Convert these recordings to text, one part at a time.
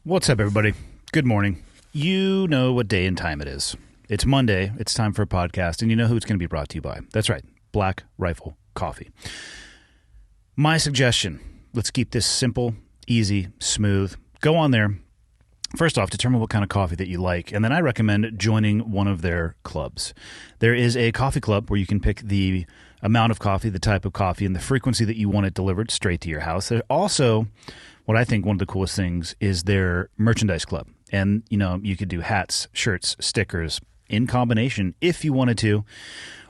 What's up, everybody? Good morning. You know what day and time it is. It's Monday. It's time for a podcast, and you know who it's going to be brought to you by. That's right, Black Rifle Coffee. My suggestion, let's keep this simple, easy, smooth. Go on there. First off, determine what kind of coffee that you like, and then I recommend joining one of their clubs. There is a coffee club where you can pick the amount of coffee, the type of coffee, and the frequency that you want it delivered straight to your house. There's also, what I think one of the coolest things is their merchandise club. And, you know, you could do hats, shirts, stickers in combination if you wanted to,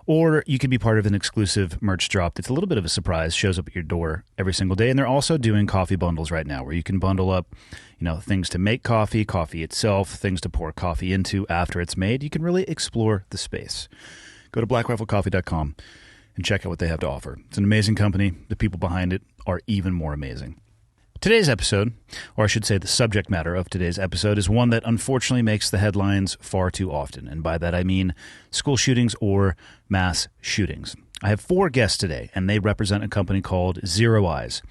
or you could be part of an exclusive merch drop that's a little bit of a surprise, shows up at your door every single day. And they're also doing coffee bundles right now where you can bundle up, you know, things to make coffee, coffee itself, things to pour coffee into after it's made. You can really explore the space. Go to blackriflecoffee.com and check out what they have to offer. It's an amazing company. The people behind it are even more amazing. Today's episode, or I should say the subject matter of today's episode, is one that unfortunately makes the headlines far too often. And by that I mean school shootings or mass shootings. I have 4 guests today, and they represent a company called ZeroEyes.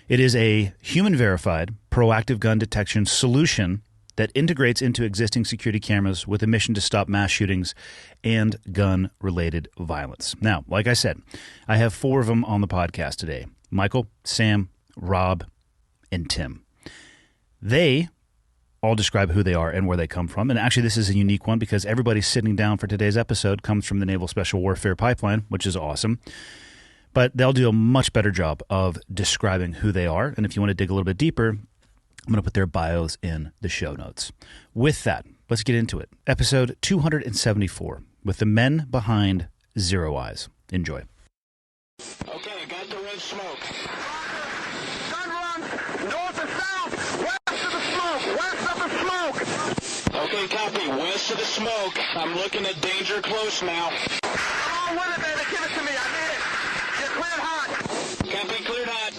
It is a human-verified, proactive gun detection solution that integrates into existing security cameras with a mission to stop mass shootings and gun-related violence. Now, like I said, I have 4 of them on the podcast today. Michael, Sam, Rob, and Tim. They all describe who they are and where they come from. And actually, this is a unique one because everybody sitting down for today's episode comes from the Naval Special Warfare Pipeline, which is awesome. But they'll do a much better job of describing who they are. And if you want to dig a little bit deeper, I'm going to put their bios in the show notes. With that, let's get into it. Episode 274 with the men behind ZeroEyes. Enjoy. Okay, got the red smoke. Gun run, north and south, west of the smoke, west of the smoke. Okay, copy, west of the smoke. I'm looking at danger close now. Come on with it, baby, give it to me, I need it. You're cleared hot. Copy, cleared hot.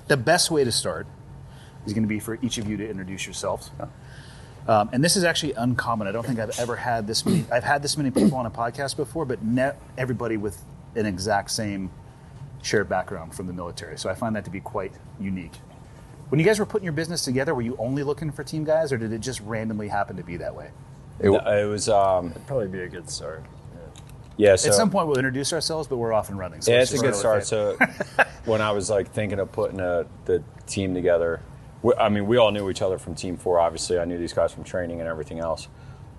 The best way to start is going to be for each of you to introduce yourselves. And this is actually uncommon. I don't think I've ever had this many. I've had this many people on a podcast before, but not everybody with an exact same shared background from the military. So I find that to be quite unique. When you guys were putting your business together, were you only looking for team guys, or did it just randomly happen to be that way? It was It'd probably be a good start. yeah. So At some point, we'll introduce ourselves, but we're off and running. So yeah, let's it's a just good go with start. it. So when I was like thinking of putting the team together, we all knew each other from Team 4. Obviously, I knew these guys from training and everything else.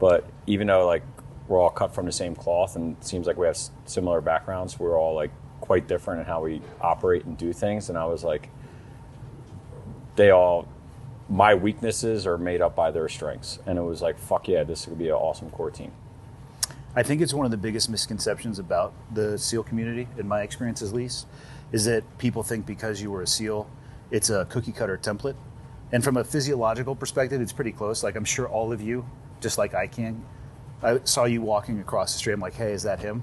But even though like we're all cut from the same cloth, and it seems like we have similar backgrounds, we're all like quite different in how we operate and do things. And I was like, my weaknesses are made up by their strengths. And it was like, fuck yeah, this could be an awesome core team. I think it's one of the biggest misconceptions about the SEAL community, in my experience at least, is that people think because you were a SEAL, it's a cookie cutter template. And from a physiological perspective, it's pretty close. Like, I'm sure all of you, just like I saw you walking across the street. I'm like, hey, is that him?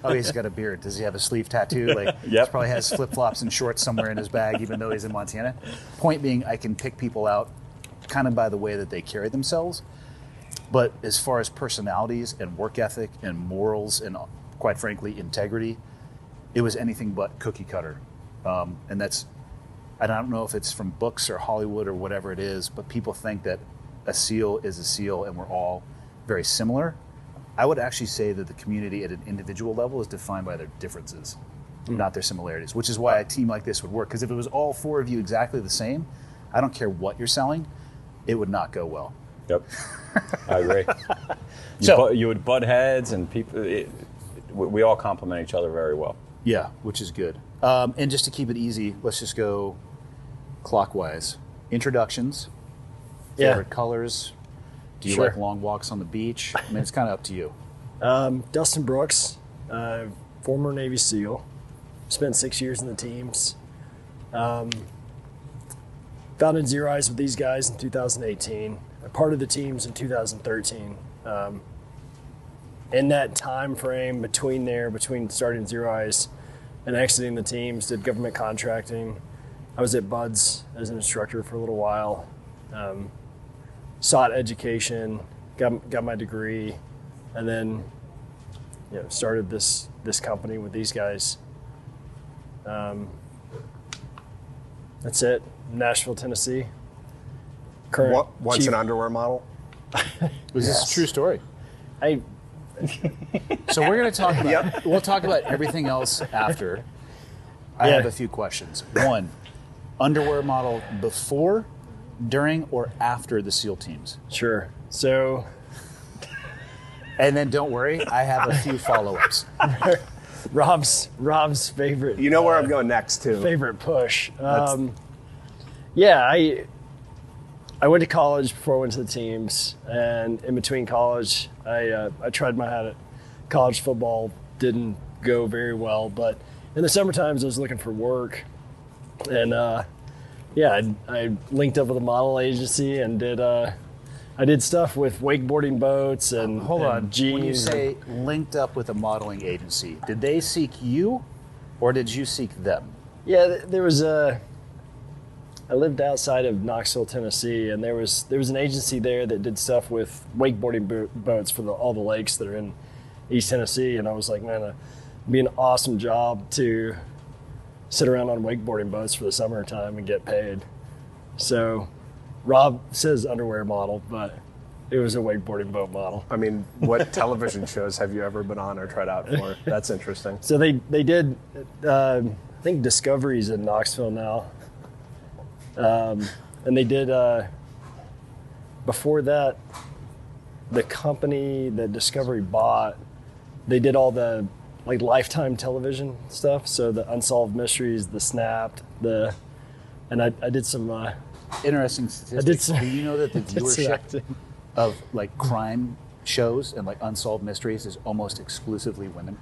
Oh, he's got a beard. Does he have a sleeve tattoo? Like, Yep. He probably has flip-flops and shorts somewhere in his bag, even though he's in Montana. Point being, I can pick people out kind of by the way that they carry themselves. But as far as personalities and work ethic and morals and, quite frankly, integrity, it was anything but cookie cutter. And that's, I don't know if it's from books or Hollywood or whatever it is, but people think that a SEAL is a SEAL and we're all very similar. I would actually say that the community at an individual level is defined by their differences, not their similarities, which is why a team like this would work. Because if it was all 4 of you exactly the same, I don't care what you're selling, it would not go well. Yep, I agree. You would butt heads, and we all complement each other very well. Yeah, which is good. And just to keep it easy, let's just go clockwise. Introductions, favorite colors. Do you like long walks on the beach? I mean, it's kind of up to you. Dustin Brooks, former Navy SEAL, spent 6 years in the teams. Founded ZeroEyes with these guys in 2018. Part of the teams in 2013. In that time frame between starting ZeroEyes and exiting the teams, did government contracting. I was at Buds as an instructor for a little while. Sought education, got my degree, and then started this company with these guys. That's it. Nashville, Tennessee. Current Once chief- an underwear model. Was this a true story? I So we're going to talk about. We'll talk about everything else after. I Yeah. have a few questions. One, underwear model before, during, or after the SEAL teams, sure. So and then don't worry, I have a few follow-ups. Rob's favorite. You know where I'm going next, too. Favorite push. Yeah, I went to college before I went to the teams, and in between college, I tried my hand at college football. Didn't go very well, but in the summer times, I was looking for work, and I linked up with a model agency and did stuff with wakeboarding boats and Hold on. and G's. When you say linked up with a modeling agency, did they seek you, or did you seek them? Yeah, there was I lived outside of Knoxville, Tennessee, and there was an agency there that did stuff with wakeboarding boats for all the lakes that are in East Tennessee, and I was like, man, it'd be an awesome job to sit around on wakeboarding boats for the summertime and get paid. So, Rob says underwear model, but it was a wakeboarding boat model. I mean, what television shows have you ever been on or tried out for? That's interesting. So they did, I think Discovery's in Knoxville now. And they did, before that, the company that Discovery bought, they did all the like Lifetime television stuff. So the Unsolved Mysteries, the Snapped, and I did some, Interesting statistics. some- Do you know that the did some viewership acting. of like crime shows and like unsolved mysteries is almost exclusively women?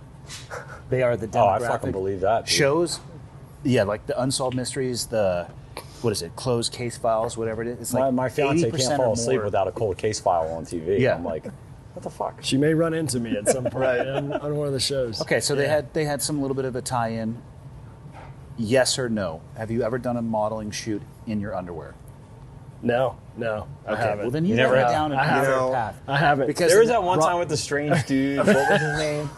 They are the demographic. Oh, I fucking believe that, dude. Shows, yeah, like the unsolved mysteries, the what is it, closed case files, whatever it is. It's like My fiance 80% can't or fall asleep more. without a cold case file on TV. Yeah. I'm like, what the fuck? She may run into me at some point on one of the shows. Okay, so Yeah. they had some little bit of a tie-in. Yes or no? Have you ever done a modeling shoot in your underwear? No, I Okay, haven't. well then you never never have. down an I haven't. other path. I haven't. Because There was that one time with the strange dude. What was his name?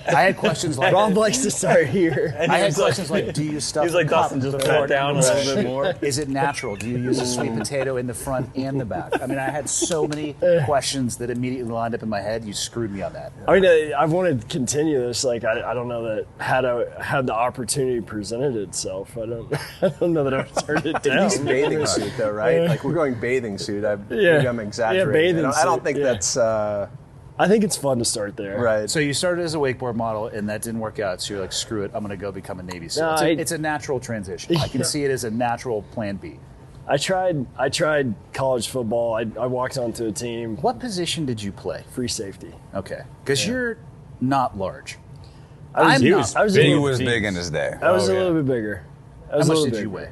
I had questions like Rob likes to start here. I had questions like, do you stuff He's like, the cup Dustin, just before pat and down a after? little bit more. Is it natural? Do you use a sweet potato in the front and the back? I mean, I had so many questions that immediately lined up in my head. You screwed me on that. I mean, I wanted to continue this. Like, I don't know that had the opportunity presented itself. I don't know that I would turn it At down. least bathing suit, though, right? Like, we're going bathing suit. Yeah. Maybe I'm exaggerating. bathing I don't suit, think yeah. that's I think it's fun to start there. right. So you started as a wakeboard model, and that didn't work out. So you're like, screw it, I'm going to go become a Navy SEAL. No, It's a natural transition. I can see it as a natural plan B. I tried college football. I walked onto a team, What position did you play? free safety. Okay, because you're not large. I was, I'm I not. was, a He little, was big in his day. I was Oh, a yeah. little bit bigger. I How was a much little did you bigger.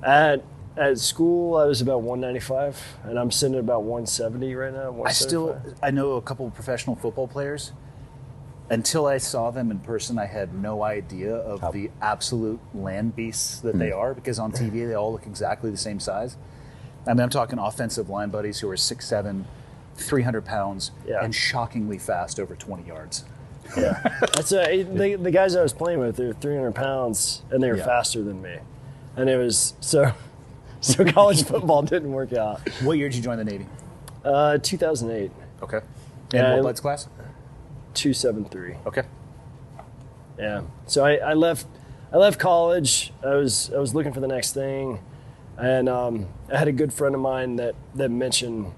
weigh? At school, I was about 195, and I'm sitting at about 170 right now. 175. I know a couple of professional football players. Until I saw them in person, I had no idea of the absolute land beasts that they are, because on TV they all look exactly the same size. I mean, I'm talking offensive line buddies who are 6'7", 300 pounds, Yeah. and shockingly fast over 20 yards. Yeah, that's the guys I was playing with. They were 300 pounds, and they were Yeah. faster than me, and it was so. So college football didn't work out. What year did you join the Navy? 2008, Okay. And Yeah, what bloods class? 273. Okay. Yeah. So I left college. I was looking for the next thing, and I had a good friend of mine that mentioned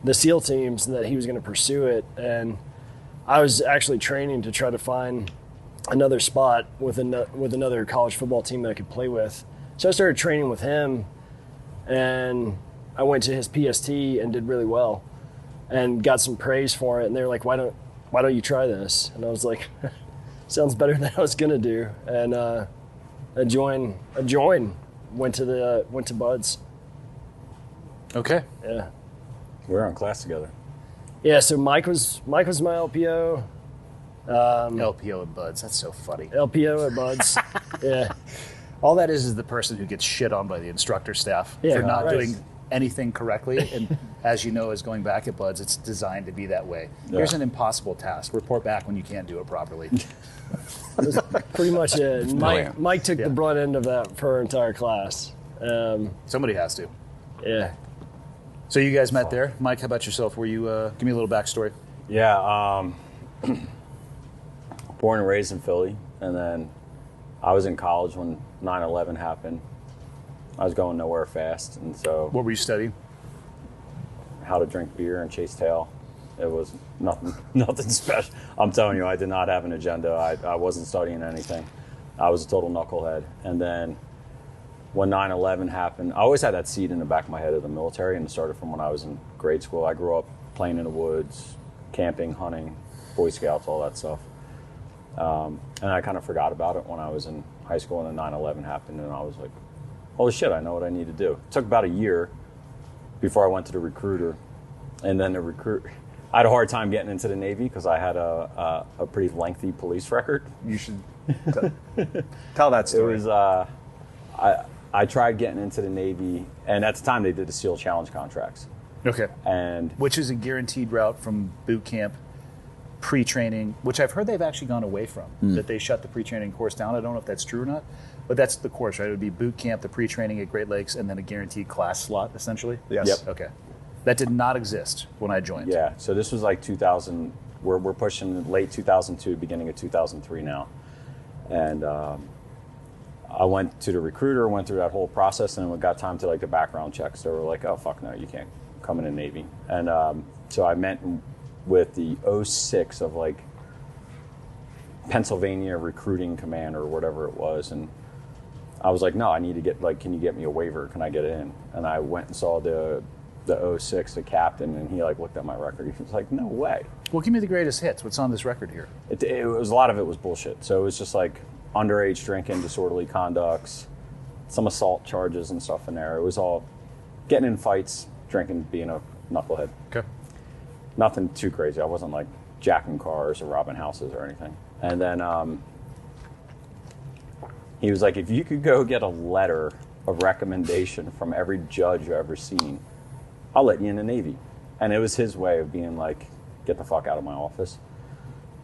the SEAL teams and that he was going to pursue it, and I was actually training to try to find another spot with another college football team that I could play with. So I started training with him, and I went to his PST and did really well, and got some praise for it. And they were like, "Why don't you try this?" And I was like, "Sounds better than I was gonna do." And I joined. Went to Buds. Okay. Yeah. We were in class together. Yeah. So Mike was my LPO. LPO and buds. That's so funny. LPO at Buds. Yeah. All that is the person who gets shit on by the instructor staff Yeah, for not right. doing anything correctly. And as you know, as going back at Buds, it's designed to be that way. Here's an impossible task. Report back when you can't do it properly. Pretty much it. brilliant. Mike took Yeah. the brunt end of that for our entire class. Somebody has to. Yeah. So you guys met there. Mike, how about yourself? Were you, give me a little backstory. Yeah, born and raised in Philly, and then I was in college when 9/11 happened. I was going nowhere fast, and so What were you studying? how to drink beer and chase tail. It was nothing special. I'm telling you, I did not have an agenda. I wasn't studying anything. I was a total knucklehead. And then when 9/11 happened, I always had that seed in the back of my head of the military, and it started from when I was in grade school. I grew up playing in the woods, camping, hunting, Boy Scouts, all that stuff. And I kind of forgot about it when I was in high school, and then 9/11 happened, and I was like, holy shit, I know what I need to do. It took about a year before I went to the recruiter, and then I had a hard time getting into the Navy because I had a pretty lengthy police record. You should tell that story. It was, I tried getting into the Navy, and at the time they did the SEAL Challenge contracts. Okay. And Which is a guaranteed route from boot camp, pre-training, which I've heard they've actually gone away from, that they shut the pre-training course down. I don't know if that's true or not, but that's the course, right? It would be boot camp, the pre-training at Great Lakes, and then a guaranteed class slot, essentially? Yes. Yep. Okay. That did not exist when I joined. yeah, so this was like 2000. We're pushing late 2002, beginning of 2003 now. And I went to the recruiter, went through that whole process, and when it got time to like the background checks, they were like, oh, fuck no, you can't come in the Navy. And so I met with the 06 of like Pennsylvania Recruiting Command or whatever it was. And I was like, no, I need to get, like, can you get me a waiver? Can I get in? And I went and saw the 06, the captain, and he like looked at my record. He was like, no way. Well, give me the greatest hits. What's on this record here? It was, a lot of it was bullshit. So it was just like underage drinking, disorderly conducts, some assault charges and stuff in there. It was all getting in fights, drinking, being a knucklehead. Okay. Nothing too crazy. I wasn't like jacking cars or robbing houses or anything. And then he was like, if you could go get a letter of recommendation from every judge you've ever seen, I'll let you in the Navy. And it was his way of being like, get the fuck out of my office.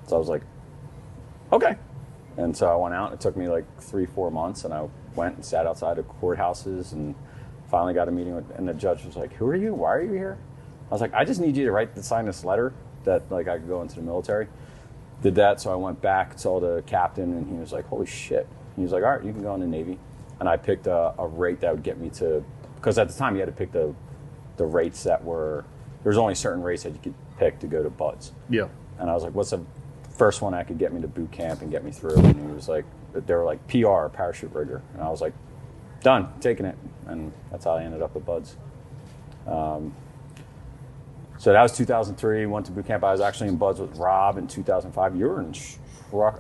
So I was like, okay. And so I went out. It took me like 3-4 months, and I went and sat outside of courthouses and finally got a meeting with, and the judge was like, who are you? Why are you here? I was like, I just need you to sign this letter that like I could go into the military. Did that, so I went back, saw the captain, and he was like, holy shit. He was like, all right, you can go in the Navy. And I picked a rate that would get me to, because at the time you had to pick the rates that were, there's only certain rates that you could pick to go to BUDS. Yeah. And I was like, what's the first one that could get me to boot camp and get me through? And he was like, they were like, PR, parachute rigger. And I was like, done, taking it. And that's how I ended up at BUDS. So that was 2003, went to boot camp. I was actually in BUDS with Rob in 2005. You were in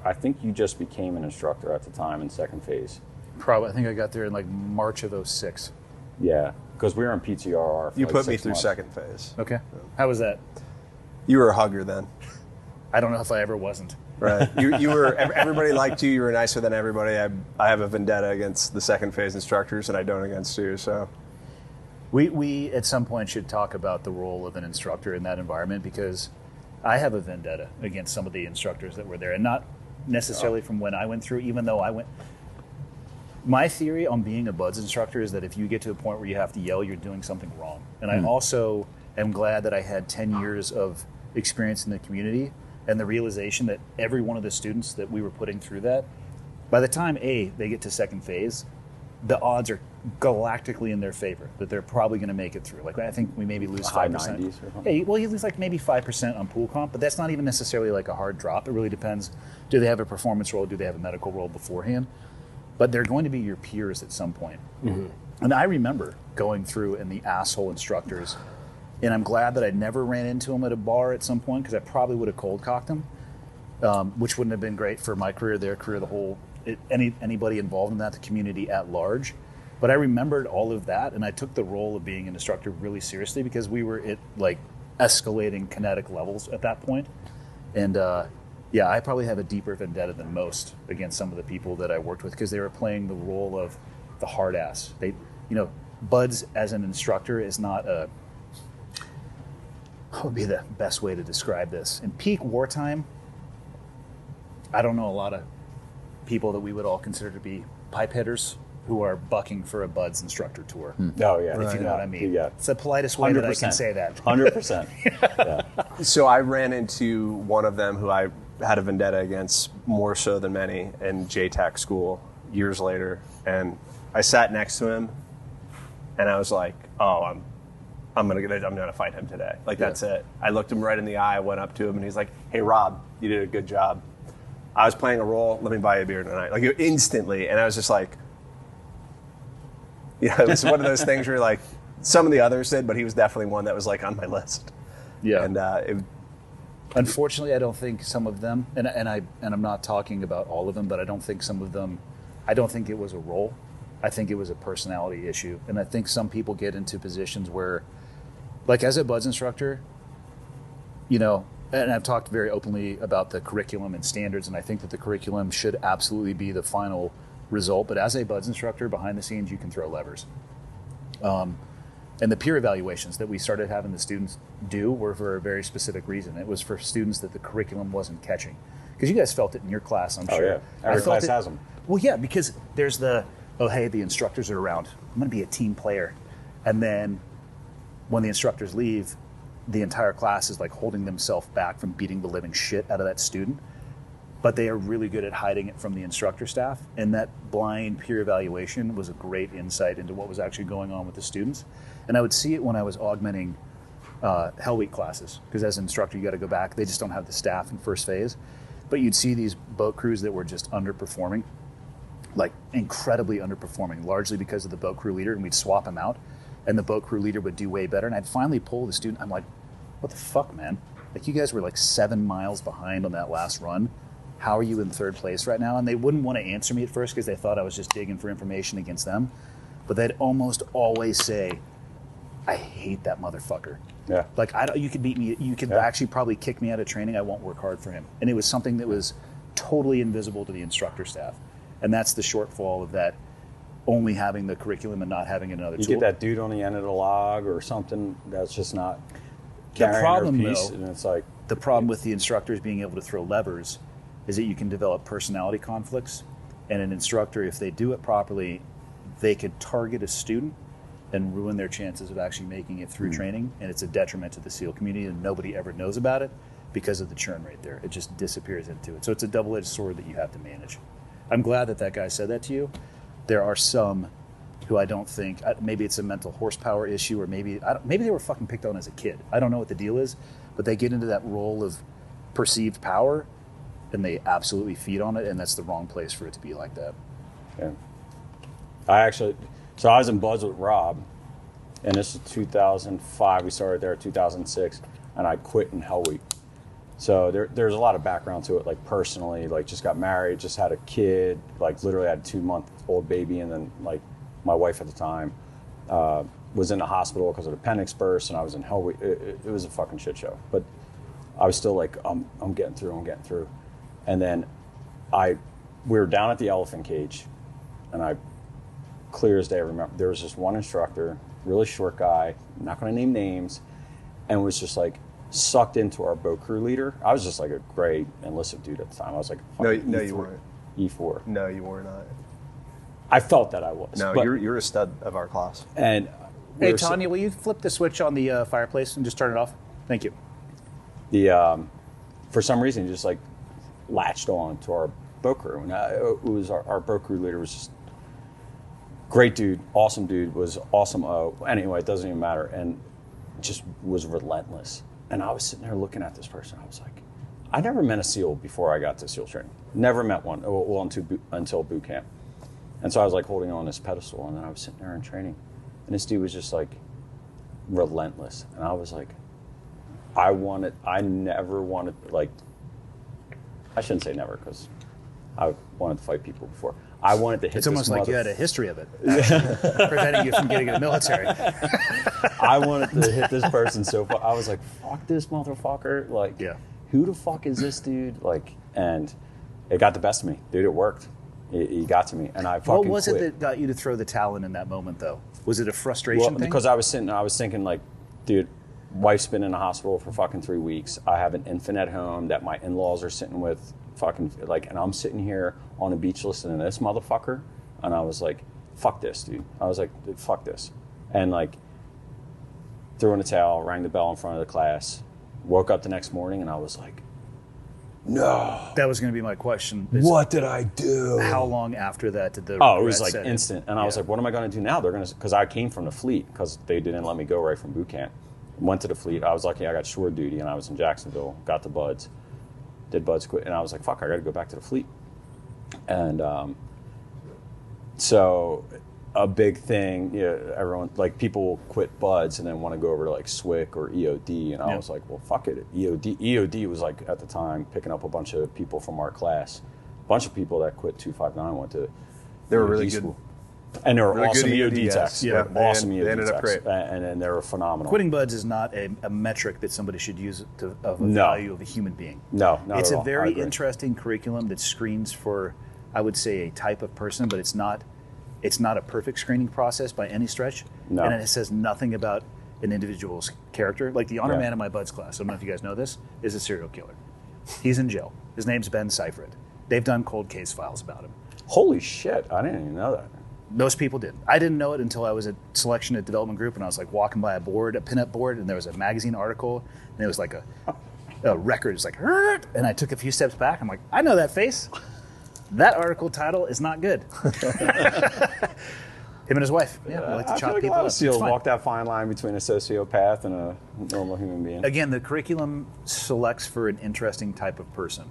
I think you just became an instructor at the time in second phase. Probably. I think I got there in like March of 06. Yeah, because we were in PTRR for You like put me 6 through months. second phase. Okay. How was that? You were a hugger then, I don't know if I ever wasn't. right? You were. Everybody liked you. You were nicer than everybody. I have a vendetta against the second phase instructors, and I don't against you. So We at some point should talk about the role of an instructor in that environment, because I have a vendetta against some of the instructors that were there, and not necessarily from when I went through, even though I went. My theory on being a BUDS instructor is that if you get to a point where you have to yell, you're doing something wrong. And I also am glad that I had 10 years of experience in the community and the realization that every one of the students that we were putting through that, by the time they get to second phase, the odds are galactically in their favor that they're probably going to make it through. Like, I think we maybe lose 5%. High 90s or something. Yeah, well, you lose like maybe 5% on pool comp, but that's not even necessarily like a hard drop. It really depends. Do they have a performance role? Do they have a medical role beforehand? But they're going to be your peers at some point. Mm-hmm. And I remember going through and the asshole instructors, and I'm glad that I never ran into them at a bar at some point, because I probably would have cold cocked them, which wouldn't have been great for my career, their career, the whole, anybody involved in that, the community at large. But I remembered all of that, and I took the role of being an instructor really seriously, because we were at like escalating kinetic levels at that point. And yeah, I probably have a deeper vendetta than most against some of the people that I worked with, because they were playing the role of the hard ass. They, BUDS as an instructor is not a, what would be the best way to describe this? In peak wartime, I don't know a lot of people that we would all consider to be pipe hitters who are bucking for a Buds instructor tour. Oh yeah, If you know what I mean. Yeah. It's the politest way that I can say that. 100%. Yeah. So I ran into one of them who I had a vendetta against more so than many in JTAC school years later, and I sat next to him, and I was like, "Oh, I'm gonna fight him today. Like that's it." I looked him right in the eye, went up to him, and he's like, "Hey Rob, you did a good job. I was playing a role. Let me buy you a beer tonight." Like instantly, and I was just like, it was one of those things where like some of the others did, but he was definitely one that was like on my list. Yeah. And Unfortunately, I don't think some of them, and I'm not talking about all of them, but I don't think some of them. I don't think it was a role. I think it was a personality issue, and I think some people get into positions where, like as a Buds instructor, and I've talked very openly about the curriculum and standards, and I think that the curriculum should absolutely be the final result. But as a Buds instructor, behind the scenes, you can throw levers. And the peer evaluations that we started having the students do were for a very specific reason. It was for students that the curriculum wasn't catching. Because you guys felt it in your class, I'm sure. Yeah. Every class has them. Well, yeah, because there's hey, the instructors are around. I'm going to be a team player. And then when the instructors leave, the entire class is like holding themselves back from beating the living shit out of that student. But they are really good at hiding it from the instructor staff. And that blind peer evaluation was a great insight into what was actually going on with the students. And I would see it when I was augmenting Hell Week classes, because as an instructor, you got to go back. They just don't have the staff in first phase. But you'd see these boat crews that were just underperforming, like incredibly underperforming, largely because of the boat crew leader, and we'd swap them out, and the boat crew leader would do way better. And I'd finally pull the student. I'm like, what the fuck, man? Like, you guys were like 7 miles behind on that last run. How are you in third place right now? And they wouldn't want to answer me at first because they thought I was just digging for information against them. But they'd almost always say, I hate that motherfucker. Yeah. Like, you could beat me. You could actually probably kick me out of training. I won't work hard for him. And it was something that was totally invisible to the instructor staff. And that's the shortfall of that, only having the curriculum and not having another You tool. get that dude on the end of the log or something that's just not The carrying problem, their piece, though, and it's like, the problem with the instructors being able to throw levers is that you can develop personality conflicts. And an instructor, if they do it properly, they could target a student and ruin their chances of actually making it through training. And it's a detriment to the SEAL community, and nobody ever knows about it because of the churn rate there. It just disappears into it. So it's a double-edged sword that you have to manage. I'm glad that guy said that to you. There are some who I don't think, maybe it's a mental horsepower issue, or maybe they were fucking picked on as a kid. I don't know what the deal is, but they get into that role of perceived power, and they absolutely feed on it, and that's the wrong place for it to be like that. yeah. I was in Buds with Rob, and this is 2005. We started there in 2006, and I quit in Hell Week. So there's a lot of background to it, like personally, like just got married, just had a kid, like literally had a 2-month-old baby, and then like my wife at the time was in the hospital because of an appendix burst, and I was in Hell Week. It was a fucking shit show, but I was still like, I'm getting through. And then we were down at the elephant cage, and I clear as day remember there was just one instructor, really short guy, I'm not going to name names, and was just like sucked into our boat crew leader. I was just like a gray enlisted dude at the time. I was like, no, E4, you weren't. E4. No, you were not. I felt that I was. No, but, you're a stud of our class. And Hey, Tanya, will you flip the switch on the fireplace and just turn it off? Thank you. For some reason, he just like latched on to our boat crew, and it was our boat crew leader was just great dude, was awesome. Anyway, it doesn't even matter, and just was relentless. And I was sitting there looking at this person. I was like, I never met a SEAL before I got to SEAL training. Never met one, well, until boot camp. And so I was like holding on this pedestal, and then I was sitting there in training, and this dude was just like relentless. And I was like, I never wanted, like, I shouldn't say never, because I wanted to fight people before. I wanted to hit It's almost like you had a history of it, preventing you from getting in the military. I wanted to hit this person so far. I was like, fuck this motherfucker. Like, who the fuck is this dude? Like, and it got the best of me. Dude, it worked. He got to me, and I fucking What was quit. it that got you to throw the towel in that moment, though? Was it a frustration thing? Because I was thinking like, dude, wife's been in the hospital for fucking 3 weeks. I have an infant at home that my in-laws are sitting with, fucking like, and I'm sitting here on a beach listening to this motherfucker. And I was like, fuck this, dude. I was like, dude, fuck this. And like, threw in a towel, rang the bell in front of the class, woke up the next morning, and I was like, no. That was going to be my question. What did I do? How long after that did the it regret was like set in? instant. And I was like, what am I going to do now? They're going to, because I came from the fleet, because they didn't let me go right from boot camp. Went to the fleet. I was lucky I got shore duty, and I was in Jacksonville, got the buds, did buds quit, and I was like, fuck, I got to go back to the fleet. And so a big thing, everyone, like, people quit buds and then want to go over to like SWIC or EOD, and I was like, well, fuck it. EOD was like, at the time, picking up a bunch of people from our class. A bunch of people that quit 259 went to They were EOD really school. good. And they were Really awesome good EOD EOD techs. yeah. Awesome They EOD ended up techs. great. And they were phenomenal. Quitting buds is not a metric that somebody should use of a No. value of a human being. No, not It's at a all. I very agree. interesting curriculum that screens for, I would say, a type of person, but it's not a perfect screening process by any stretch. No. And it says nothing about an individual's character. Like the honor Yeah. man in my buds class, I don't know if you guys know this, is a serial killer. He's in jail. His name's Ben Seifert. They've done cold case files about him. Holy shit, I didn't even know that. Most people didn't. I didn't know it until I was at selection at development group, and I was like walking by a pinup board, and there was a magazine article, and it was like a record. It's like, "Hurt," and I took a few steps back. I'm like, I know that face. That article title is not good. Him and his wife. Yeah, we like to I chop feel like a people lot up. of SEALs It's fine. walk that fine line between a sociopath and a normal human being. Again, the curriculum selects for an interesting type of person.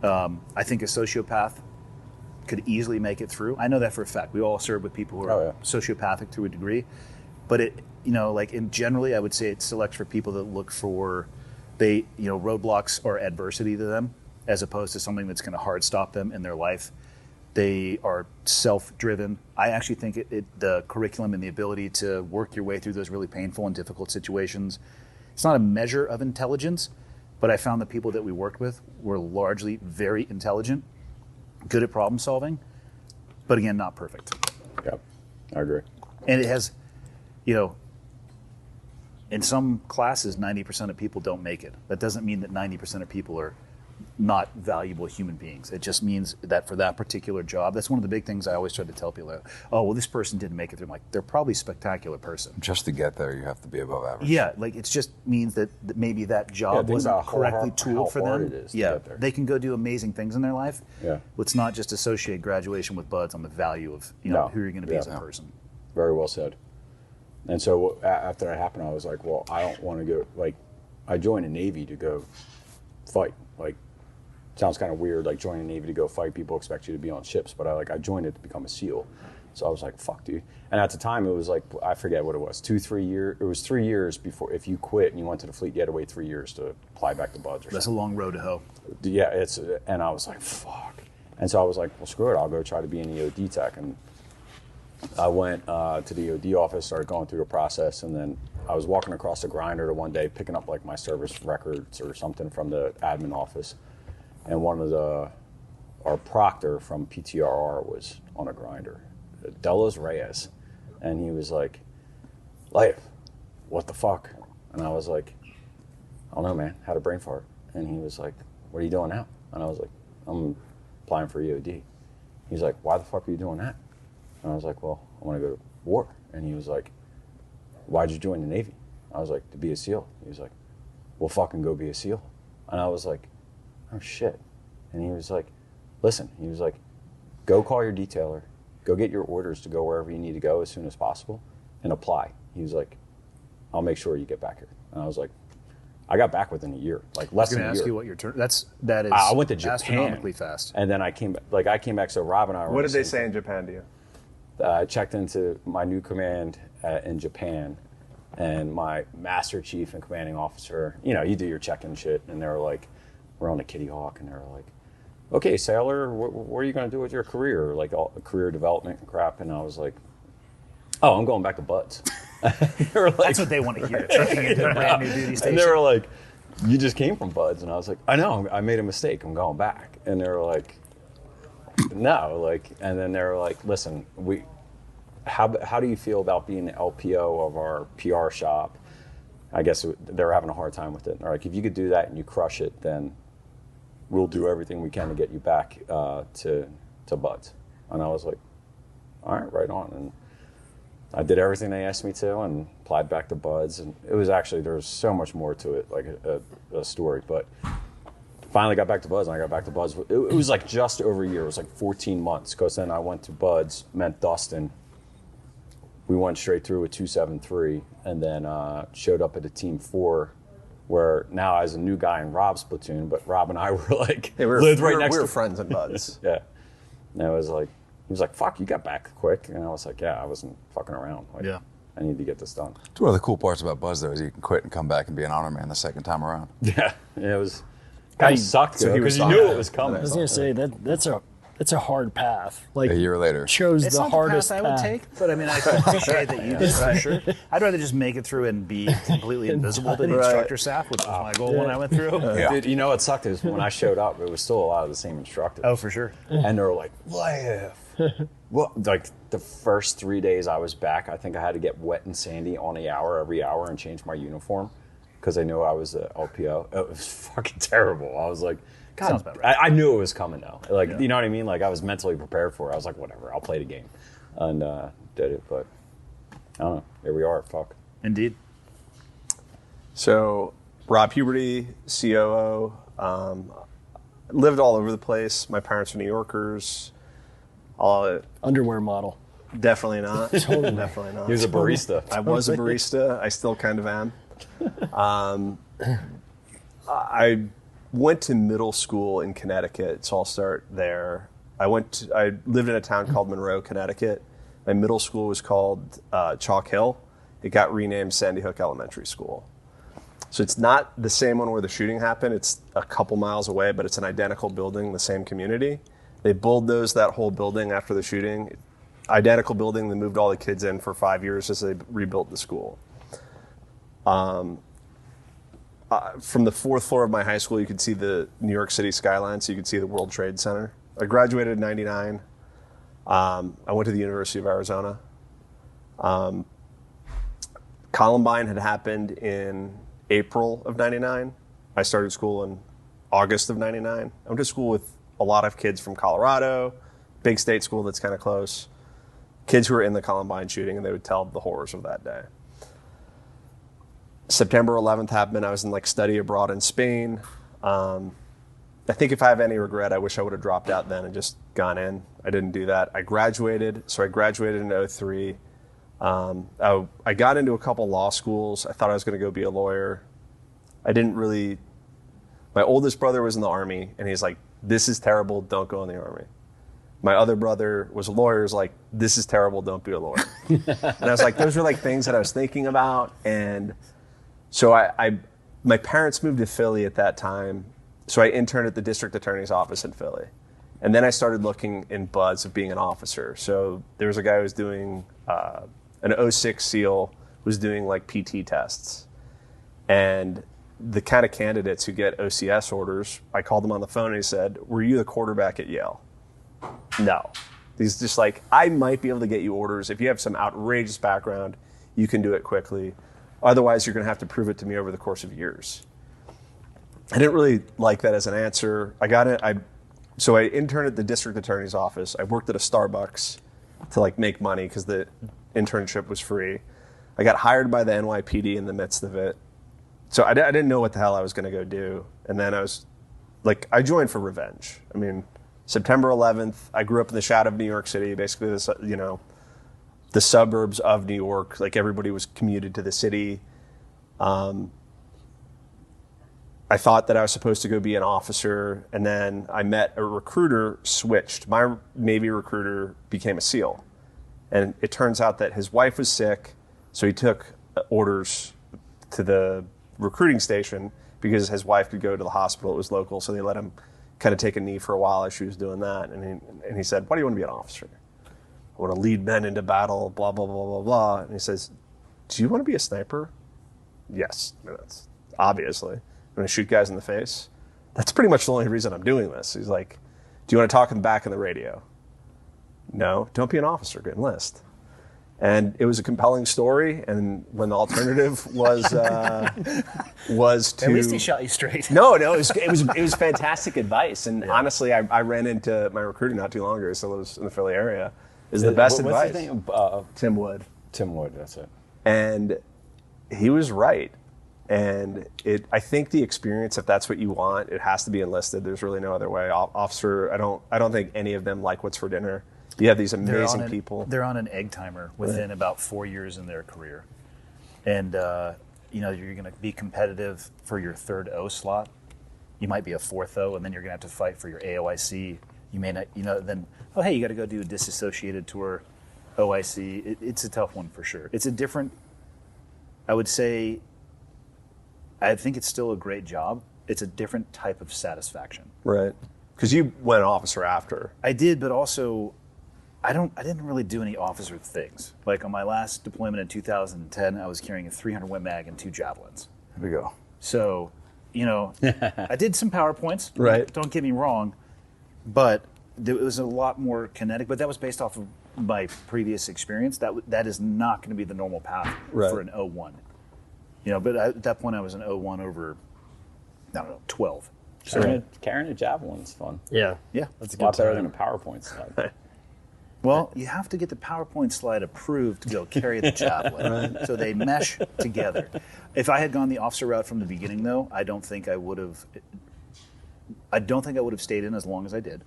I think a sociopath could easily make it through. I know that for a fact. We all serve with people who are sociopathic to a degree, but it, generally, I would say it selects for people that look for roadblocks or adversity to them, as opposed to something that's going to hard stop them in their life. They are self-driven. I actually think the curriculum and the ability to work your way through those really painful and difficult situations, it's not a measure of intelligence, but I found the people that we worked with were largely very intelligent, good at problem solving, but again, not perfect. Yep, I agree. And it has, in some classes, 90% of people don't make it. That doesn't mean that 90% of people are not valuable human beings. It just means that for that particular job, that's one of the big things I always try to tell people. Oh, well, this person didn't make it through. I'm like, they're probably a spectacular person. Just to get there, you have to be above average. Yeah, like it just means that maybe that job think wasn't about correctly how tooled for hard them. it is to Yeah, get there. they can go do amazing things in their life. Yeah. Let's not just associate graduation with buds on the value of No. who you're going to be Yeah. as a person. Very well said. And so after that happened, I was like, well, I don't want to go, like, I joined the Navy to go fight. Like, sounds kind of weird, like joining the Navy to go fight. People expect you to be on ships, but I joined it to become a SEAL. So I was like, fuck, dude. And at the time, it was like, I forget what it was, 3 years. It was 3 years before, if you quit and you went to the fleet, you had to wait 3 years to apply back to buds or That's a something. long road to hoe. Yeah, and I was like, fuck. And so I was like, well, screw it, I'll go try to be an EOD tech. And I went to the EOD office, started going through the process, and then I was walking across the grinder one day, picking up like my service records or something from the admin office. And one of our proctor from PTRR was on a grinder, Delos Reyes. And he was like, Lahiff, what the fuck? And I was like, I don't know, man, had a brain fart. And he was like, what are you doing now? And I was like, I'm applying for EOD. He's like, why the fuck are you doing that? And I was like, well, I want to go to war. And he was like, why'd you join the Navy? I was like, to be a SEAL. He was like, well, fucking go be a SEAL. And I was like, oh shit. And he was like, listen, he was like, go call your detailer, go get your orders to go wherever you need to go as soon as possible, and apply. He was like, I'll make sure you get back here. And I was like, I got back within a year, like less I was than a going to year. ask you what your turn. That is. I went to Japan astronomically fast. and then I came back. So Rob and I were. What on did the they same say in Japan to you? I checked into my new command in Japan, and my master chief and commanding officer, you do your check-in shit, and they were like, we're on the Kitty Hawk, and they were like, okay, sailor, what are you going to do with your career? Like all career development and crap. And I was like, oh, I'm going back to buds. They were like, That's what they want to hear. Checking into a brand new duty station. and they were like, you just came from buds. And I was like, I know, I made a mistake. I'm going back. And they were like, no, and then they were like, listen, how do you feel about being the LPO of our PR shop? I guess they were having a hard time with it. They're like, if you could do that and you crush it, then we'll do everything we can to get you back to buds. And I was like, all right, right on. And I did everything they asked me to and applied back to Buds. And it was actually, there was so much more to it, like a story. But finally got back to Buds, and I got back to Buds. It was like just over a year. It was like 14 months, because then I went to Buds, met Dustin. We went straight through with 273, and then showed up at a Team 4, where now as a new guy in Rob's platoon, but Rob and I were like, lived right next to. We were friends and buds. Yeah. And I was like, he was like, fuck, you got back quick. And I was like, yeah, I wasn't fucking around. Like, Yeah. I need to get this done. It's one of the cool parts about Buzz, though, is you can quit and come back and be an honor man the second time around. Yeah. It was kind of sucked, so he because was you on knew that. it was coming. I was gonna say that's a hard path. Like A year later. chose It's the not hardest the path I would path. take, but I mean, I can appreciate that you did that. Sure. I'd rather just make it through and be completely invisible to the instructor staff, which was my goal when I went through. Yeah. Dude, you know what sucked is when I showed up, it was still a lot of the same instructors. Oh, for sure. And they were like, Lahiff. Well, like the first 3 days I was back, I think I had to get wet and sandy on every hour and change my uniform, because they knew I was a LPO. It was fucking terrible. I was like, God, Sounds about right. I knew it was coming though. Like, you know what I mean? Like, I was mentally prepared for it. I was like, whatever, I'll play the game, and did it. But I don't know. Here we are. Fuck. Indeed. So, Rob Huberty, COO, lived all over the place. My parents are New Yorkers. Underwear model. Definitely not. Definitely not. He was a barista. I was a barista. I still kind of am. I went to middle school in Connecticut, so I'll start there. I lived in a town called Monroe, Connecticut. My middle school was called Chalk Hill. It got renamed Sandy Hook Elementary School. So it's not the same one where the shooting happened. It's a couple miles away, but it's an identical building, the same community. They bulldozed that whole building after the shooting. Identical building. They moved all the kids in for 5 years as they rebuilt the school. From the fourth floor of my high school, you could see the New York City skyline, so you could see the World Trade Center. I graduated in 99. I went to the University of Arizona. Columbine had happened in April of 99. I started school in August of 99. I went to school with a lot of kids from Colorado, big state school that's kind of close. Kids who were in the Columbine shooting, and they would tell the horrors of that day. September 11th happened. I was in study abroad in Spain. I think if I have any regret, I wish I would have dropped out then and just gone in. I didn't do that. I graduated in 03. I got into a couple law schools. I thought I was going to go be a lawyer. My oldest brother was in the Army, and he's like, this is terrible, don't go in the Army. My other brother was a lawyer, was like, this is terrible, don't be a lawyer. And I was like, those were things that I was thinking about. And so my parents moved to Philly at that time. So I interned at the district attorney's office in Philly. And then I started looking in buds of being an officer. So there was a guy who was doing an 06 SEAL, was doing PT tests. And the kind of candidates who get OCS orders, I called him on the phone and he said, were you the quarterback at Yale? No. He's just I might be able to get you orders. If you have some outrageous background, you can do it quickly. Otherwise, you're going to have to prove it to me over the course of years. I didn't really like that as an answer. I got it. So I interned at the district attorney's office. I worked at a Starbucks to make money because the internship was free. I got hired by the NYPD in the midst of it. So I didn't know what the hell I was going to go do. And then I joined for revenge. I mean, September 11th, I grew up in the shadow of New York City, basically the suburbs of New York. Everybody was commuted to the city. I thought that I was supposed to go be an officer, and then I met a recruiter, switched. My Navy recruiter became a SEAL. And it turns out that his wife was sick, so he took orders to the recruiting station because his wife could go to the hospital. It was local, so they let him kind of take a knee for a while as she was doing that. And he said, why do you want to be an officer? I want to lead men into battle, blah, blah, blah, blah, blah. And he says, do you want to be a sniper? Yes. I mean, that's obviously. I'm going to shoot guys in the face. That's pretty much the only reason I'm doing this. He's like, do you want to talk in the back of the radio? No, don't be an officer, go enlist. And it was a compelling story. And when the alternative was to At least he shot you straight. No, it was fantastic advice. And honestly, I ran into my recruiter not too long ago. He still lives in the Philly area. is the best What's advice. his name? Tim Wood. Tim Wood, that's it. And he was right. And I think the experience, if that's what you want, it has to be enlisted. There's really no other way. Officer, I don't think any of them like what's for dinner. You have these amazing people. They're on an egg timer within about 4 years in their career. And, you're going to be competitive for your third O slot. You might be a fourth O, and then you're going to have to fight for your AOIC. You may not, then, you got to go do a disassociated tour, OIC. It's a tough one for sure. It's a different, I would say, I think it's still a great job. It's a different type of satisfaction. Right. Because you went officer after. I did, but also I didn't really do any officer things. Like on my last deployment in 2010, I was carrying a 300 Win Mag and 2 javelins. Here we go. So, I did some PowerPoints. Right. Don't get me wrong, but it was a lot more kinetic. But that was based off of my previous experience. That is not going to be the normal path for an O1. But at that point I was an O1 over, 12. So carrying a javelin's fun. Yeah. Yeah. That's a lot better than a PowerPoint slide. Well, you have to get the PowerPoint slide approved to go carry the javelin. So they mesh together. If I had gone the officer route from the beginning, though, I don't think I would have stayed in as long as I did.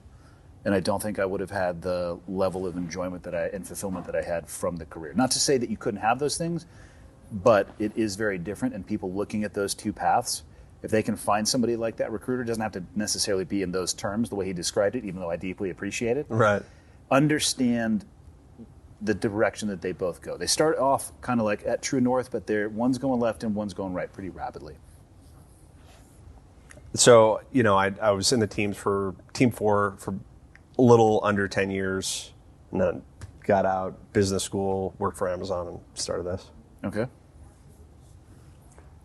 And I don't think I would have had the level of enjoyment and fulfillment that I had from the career. Not to say that you couldn't have those things, but it is very different, and people looking at those two paths, if they can find somebody like that recruiter, doesn't have to necessarily be in those terms, the way he described it, even though I deeply appreciate it. Right. Understand the direction that they both go. They start off kind of like at true north, but one's going left and one's going right pretty rapidly. So, I was in the teams for Team 4 for a little under 10 years, and then got out, business school, worked for Amazon, and started this. Okay.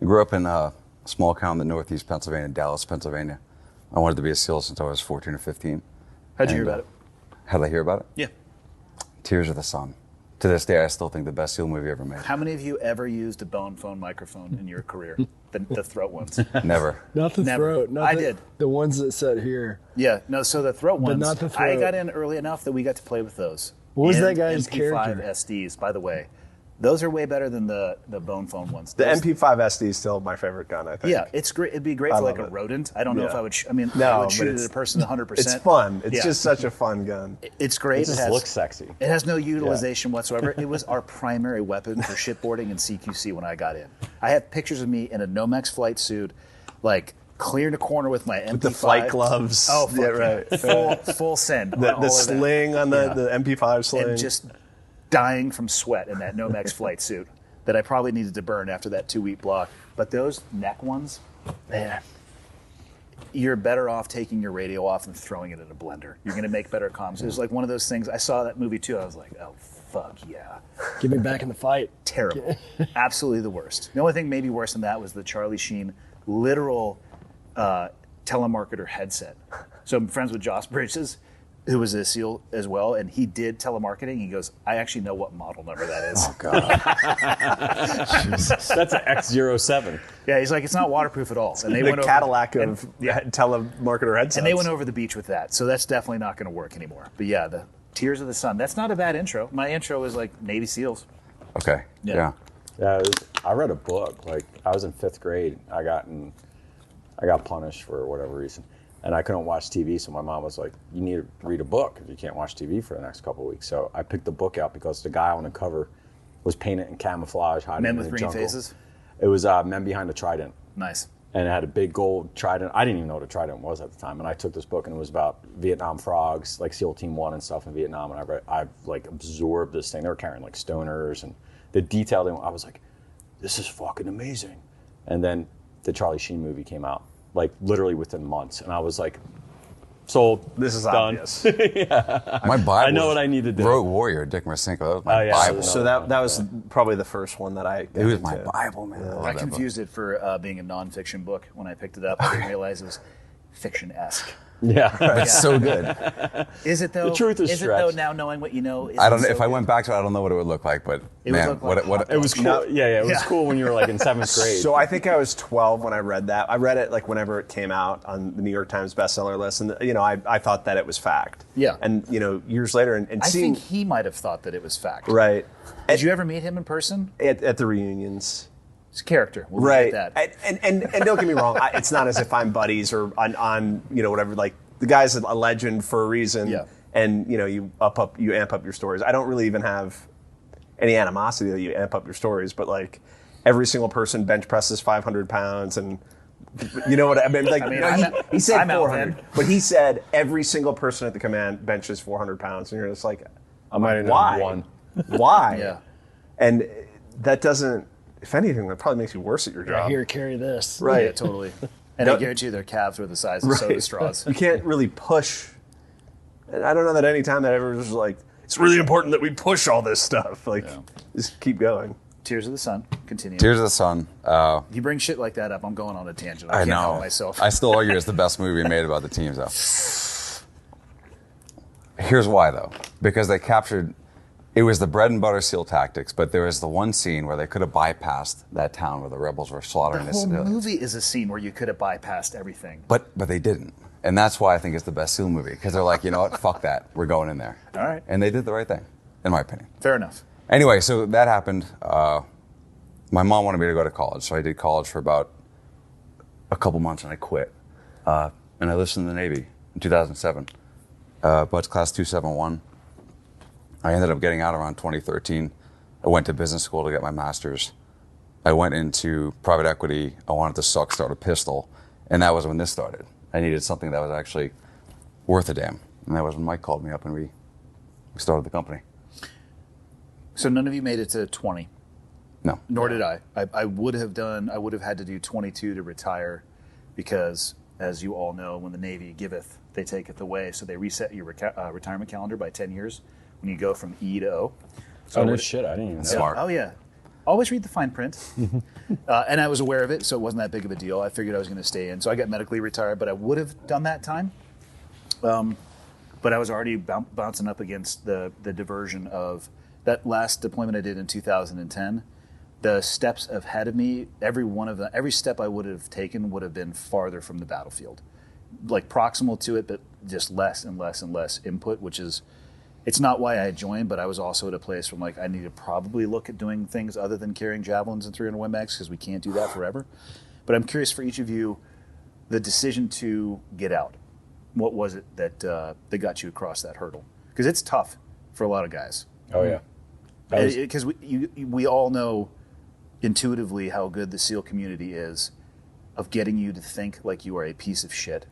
I grew up in a small town in Northeast Pennsylvania, Dallas, Pennsylvania. I wanted to be a SEAL since I was 14 or 15. How'd you hear about it? How did I hear about it? Yeah. Tears of the Sun. To this day, I still think the best SEAL movie ever made. How many of you ever used a bone phone microphone in your career? The throat ones. Never. Not the Never. throat. Not I the, did. The ones that sit here. Yeah. No, so the throat ones. not the throat. I got in early enough that we got to play with those. What was And that guy's MP5 character? SDs, by the way. Those are way better than the bone phone ones. The Those- MP5 SD is still my favorite gun, I think. Yeah, it's great. It'd be great I for like a love it. rodent. I don't know if Yeah. I would. I No, would shoot but it at a person 100%. It's fun. It's Yeah. just such a fun gun. It's great. It just looks sexy. It has no utilization whatsoever. It was our primary weapon for shipboarding and CQC when I got in. I have pictures of me in a Nomex flight suit, like clearing a corner with my MP5. With the flight gloves. Oh, fuck yeah, right. Full send. The on all of that. sling on the MP5 sling. And just dying from sweat in that Nomex flight suit that I probably needed to burn after that 2-week block. But those neck ones, man, you're better off taking your radio off and throwing it in a blender. You're going to make better comms. It was like one of those things. I saw that movie too. I was like, oh, fuck yeah. Get me back in the fight. Terrible. Absolutely the worst. The only thing maybe worse than that was the Charlie Sheen literal telemarketer headset. So I'm friends with Josh Bridges, who was a SEAL as well, and he did telemarketing. He goes, I actually know what model number that is. Oh, God. That's an X07. Yeah, he's like, it's not waterproof at all. And they the went Cadillac over, of telemarketer headsets. and they went over the beach with that. So that's definitely not going to work anymore. But yeah, the Tears of the Sun. That's not a bad intro. My intro was like Navy SEALs. Okay. Yeah. Yeah, I read a book. Like I was in 5th grade. I got punished for whatever reason, and I couldn't watch TV. So my mom was like, "You need to read a book if you can't watch TV for the next couple of weeks." So I picked the book out because the guy on the cover was painted in camouflage, hiding Men in with the Green jungle. Faces. It was Men Behind the Trident, Nice. and it had a big gold trident. I didn't even know what a trident was at the time, and I took this book, and it was about Vietnam frogs, like SEAL Team 1 and stuff in Vietnam. And I like absorbed this thing. They were carrying like stoners, and the detail. I was like, this is fucking amazing. And then the Charlie Sheen movie came out, like literally within months, and I was like, sold. This is done. obvious. My Bible. I know what I need to do. Rogue Warrior, Dick Marcinko. That was my Oh, yeah. Bible. So that was probably the first one that I. It was my Bible, man. I love I that confused it for being a nonfiction book when I picked it up. I didn't realize it was fiction-esque. Yeah. It's so good. Is it though? The truth is it though? stretched. Now knowing what you know, is I don't it know so if I good? went back to it, I don't know what it would look like, but It would man, look like what It was cool. It was cool when you were like in 7th grade. So I think I was 12 when I read that. I read it like whenever it came out on the New York Times bestseller list, and I thought that it was fact. Yeah. And years later, and I seeing think he might have thought that it was fact. right Did you ever meet him in person? at the reunions. His character. We'll Right. leave it at that. And don't get me wrong, it's not as if I'm buddies or on whatever. Like the guy's a legend for a reason. Yeah. And you amp up your stories. I don't really even have any animosity that you amp up your stories, but like every single person bench presses 500 pounds, and you know what I mean? Like he said I'm out 400, then. but he said every single person at the command benches 400 pounds, and you're just like, I might have why? known one. Why? Yeah. And that doesn't. If anything, that probably makes you worse at your job. Here, carry this. Right. Yeah, totally. And I guarantee you their calves were the size of soda straws. You can't really push. And I don't know that any time that ever was like, it's really important that we push all this stuff. Like, just keep going. Tears of the Sun. Continue. Tears of the Sun. You bring shit like that up, I'm going on a tangent. I I can't know. help myself. I still argue it's the best movie made about the teams, though. Here's why, though. Because they captured, it was the bread and butter SEAL tactics, but there was the one scene where they could have bypassed that town where the rebels were slaughtering The the whole civilians. movie is a scene where you could have bypassed everything. But they didn't. And that's why I think it's the best SEAL movie. Because they're like, you know what? Fuck that. We're going in there. All right. And they did the right thing, in my opinion. Fair enough. Anyway, so that happened. My mom wanted me to go to college, so I did college for about a couple months, and I quit. And I enlisted in the Navy in 2007. Bud's Class 271. I ended up getting out around 2013. I went to business school to get my master's. I went into private equity. I wanted to start a pistol, and that was when this started. I needed something that was actually worth a damn, and that was when Mike called me up and we started the company. So none of you made it to 20. No. Nor did I. I would have had to do 22 to retire because, as you all know, when the Navy giveth, they taketh away. So they reset your retirement calendar by 10 years when you go from E to O. So Oh, no shit. I didn't even know. Smart. Oh, yeah. Always read the fine print. And I was aware of it, so it wasn't that big of a deal. I figured I was going to stay in. So I got medically retired, but I would have done that time. But I was already bouncing up against the diversion of that last deployment I did in 2010. The steps ahead of me, every step I would have taken would have been farther from the battlefield. Like proximal to it, but just less and less and less input, which is, it's not why I joined, but I was also at a place where I'm like, I need to probably look at doing things other than carrying javelins and 300 Win Mags because we can't do that forever. But I'm curious for each of you, the decision to get out. What was it that got you across that hurdle? Because it's tough for a lot of guys. Oh, yeah. Because we all know intuitively how good the SEAL community is of getting you to think like you are a piece of shit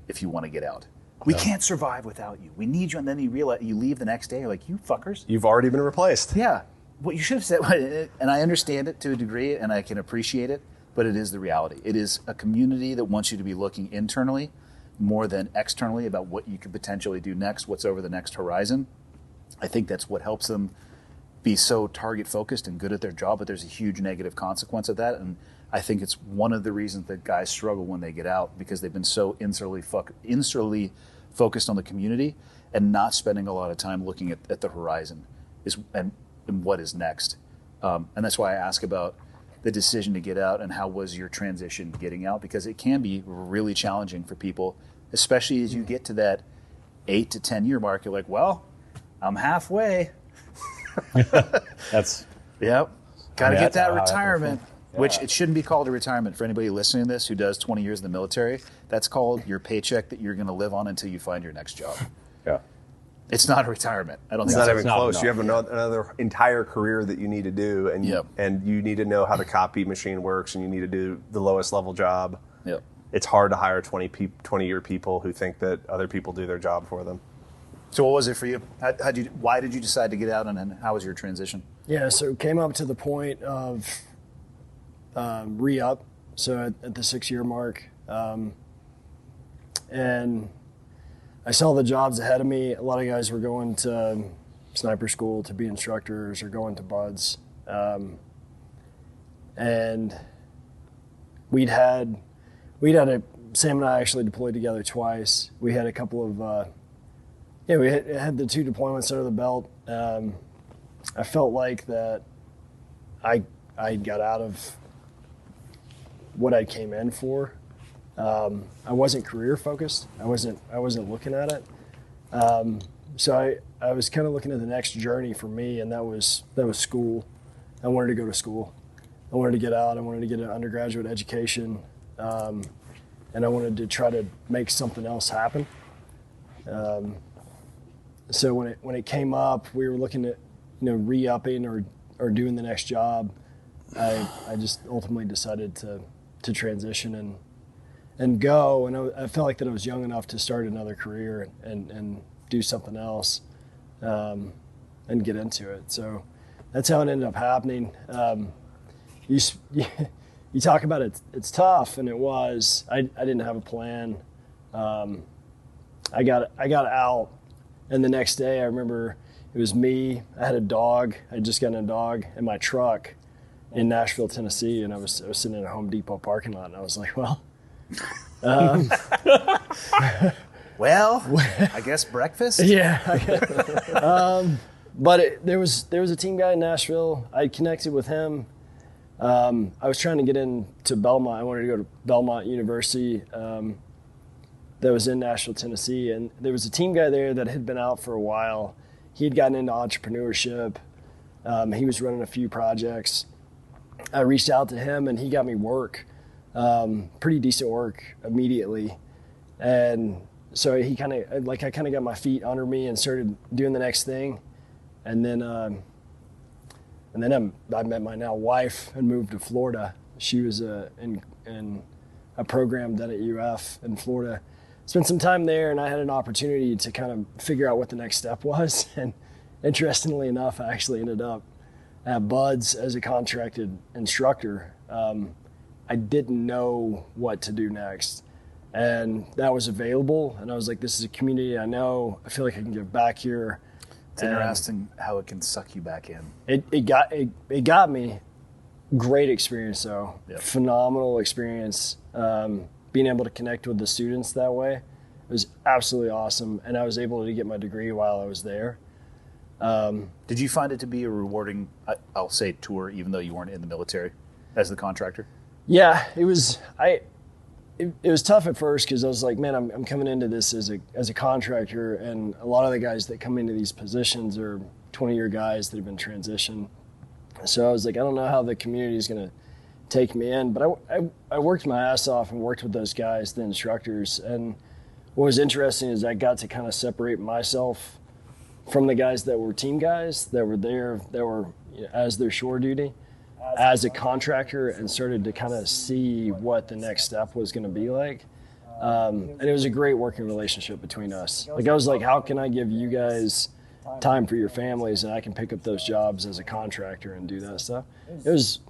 if you want to get out. We can't survive without you. We need you. And then you realize you leave the next day. You're like, you fuckers. You've already been replaced. Yeah. What you should have said, and I understand it to a degree, and I can appreciate it, but it is the reality. It is a community that wants you to be looking internally more than externally about what you could potentially do next, what's over the next horizon. I think that's what helps them be so target focused and good at their job, but there's a huge negative consequence of that. And I think it's one of the reasons that guys struggle when they get out, because they've been so insularly focused on the community and not spending a lot of time looking at the horizon and what is next. And that's why I ask about the decision to get out and how was your transition getting out, because it can be really challenging for people, especially as you get to that 8 to 10 year mark. You're like, well, I'm halfway. That's Yep. Got to get that's that how it retirement, happens. which it shouldn't be called a retirement for anybody listening to this who does 20 years in the military. That's called your paycheck that you're going to live on until you find your next job. yeah. It's not a retirement. I don't It's think not it's even not, close. no. You have another entire career that you need to do, and Yep. and you need to know how the copy machine works, and you need to do the lowest level job. Yep. It's hard to hire 20-year people who think that other people do their job for them. So what was it for you? Why did you decide to get out, and how was your transition? Yeah, so came up to the point of re-up, so at the 6-year mark. And I saw the jobs ahead of me. A lot of guys were going to sniper school to be instructors or going to buds. And we'd had a Sam and I actually deployed together twice. We had a couple of, we had the 2 deployments under the belt. I felt like that I got out of what I came in for. I wasn't career focused. I wasn't looking at it. So I was kind of looking at the next journey for me, and that was school. I wanted to go to school. I wanted to get out. I wanted to get an undergraduate education, and I wanted to try to make something else happen. So when it came up, we were looking at re-upping or doing the next job. I just ultimately decided to transition and go, and I felt like that I was young enough to start another career and do something else, and get into it. So that's how it ended up happening. You talk about it, it's tough, and it was. I didn't have a plan. I got out, and the next day I remember it was me. I had a dog. I had just gotten a dog in my truck in Nashville, Tennessee, and I was sitting in a Home Depot parking lot, and I was like, well. Well, I guess breakfast. Yeah. But there was a team guy in Nashville. I connected with him. I was trying to get into Belmont. I wanted to go to Belmont University. That was in Nashville, Tennessee, and there was a team guy there that had been out for a while. He had gotten into entrepreneurship. He was running a few projects. I reached out to him, and he got me work, pretty decent work immediately. And so I kind of got my feet under me and started doing the next thing. And then I met my now wife and moved to Florida. She was in a program done at UF in Florida. Spent some time there, and I had an opportunity to kind of figure out what the next step was. And interestingly enough, I actually ended up at Bud's as a contracted instructor. I didn't know what to do next, and that was available. And I was like, this is a community I know. I feel like I can give back here. It's interesting how it can suck you back in. It got me. Great experience, though. Yep. Phenomenal experience. Being able to connect with the students that way, it was absolutely awesome. And I was able to get my degree while I was there. Did you find it to be a rewarding, I'll say, tour, even though you weren't in the military as the contractor? Yeah, it was. It was tough at first because I was like, man, I'm coming into this as a contractor, and a lot of the guys that come into these positions are 20-year guys that have been transitioned. So I was like, I don't know how the community is going to take me in, but I worked my ass off and worked with those guys, the instructors. And what was interesting is I got to kind of separate myself from the guys that were team guys that were there, that were as their shore duty, as a contractor, and started to kind of see what the next step was going to be like. And it was a great working relationship between us. Like, I was like, how can I give you guys time for your families, and I can pick up those jobs as a contractor and do that stuff? It was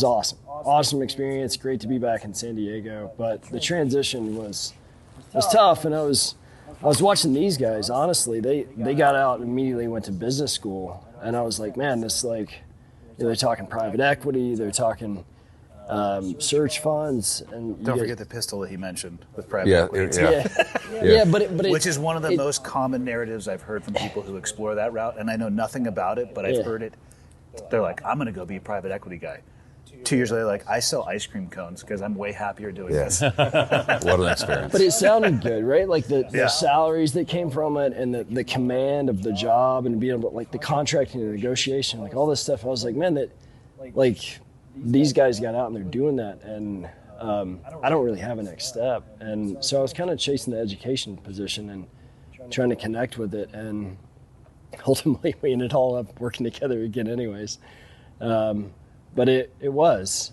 awesome. Awesome experience. Great to be back in San Diego. But the transition was tough, and I was watching these guys, honestly. They got out and immediately went to business school, and I was like, man, this, like, they're talking private equity, they're talking search funds, and Don't forget the pistol that he mentioned with private equity. Yeah, but it, which is one of the most common narratives I've heard from people who explore that route, and I know nothing about it, but I've heard it. They're like, I'm going to go be a private equity guy. 2 years later, like, I sell ice cream cones because I'm way happier doing this. What an experience. But it sounded good, right? Like the salaries that came from it, and the command of the job, and being able to, like, the contracting and negotiation, like all this stuff. I was like, man, that, like, these guys got out and they're doing that, and I don't really have a next step. And so I was kind of chasing the education position and trying to connect with it, and ultimately we ended all up working together again anyways. But it was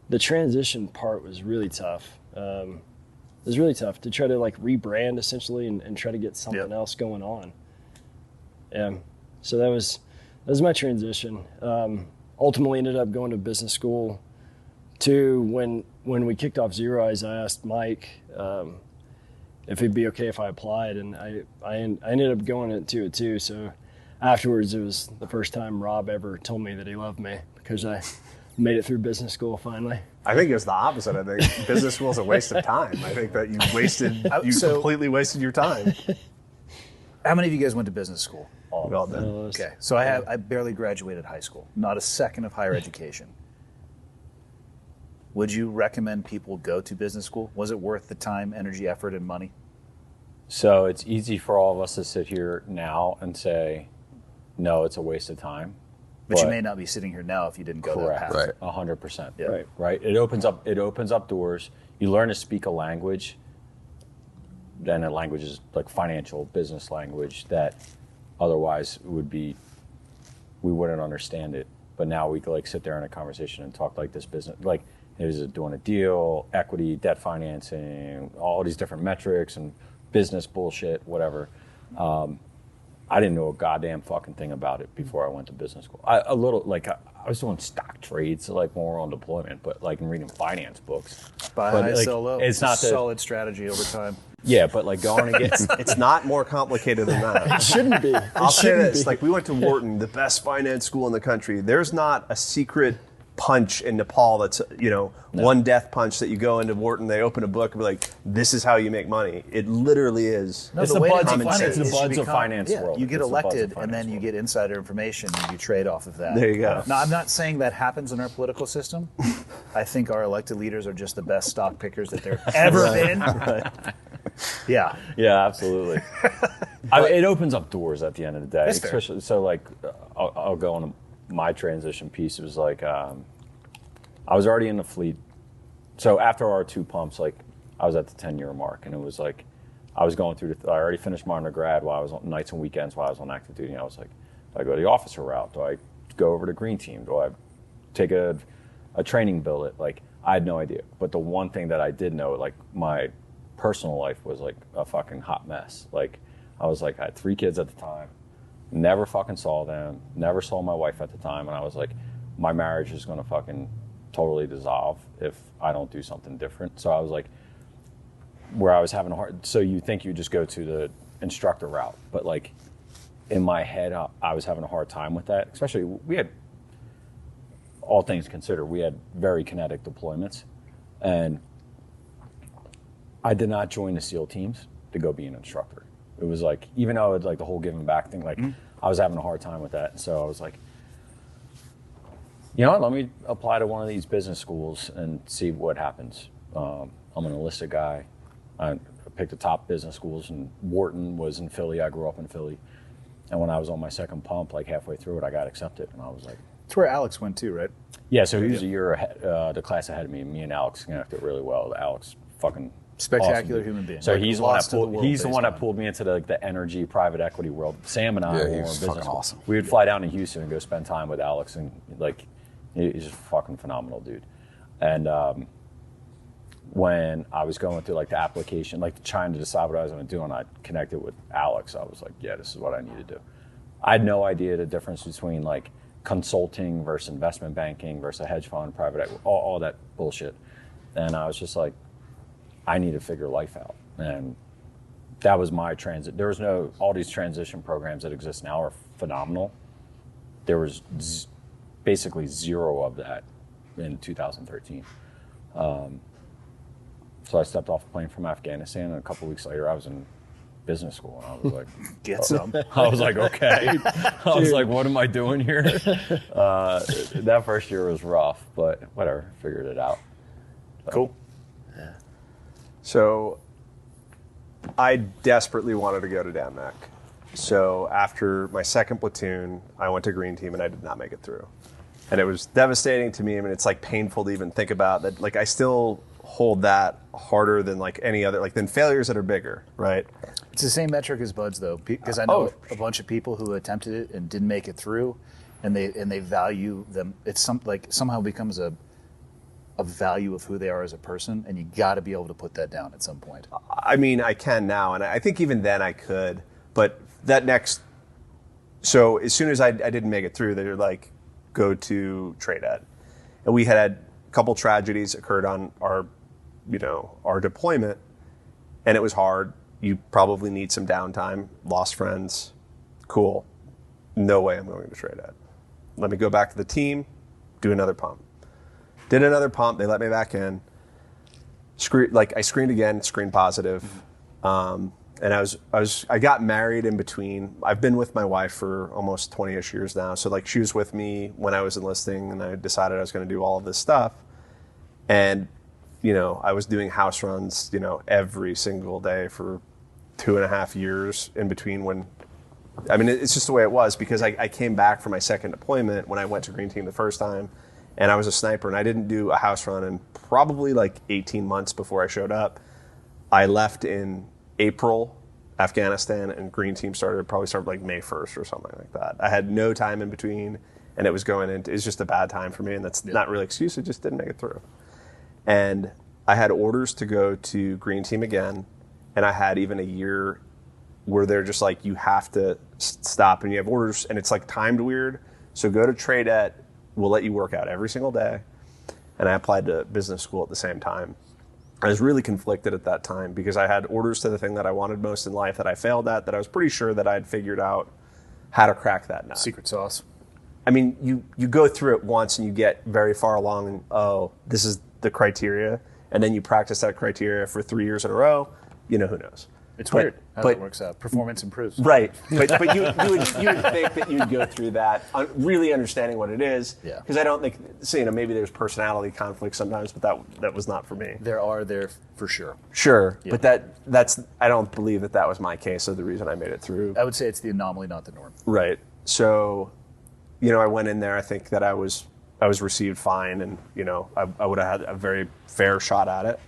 the transition part was really tough. It was really tough to try to, like, rebrand essentially and try to get something else going on. Yeah, so that was my transition. Ultimately ended up going to business school. When we kicked off ZeroEyes, I asked Mike if it'd be okay if I applied, and I ended up going into it too. So afterwards, it was the first time Rob ever told me that he loved me, because I Made it through business school finally. I think it was the opposite. I think business school is a waste of time. I think that you completely wasted your time. How many of you guys went to business school? We all did. Okay, so I barely graduated high school. Not a second of higher education. Would you recommend people go to business school? Was it worth the time, energy, effort, and money? So it's easy for all of us to sit here now and say, no, it's a waste of time. But you may not be sitting here now if you didn't go that path. Right. 100%. Yeah. Right. It opens up doors. You learn to speak a language. Then a language is like financial business language that otherwise we wouldn't understand it. But now we could like sit there in a conversation and talk like this business, like is it doing a deal, equity, debt financing, all these different metrics and business bullshit, whatever. I didn't know a goddamn fucking thing about it before I went to business school. I was doing stock trades like when we were on deployment, but like in reading finance books. Buy But, high, like, sell low. it's not the- solid strategy over time. Yeah, but like going to get It's not more complicated than that. It shouldn't be. I'll say this: like we went to Wharton, the best finance school in the country. There's not a secret punch in Nepal that's one death punch that you go into Wharton, they open a book and be like, this is how you make money. It literally is. No, It's the the way buds to of make finance. money It's the is you buds of become- finance yeah, world. You get It's the buds of elected, and finance then you world. get insider information, and you trade off of that. There you go. Now, I'm not saying that happens in our political system. I think our elected leaders are just the best stock pickers that there ever been. Yeah. Yeah, absolutely. It opens up doors at the end of the day. That's fair. Especially, so like, I'll go on my transition piece. It was like, I was already in the fleet. So after our 2 pumps, like I was at the 10-year mark, and it was like, I was going through I already finished my undergrad while I was on nights and weekends while I was on active duty. And I was like, do I go the officer route? Do I go over to green team? Do I take a training billet? Like, I had no idea. But the one thing that I did know, like my personal life was like a fucking hot mess. Like I was like, I had 3 kids at the time, never fucking saw them, never saw my wife at the time. And I was like, my marriage is going to fucking totally dissolve if I don't do something different. So I was like, where I was having a hard, so you think you just go to the instructor route, but like in my head, I was having a hard time with that. Especially we had, all things considered, we had very kinetic deployments, and I did not join the SEAL teams to go be an instructor. It was like, even though it's like the whole giving back thing, like I was having a hard time with that. So I was like, you know what, let me apply to one of these business schools and see what happens. I'm an enlisted guy. I picked the top business schools, and Wharton was in Philly. I grew up in Philly. And when I was on my second pump, like halfway through it, I got accepted. And I was like, It's where Alex went too, right? yeah, so he was a year ahead, the class ahead of me. Me and Alex connected really well. Alex, fucking Spectacular awesome dude. human being. So Like, he's the one lost that to the pulled. world He's the based one that on- pulled me into the energy private equity world. Sam and I Yeah, were he in was business fucking school. awesome. We would fly down to Houston and go spend time with Alex, and like he's just a fucking phenomenal dude. And when I was going through like the application, like trying to decide what I was going to do, and I connected with Alex, I was like, yeah, this is what I need to do. I had no idea the difference between like consulting versus investment banking versus a hedge fund, private equity, all that bullshit. And I was just like, I need to figure life out. And that was my transit. There was all these transition programs that exist now are phenomenal. There was basically zero of that in 2013. So I stepped off a plane from Afghanistan, and a couple weeks later I was in business school, and I was like, Get some. I was like, okay. I was like, what am I doing here? That first year was rough, but whatever, figured it out. Cool. So I desperately wanted to go to DAMNAC. So after my second platoon, I went to Green Team, and I did not make it through. And it was devastating to me. I mean, it's like painful to even think about that. Like I still hold that harder than like any other, like than failures that are bigger, right? It's the same metric as buds, though, because I know a bunch of people who attempted it and didn't make it through, and they value them. It's somehow becomes a value of who they are as a person, and you got to be able to put that down at some point. I mean, I can now, and I think even then I could, but that next, so as soon as I didn't make it through, they were like, go to trade ed. And we had a couple tragedies occurred on our deployment, and it was hard. You probably need some downtime, lost friends, cool. No way I'm going to trade ed. Let me go back to the team, do another pump. Did another pump. They let me back in. I screened again, screened positive. And I got married in between. I've been with my wife for almost 20-ish years now. So like she was with me when I was enlisting, and I decided I was going to do all of this stuff. And, I was doing house runs, every single day for 2.5 years in between it's just the way it was, because I came back from my second deployment when I went to Green Team the first time, and I was a sniper, and I didn't do a house run in probably like 18 months before I showed up. I left in April, Afghanistan, and Green Team probably started like May 1st or something like that. I had no time in between, and it was just a bad time for me, and that's not really an excuse. It just didn't make it through. And I had orders to go to Green Team again, and I had even a year where they're just like, you have to stop, and you have orders, and it's like timed weird. So go to TradeEt, we'll let you work out every single day. And I applied to business school at the same time. I was really conflicted at that time because I had orders to the thing that I wanted most in life that I failed at, that I was pretty sure that I had figured out how to crack that nut. Secret sauce. I mean, you go through it once and you get very far along and, this is the criteria. And then you practice that criteria for 3 years in a row, who knows. It's weird how it works out. Performance improves. Right. But you would think that you'd go through that, really understanding what it is. Yeah. Because I don't think, maybe there's personality conflict sometimes, but that was not for me. There for sure. Sure. Yeah. But I don't believe that was my case of the reason I made it through. I would say it's the anomaly, not the norm. Right. So, I went in there, I think that I was received fine, and, I would have had a very fair shot at it.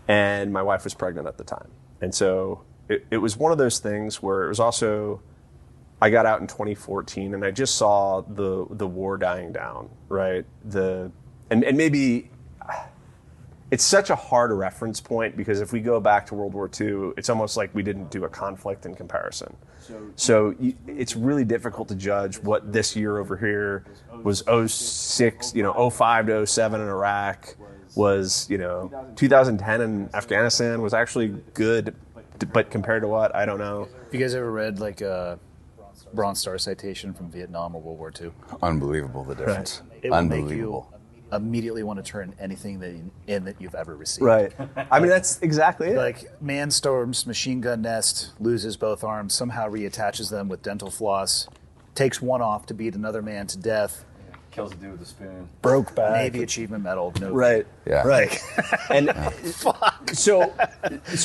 And my wife was pregnant at the time. And so it was one of those things where it was also, I got out in 2014 and I just saw the war dying down, right? And maybe it's such a hard reference point, because if we go back to World War II, it's almost like we didn't do a conflict in comparison. So it's really difficult to judge what this year over here was 06, 05 to 07 in Iraq, was 2010 in Afghanistan was actually good, but compared to what, I don't know. Have you guys ever read like a Bronze Star citation from Vietnam or World War II? Unbelievable, the difference. It will make Unbelievable. you immediately want to turn anything that you've ever received. Right. I mean, that's exactly it. Like, man storms machine gun nest, loses both arms, somehow reattaches them with dental floss, takes one off to beat another man to death. Kills a dude with a spoon. Broke back. Navy achievement medal. No. Right. Yeah. Right. And so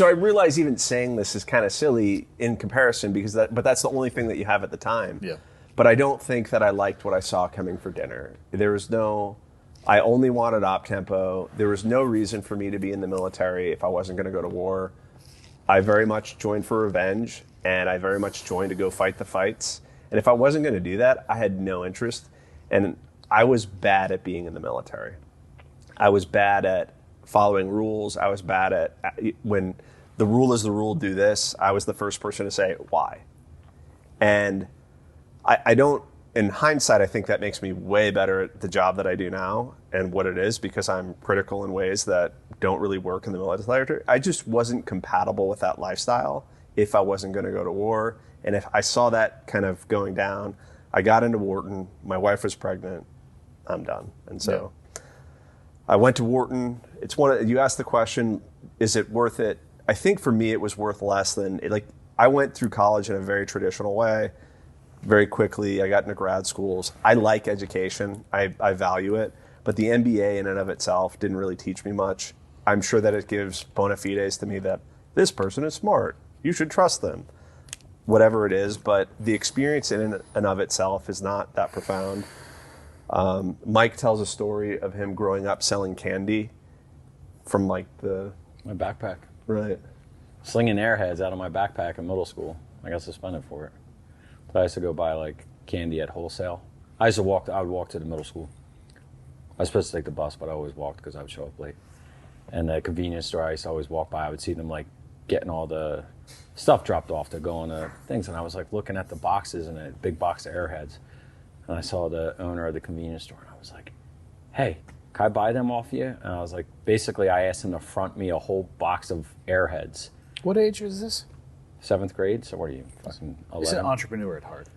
I realize even saying this is kind of silly in comparison, but that's the only thing that you have at the time. Yeah. But I don't think that I liked what I saw coming for dinner. I only wanted op tempo. There was no reason for me to be in the military if I wasn't going to go to war. I very much joined for revenge, and I very much joined to go fight the fights. And if I wasn't going to do that, I had no interest. And I was bad at being in the military. I was bad at following rules. I was bad at, when the rule is the rule, do this, I was the first person to say, why? And I don't, in hindsight, I think that makes me way better at the job that I do now and what it is, because I'm critical in ways that don't really work in the military. I just wasn't compatible with that lifestyle if I wasn't going to go to war. And if I saw that kind of going down, I got into Wharton, my wife was pregnant, I'm done. And so I went to Wharton. You asked the question, is it worth it? I think for me it was worth less than, I went through college in a very traditional way. Very quickly, I got into grad schools. I like education. I value it. But the MBA in and of itself didn't really teach me much. I'm sure that it gives bona fides to me that this person is smart. You should trust them. Whatever it is. But the experience in and of itself is not that profound. Mike tells a story of him growing up selling candy from my backpack. Right. Slinging airheads out of my backpack in middle school. I got suspended for it. But I used to go buy candy at wholesale. I would walk to the middle school. I was supposed to take the bus, but I always walked because I would show up late. And the convenience store I used to always walk by, I would see them getting all the stuff dropped off to go on the things. And I was looking at the boxes and a big box of airheads. And I saw the owner of the convenience store, and I was like, hey, can I buy them off you? And I was basically I asked him to front me a whole box of airheads. What age is this? 7th grade. So what are you, fucking 11? He's an entrepreneur at heart.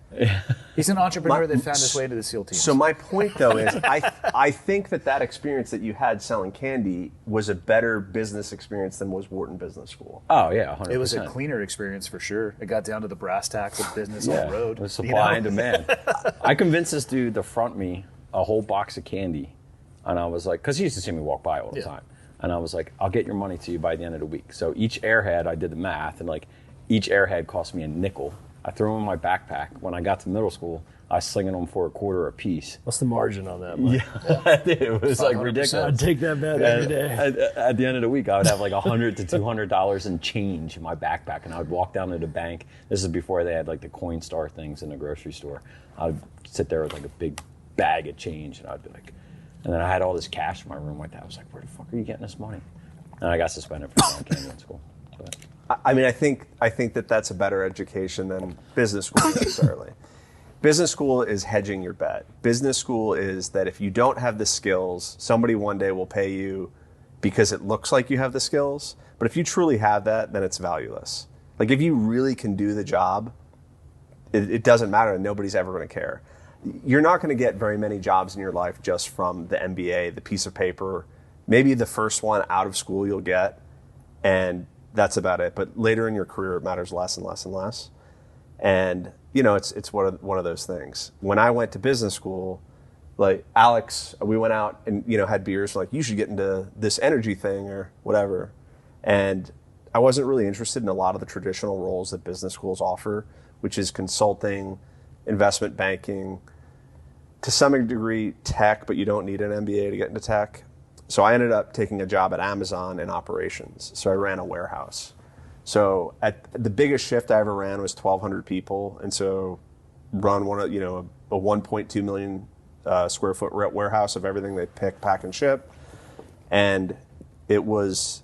He's an entrepreneur that found his way into the SEAL team. So my point, though, is I think that experience that you had selling candy was a better business experience than was Wharton Business School. Oh, yeah, 100%. It was a cleaner experience for sure. It got down to the brass tacks of business on the road. It was supply and demand. I convinced this dude to front me a whole box of candy. And I was like, because he used to see me walk by all the time. And I was like, I'll get your money to you by the end of the week. So each Airhead, I did the math, and like each Airhead cost me a nickel. I threw them in my backpack. When I got to middle school, I was slinging them for $0.25 a piece. What's the margin on that, Mike? Yeah, it was like ridiculous. I'd take that bet every day. At the end of the week, I would have like $100 to $200 in change in my backpack, and I would walk down to the bank. This is before they had like the Coinstar things in the grocery store. I'd sit there with like a big bag of change, and I'd be like, and then I had all this cash in my room like that. I was like, where the fuck are you getting this money? And I got suspended for selling candy in school. But. I mean, I think that that's a better education than business school necessarily. Business school is hedging your bet. Business school is that if you don't have the skills, somebody one day will pay you because it looks like you have the skills. But if you truly have that, then it's valueless. Like if you really can do the job, it doesn't matter and nobody's ever going to care. You're not going to get very many jobs in your life just from the MBA, the piece of paper, maybe the first one out of school you'll get, and that's about it. But later in your career, it matters less and less and less. And you know, it's one of those things. When I went to business school, like Alex, we went out and had beers. Like you should get into this energy thing or whatever. And I wasn't really interested in a lot of the traditional roles that business schools offer, which is consulting, investment banking, to some degree tech, but you don't need an MBA to get into tech. So I ended up taking a job at Amazon in operations. So I ran a warehouse. So at the biggest shift I ever ran was 1,200 people. And so run a 1.2 million square foot warehouse of everything they pick, pack, and ship. And it was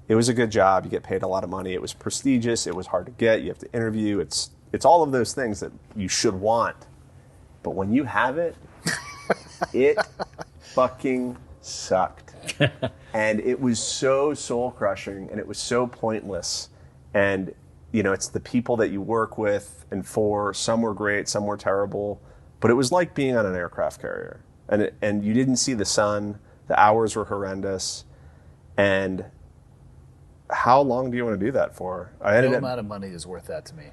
a good job. You get paid a lot of money. It was prestigious. It was hard to get. You have to interview. It's all of those things that you should want. But when you have it, it fucking sucked. And it was so soul crushing and it was so pointless. And, it's the people that you work with and for. Some were great, some were terrible. But it was like being on an aircraft carrier. And you didn't see the sun. The hours were horrendous. And how long do you want to do that for? No amount of money is worth that to me.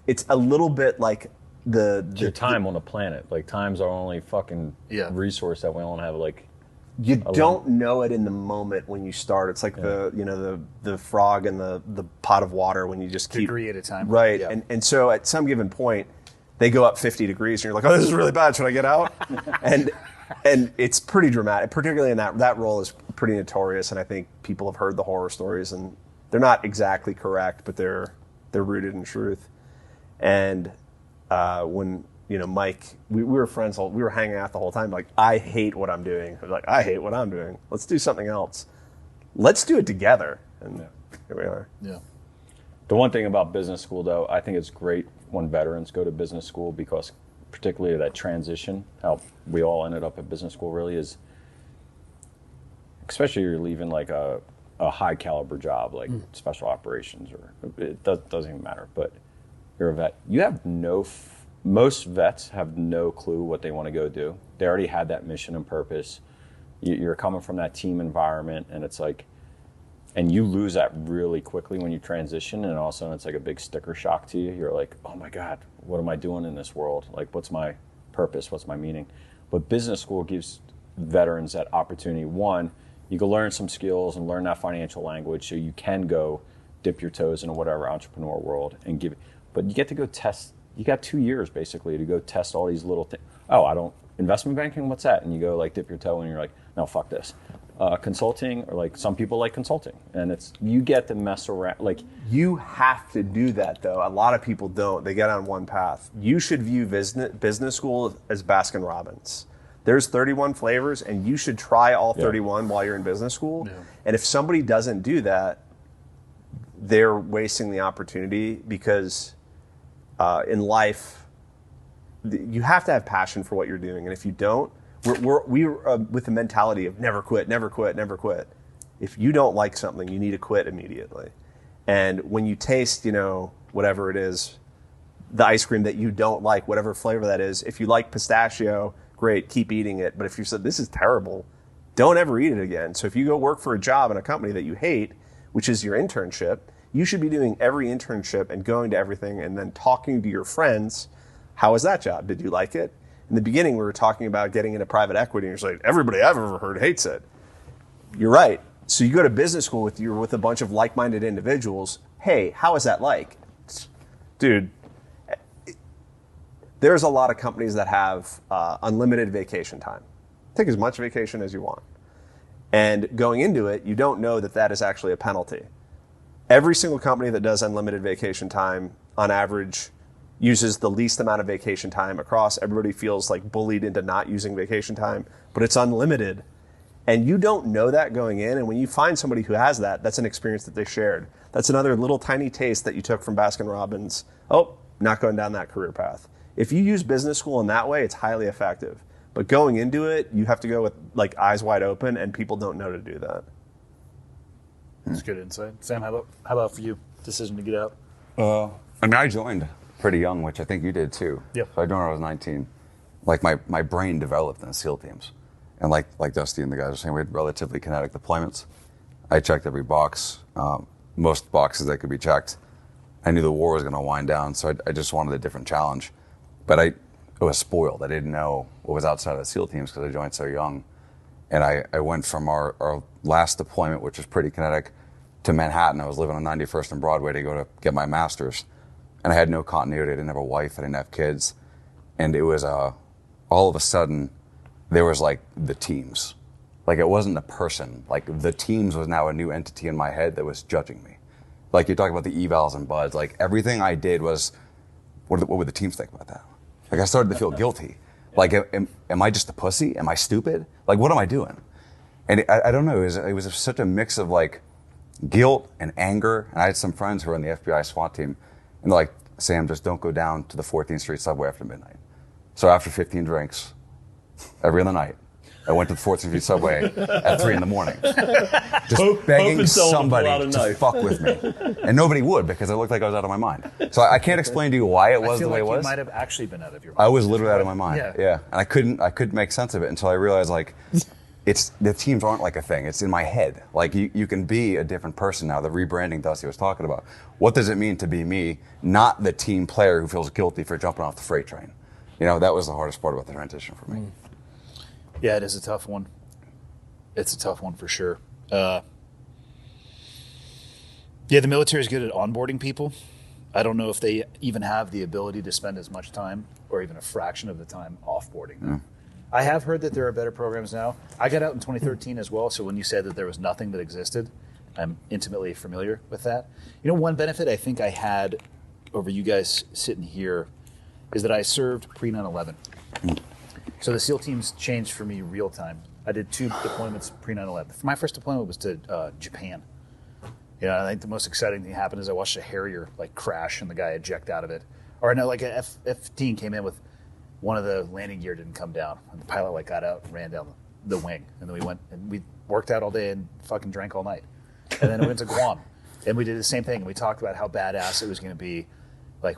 It's a little bit like your time on the planet. Like time's our only fucking resource that we don't have. Like you don't know it in the moment when you start. It's like the frog in the pot of water when you just keep degree at a time. Right. Yeah. And so at some given point they go up 50 degrees and you're like, oh, this is really bad. Should I get out? and it's pretty dramatic, particularly in that role is pretty notorious. And I think people have heard the horror stories and they're not exactly correct, but they're rooted in truth. And when Mike, we were friends. We were hanging out the whole time. Like, I hate what I'm doing. I was like, I hate what I'm doing. Let's do something else. Let's do it together. And here we are. Yeah. The one thing about business school, though, I think it's great when veterans go to business school because particularly that transition, how we all ended up at business school really is, especially you're leaving like a high caliber job like special operations or it doesn't even matter, but you're a vet. You have most vets have no clue what they want to go do. They already had that mission and purpose. You're coming from that team environment and it's like, and you lose that really quickly when you transition and all of a sudden it's like a big sticker shock to you. You're like, oh my God, what am I doing in this world? Like, what's my purpose? What's my meaning? But business school gives veterans that opportunity. One, you can learn some skills and learn that financial language so you can go dip your toes in whatever entrepreneur world and give it. But you get to go test. You got 2 years basically to go test all these little things. Oh, I don't investment banking. What's that? And you go like dip your toe and you're like, no, fuck this. Consulting, or like some people like consulting, and it's you get to mess around. Like you have to do that though. A lot of people don't. They get on one path. You should view business school as Baskin Robbins. There's 31 flavors, and you should try all 31 while you're in business school. Yeah. And if somebody doesn't do that, they're wasting the opportunity because in life, you have to have passion for what you're doing. And if you don't, we're with the mentality of never quit, never quit, never quit. If you don't like something, you need to quit immediately. And when you taste, whatever it is, the ice cream that you don't like, whatever flavor that is, if you like pistachio, great, keep eating it. But if you said, this is terrible, don't ever eat it again. So if you go work for a job in a company that you hate, which is your internship, you should be doing every internship and going to everything and then talking to your friends. How was that job? Did you like it? In the beginning, we were talking about getting into private equity, and you're like, everybody I've ever heard hates it. You're right. So you go to business school with a bunch of like-minded individuals. Hey, how is that like? Dude, there's a lot of companies that have unlimited vacation time. Take as much vacation as you want. And going into it, you don't know that that is actually a penalty. Every single company that does unlimited vacation time, on average, uses the least amount of vacation time across. Everybody feels like bullied into not using vacation time, but it's unlimited. And you don't know that going in. And when you find somebody who has that, that's an experience that they shared. That's another little tiny taste that you took from Baskin-Robbins. Oh, not going down that career path. If you use business school in that way, it's highly effective. But going into it, you have to go with like eyes wide open, and people don't know to do that. That's good insight. Sam, how about for you? Decision to get out? I joined pretty young, which I think you did too. Yep. So I joined when I was 19. Like my brain developed in SEAL teams. And like Dusty and the guys were saying, we had relatively kinetic deployments. I checked every box, most boxes that could be checked. I knew the war was going to wind down, so I just wanted a different challenge. But I was spoiled. I didn't know what was outside of the SEAL teams because I joined so young. And I went from our last deployment, which was pretty kinetic, to Manhattan. I was living on 91st and Broadway to go to get my master's. And I had no continuity. I didn't have a wife. I didn't have kids. And it was all of a sudden, there was like the teams. Like it wasn't a person. Like the teams was now a new entity in my head that was judging me. Like you're talking about the evals and buds. Like everything I did was, what would the teams think about that? Like I started to feel guilty. Like am I just a pussy? Am I stupid? Like what am I doing? And I don't know. It was such a mix of like guilt and anger. And I had some friends who were in the FBI SWAT team, and they're like, Sam, just don't go down to the 14th Street subway after midnight. So after 15 drinks, every other night, I went to the 14th Street subway at 3 a.m. Just begging somebody to fuck with me. And nobody would because I looked like I was out of my mind. So I can't explain to you why it was the way it was. You might have actually been out of your mind. I was literally out of my mind. Yeah. And I couldn't make sense of it until I realized like the teams aren't like a thing. It's in my head. Like you can be a different person now. The rebranding Dusty was talking about. What does it mean to be me, not the team player who feels guilty for jumping off the freight train? That was the hardest part about the transition for me. Yeah, it is a tough one. It's a tough one for sure. Yeah, the military is good at onboarding people. I don't know if they even have the ability to spend as much time or even a fraction of the time offboarding them. I have heard that there are better programs now. I got out in 2013 as well, so when you said that there was nothing that existed, I'm intimately familiar with that. One benefit I think I had over you guys sitting here is that I served pre-9/11. So the SEAL teams changed for me real time. I did 2 deployments pre-9/11. My first deployment was to Japan. I think the most exciting thing happened is I watched a Harrier crash and the guy eject out of it. Or no, like a F-15 came in with one of the landing gear didn't come down, and the pilot got out and ran down the wing. And then we went and we worked out all day and fucking drank all night. And then we went to Guam, and we did the same thing. We talked about how badass it was going to be. Like,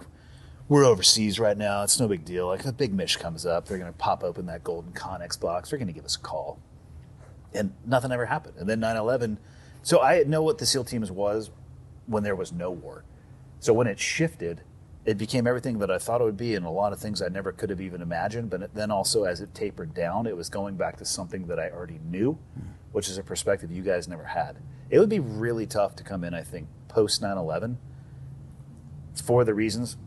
we're overseas right now. It's no big deal. Like, if a big Mish comes up, they're going to pop open that golden Connex box. They're going to give us a call. And nothing ever happened. And then 9/11. So I know what the SEAL teams was when there was no war. So when it shifted, it became everything that I thought it would be, and a lot of things I never could have even imagined. But then also, as it tapered down, it was going back to something that I already knew, which is a perspective you guys never had. It would be really tough to come in, I think, post 9/11 for the reasons.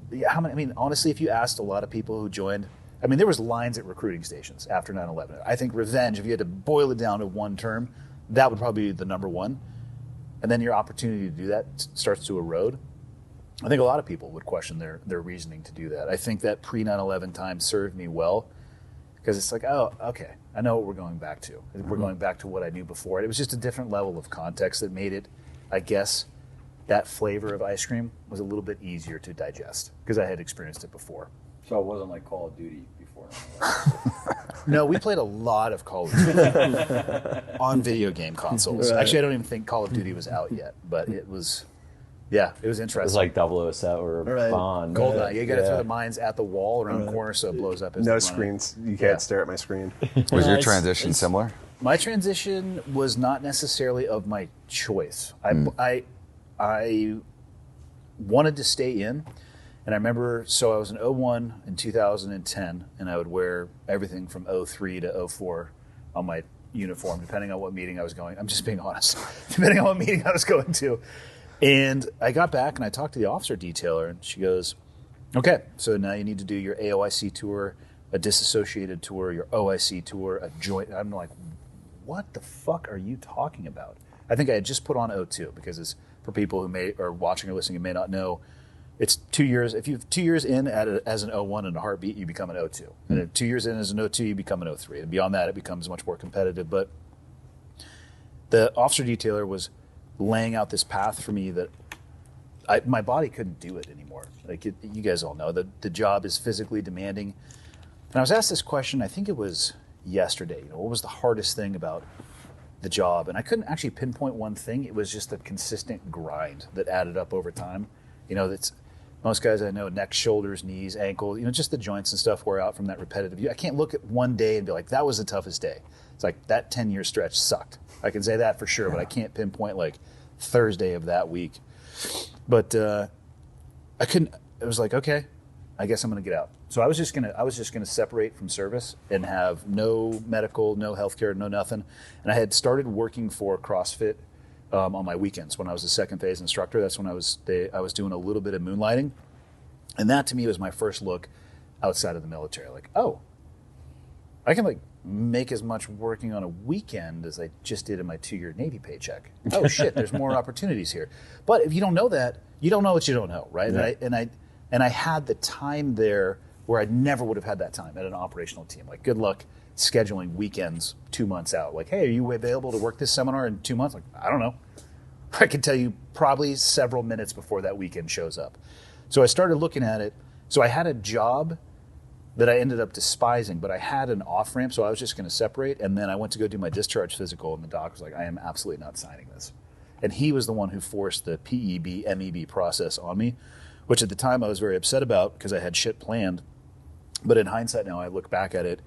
Honestly, if you asked a lot of people who joined, there was lines at recruiting stations after 9/11. I think revenge, if you had to boil it down to one term, that would probably be the number one. And then your opportunity to do that starts to erode. I think a lot of people would question their reasoning to do that. I think that pre-9/11 time served me well because it's like, oh, okay, I know what we're going back to. We're going back to what I knew before. It was just a different level of context that made it, I guess, that flavor of ice cream was a little bit easier to digest because I had experienced it before. So it wasn't like Call of Duty before. No, we played a lot of Call of Duty on video game consoles. Right. Actually, I don't even think Call of Duty was out yet, but it was, it was interesting. It was like 007 or Right. Bond. Goldeneye. You got to throw the Yeah. mines at the wall around the corner so it blows up. As No they run it. screens. You can't stare at my screen. Was your Nice. transition similar? My transition was not necessarily of my choice. I wanted to stay in, and I remember, so I was in 01 in 2010, and I would wear everything from 03 to 04 on my uniform, depending on what meeting I was going. I'm just being honest. Depending on what meeting I was going to. And I got back, and I talked to the officer detailer, and she goes, okay, so now you need to do your AOIC tour, a disassociated tour, your OIC tour, a joint. I'm like, what the fuck are you talking about? I think I had just put on O2 because it's for people who may are watching or listening and may not know. It's 2 years. If you've 2 years in as an O1 in a heartbeat, you become an O2. And then 2 years in as an O2, you become an O3. And beyond that, it becomes much more competitive. But the officer detailer was laying out this path for me that my body couldn't do it anymore. Like you guys all know, the job is physically demanding. And I was asked this question, I think it was yesterday, what was the hardest thing about the job? And I couldn't actually pinpoint one thing. It was just the consistent grind that added up over time. That's most guys I know, neck, shoulders, knees, ankle, just the joints and stuff wear out from that repetitive. I can't look at one day and be like, that was the toughest day. It's like that 10-year stretch sucked. I can say that for sure, but I can't pinpoint like Thursday of that week. But I couldn't. It was like, okay, I guess I'm going to get out. So I was just gonna separate from service and have no medical, no healthcare, no nothing. And I had started working for CrossFit on my weekends when I was a second phase instructor. That's when I was doing a little bit of moonlighting, and that to me was my first look outside of the military. Like, oh, I can make as much working on a weekend as I just did in my 2-year Navy paycheck. Oh shit, there's more opportunities here. But if you don't know that, you don't know what you don't know, right? Yeah. And I had the time there where I never would have had that time at an operational team. Like, good luck scheduling weekends 2 months out. Like, hey, are you available to work this seminar in 2 months? Like, I don't know. I can tell you probably several minutes before that weekend shows up. So I started looking at it. So I had a job that I ended up despising, but I had an off-ramp, so I was just going to separate. And then I went to go do my discharge physical, and the doc was like, I am absolutely not signing this. And he was the one who forced the PEB, MEB process on me, which at the time I was very upset about because I had shit planned. But in hindsight now, I look back at it,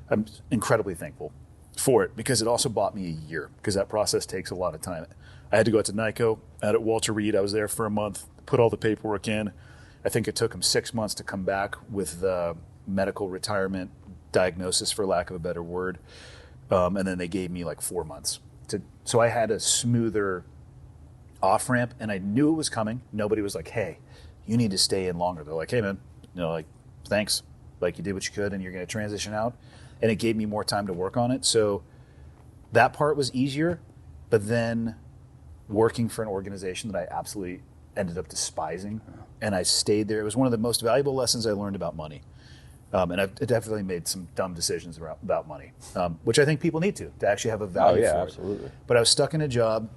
I'm incredibly thankful for it because it also bought me a year because that process takes a lot of time. I had to go out to NICO, out at Walter Reed. I was there for a month, put all the paperwork in. I think it took him 6 months to come back with the medical retirement diagnosis, for lack of a better word. And then they gave me 4 months. So I had a smoother off-ramp, and I knew it was coming. Nobody was like, hey, you need to stay in longer. They're like, hey, man, thanks. You did what you could, and you're going to transition out. And it gave me more time to work on it. So that part was easier. But then working for an organization that I absolutely ended up despising, and I stayed there. It was one of the most valuable lessons I learned about money. And I've definitely made some dumb decisions about money, which I think people need to actually have a value for absolutely. it. But I was stuck in a job,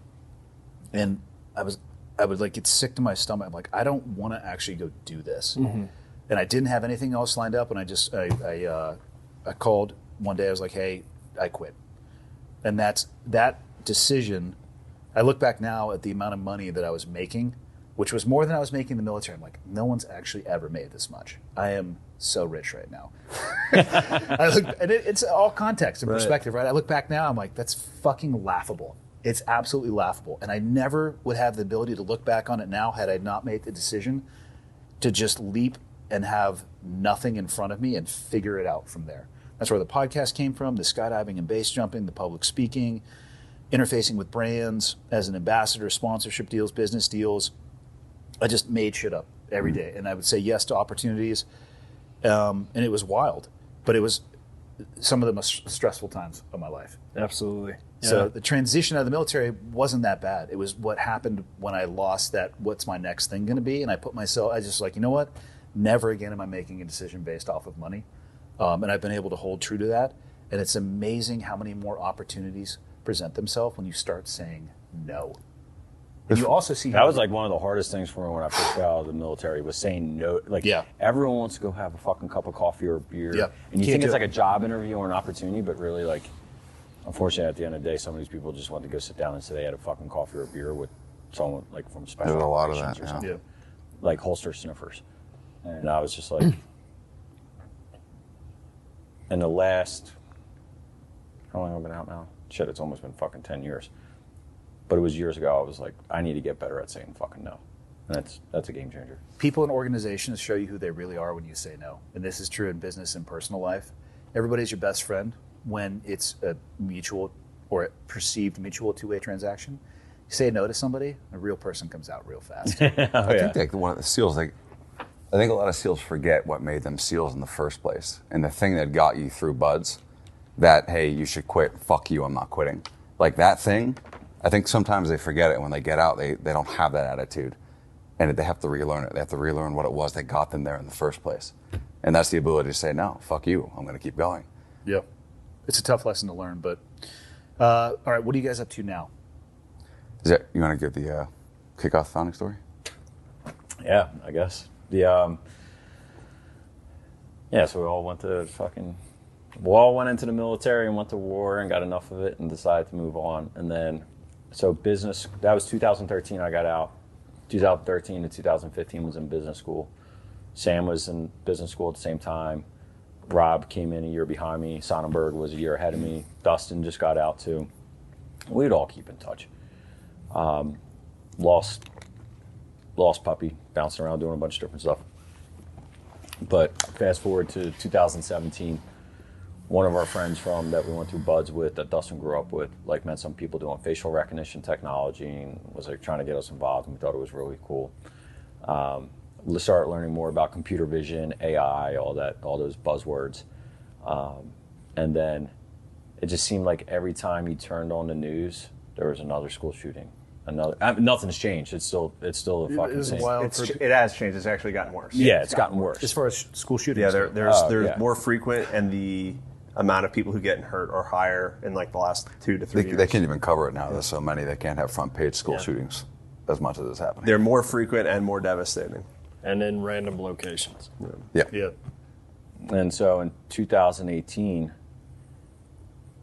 and I would get sick to my stomach. I'm like, I don't want to actually go do this. Mm-hmm. And I didn't have anything else lined up, and I called one day. I was like, hey, I quit. And that decision, I look back now at the amount of money that I was making, which was more than I was making in the military. I'm like, no one's actually ever made this much. I am so rich right now. It's all context and perspective, right? I look back now, I'm like, that's fucking laughable. It's absolutely laughable. And I never would have the ability to look back on it now had I not made the decision to just leap and have nothing in front of me and figure it out from there. That's where the podcast came from, the skydiving and base jumping, the public speaking, interfacing with brands as an ambassador, sponsorship deals, business deals. I just made shit up every day. And I would say yes to opportunities. And it was wild. But it was some of the most stressful times of my life. Absolutely. Yeah. So the transition out of the military wasn't that bad. It was what happened when I lost that, what's my next thing going to be? And I just you know what? Never again am I making a decision based off of money. And I've been able to hold true to that. And it's amazing how many more opportunities present themselves when you start saying no. And you also see that was like one of the hardest things for me when I first got out of the military was saying no. Like, everyone wants to go have a fucking cup of coffee or a beer. Yeah. And you think it's like a job interview or an opportunity, but really, like, unfortunately, at the end of the day, some of these people just want to go sit down and say they had a fucking coffee or a beer with someone, like, from special There's a lot of operations that, or yeah. something. Like holster sniffers. And I was just like, in the last, how long have I been out now? Shit, it's almost been fucking 10 years. But it was years ago, I was like, I need to get better at saying fucking no. And that's a game changer. People in organizations show you who they really are when you say no. And this is true in business and personal life. Everybody's your best friend when it's a mutual or a perceived mutual two-way transaction. You say no to somebody, a real person comes out real fast. I think like one of the SEALs, like, I think a lot of SEALs forget what made them SEALs in the first place. And the thing that got you through BUD/S, that, hey, you should quit, fuck you, I'm not quitting. Like that thing, I think sometimes they forget it. When they get out, they don't have that attitude. And they have to relearn it. They have to relearn what it was that got them there in the first place. And that's the ability to say, no, fuck you, I'm going to keep going. Yeah. It's a tough lesson to learn, but all right, what are you guys up to now? You want to give the kickoff founding story? Yeah, I guess. So we all went into the military and went to war and got enough of it and decided to move on. And then, so business, that was 2013 I got out. 2013 to 2015 was in business school. Sam was in business school at the same time. Rob came in a year behind me. Sonnenberg was a year ahead of me. Dustin just got out too. We'd all keep in touch. Lost puppy, bouncing around doing a bunch of different stuff. But fast forward to 2017, one of our friends from that we went through BUD/S with, that Dustin grew up with, like met some people doing facial recognition technology and was like trying to get us involved, and we thought it was really cool. We started learning more about computer vision, AI, all those buzzwords. And then it just seemed like every time you turned on the news, there was another school shooting. Nothing's changed. It's still the fucking same. It has changed. It's actually gotten worse. Yeah, it's gotten worse. As far as school shootings. Yeah, there's more frequent, and the amount of people who get hurt are higher in like the last 2 to 3 years. They can't even cover it now. There's so many. They can't have front page school shootings as much as it's happening. They're more frequent and more devastating. And in random locations. Yeah. And so in 2018,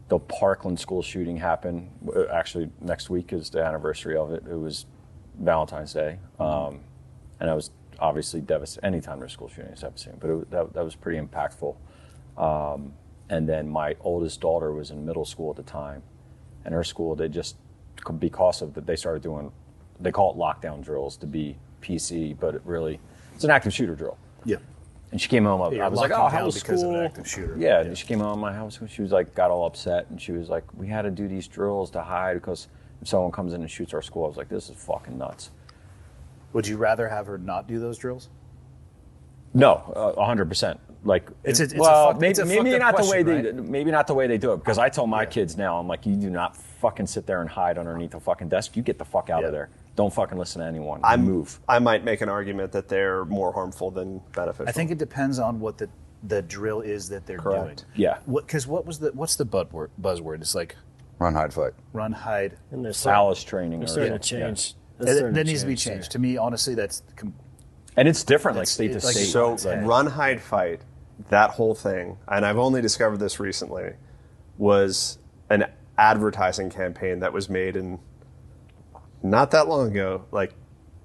the Parkland school shooting happened. Actually, next week is the anniversary of it. It was Valentine's Day. And that was obviously devastating. Anytime there's school shooting, it's devastating. But that was pretty impactful. And then my oldest daughter was in middle school at the time. And her school, because of that, they started doing, they call it lockdown drills to be PC, but it's an active shooter drill. Yeah. And she came home, I was like, oh, how was because school? of an active shooter. Yeah, and she came home, my house, she was like, got all upset, and she was like, we had to do these drills to hide because if someone comes in and shoots our school, I was like, this is fucking nuts. Would you rather have her not do those drills? No, 100%. Like, maybe not the way they do it, because I tell my kids now, I'm like, you do not fucking sit there and hide underneath a fucking desk. You get the fuck out of there. Don't fucking listen to anyone. Move. I might make an argument that they're more harmful than beneficial. I think it depends on what the drill is that they're doing. Yeah. Because what's the buzzword? It's like Run, hide, fight. Run, hide. And there's Alice training. They're starting to change. That needs to be changed. To me, honestly, that's... And it's different, like state to state. So run, hide, fight, that whole thing, and I've only discovered this recently, was an advertising campaign that was made in not that long ago, like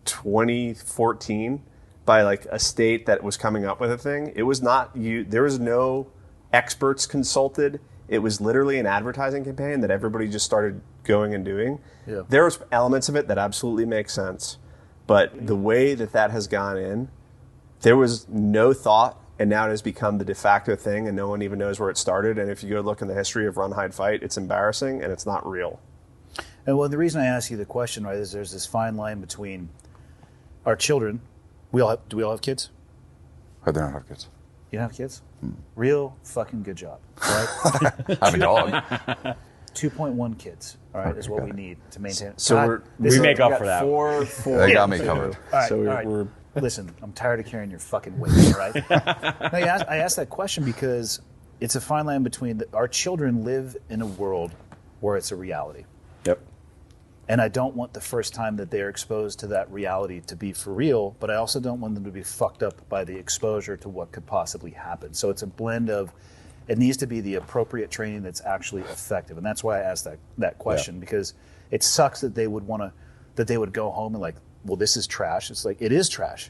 2014, by like a state that was coming up with a thing. It was not there was no experts consulted. It was literally an advertising campaign that everybody just started going and doing. Yeah. There's elements of it that absolutely make sense, but the way that has gone in, there was no thought, and now it has become the de facto thing, and no one even knows where it started. And if you go look in the history of Run, Hide, Fight, it's embarrassing, and it's not real. And well, the reason I ask you the question, right, is there's this fine line between our children. Do we all have kids? I don't have kids. You don't have kids? Real fucking good job, right? I have a dog. 2.1 kids, all right, is what we need to maintain. So we make up for that. Four. They got me covered. All right. Listen, I'm tired of carrying your fucking weight, all right? I asked that question because it's a fine line between our children live in a world where it's a reality. Yep. And I don't want the first time that they're exposed to that reality to be for real, but I also don't want them to be fucked up by the exposure to what could possibly happen. So it's a blend of, it needs to be the appropriate training that's actually effective. And that's why I asked that question, because it sucks that they would go home and like, well, this is trash. It's like, it is trash,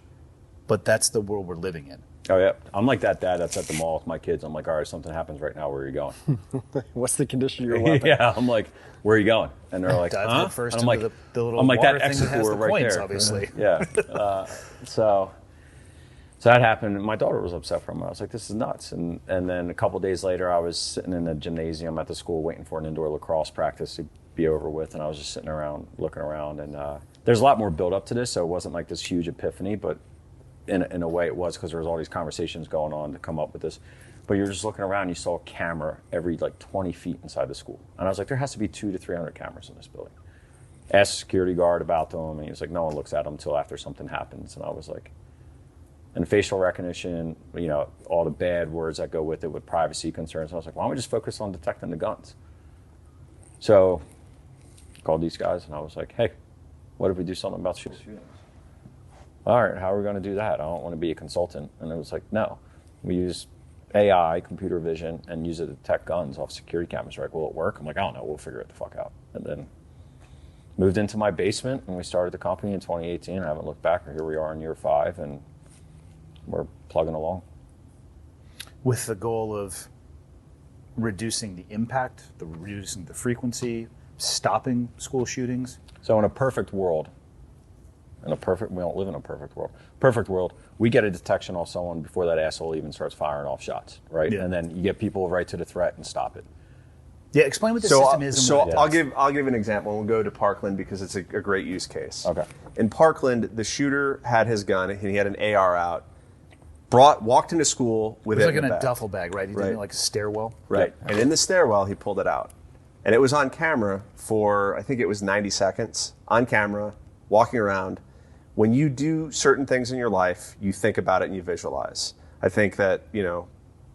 but that's the world we're living in. Oh, yeah. I'm like that dad that's at the mall with my kids. I'm like, all right, something happens right now. Where are you going? What's the condition of your weapon? Yeah. I'm like, where are you going? And they're like, Dive huh? head first And I'm into like, the little I'm like, water that thing exit that has door the right points, there. obviously. Yeah. So that happened. And my daughter was upset from it. I was like, this is nuts. And then a couple days later, I was sitting in the gymnasium at the school waiting for an indoor lacrosse practice to be over with. And I was just sitting around, looking around. And there's a lot more build up to this. So it wasn't like this huge epiphany, but in a way it was, because there was all these conversations going on to come up with this. But you're just looking around, you saw a camera every like 20 feet inside the school. And I was like, there has to be 200 to 300 cameras in this building. Asked the security guard about them, and he was like, no one looks at them until after something happens. And I was like, and facial recognition, you know, all the bad words that go with it with privacy concerns. I was like, why don't we just focus on detecting the guns? So I called these guys, and I was like, hey, what if we do something about shootings? All right, how are we going to do that? I don't want to be a consultant. And it was like, no, we use AI, computer vision, and use it to detect guns off security cameras. They're like, will it work? I'm like, I don't know, we'll figure it the fuck out. And then moved into my basement, and we started the company in 2018. I haven't looked back. Here we are in year 5, and we're plugging along. With the goal of reducing the impact, reducing the frequency, stopping school shootings. So in a perfect world, we don't live in a perfect world. Perfect world, we get a detection off someone before that asshole even starts firing off shots, right? Yeah. And then you get people right to the threat and stop it. Yeah, explain what the system is. And what it does. I'll give an example. We'll go to Parkland because it's a great use case. Okay. In Parkland, the shooter had his gun and he had an AR out. Walked into school with It was it like in a bag. duffel bag, right? He did it Right. like a stairwell. Right. And in the stairwell, he pulled it out. And it was on camera for, I think it was 90 seconds, on camera, walking around. When you do certain things in your life, you think about it and you visualize. I think that, you know,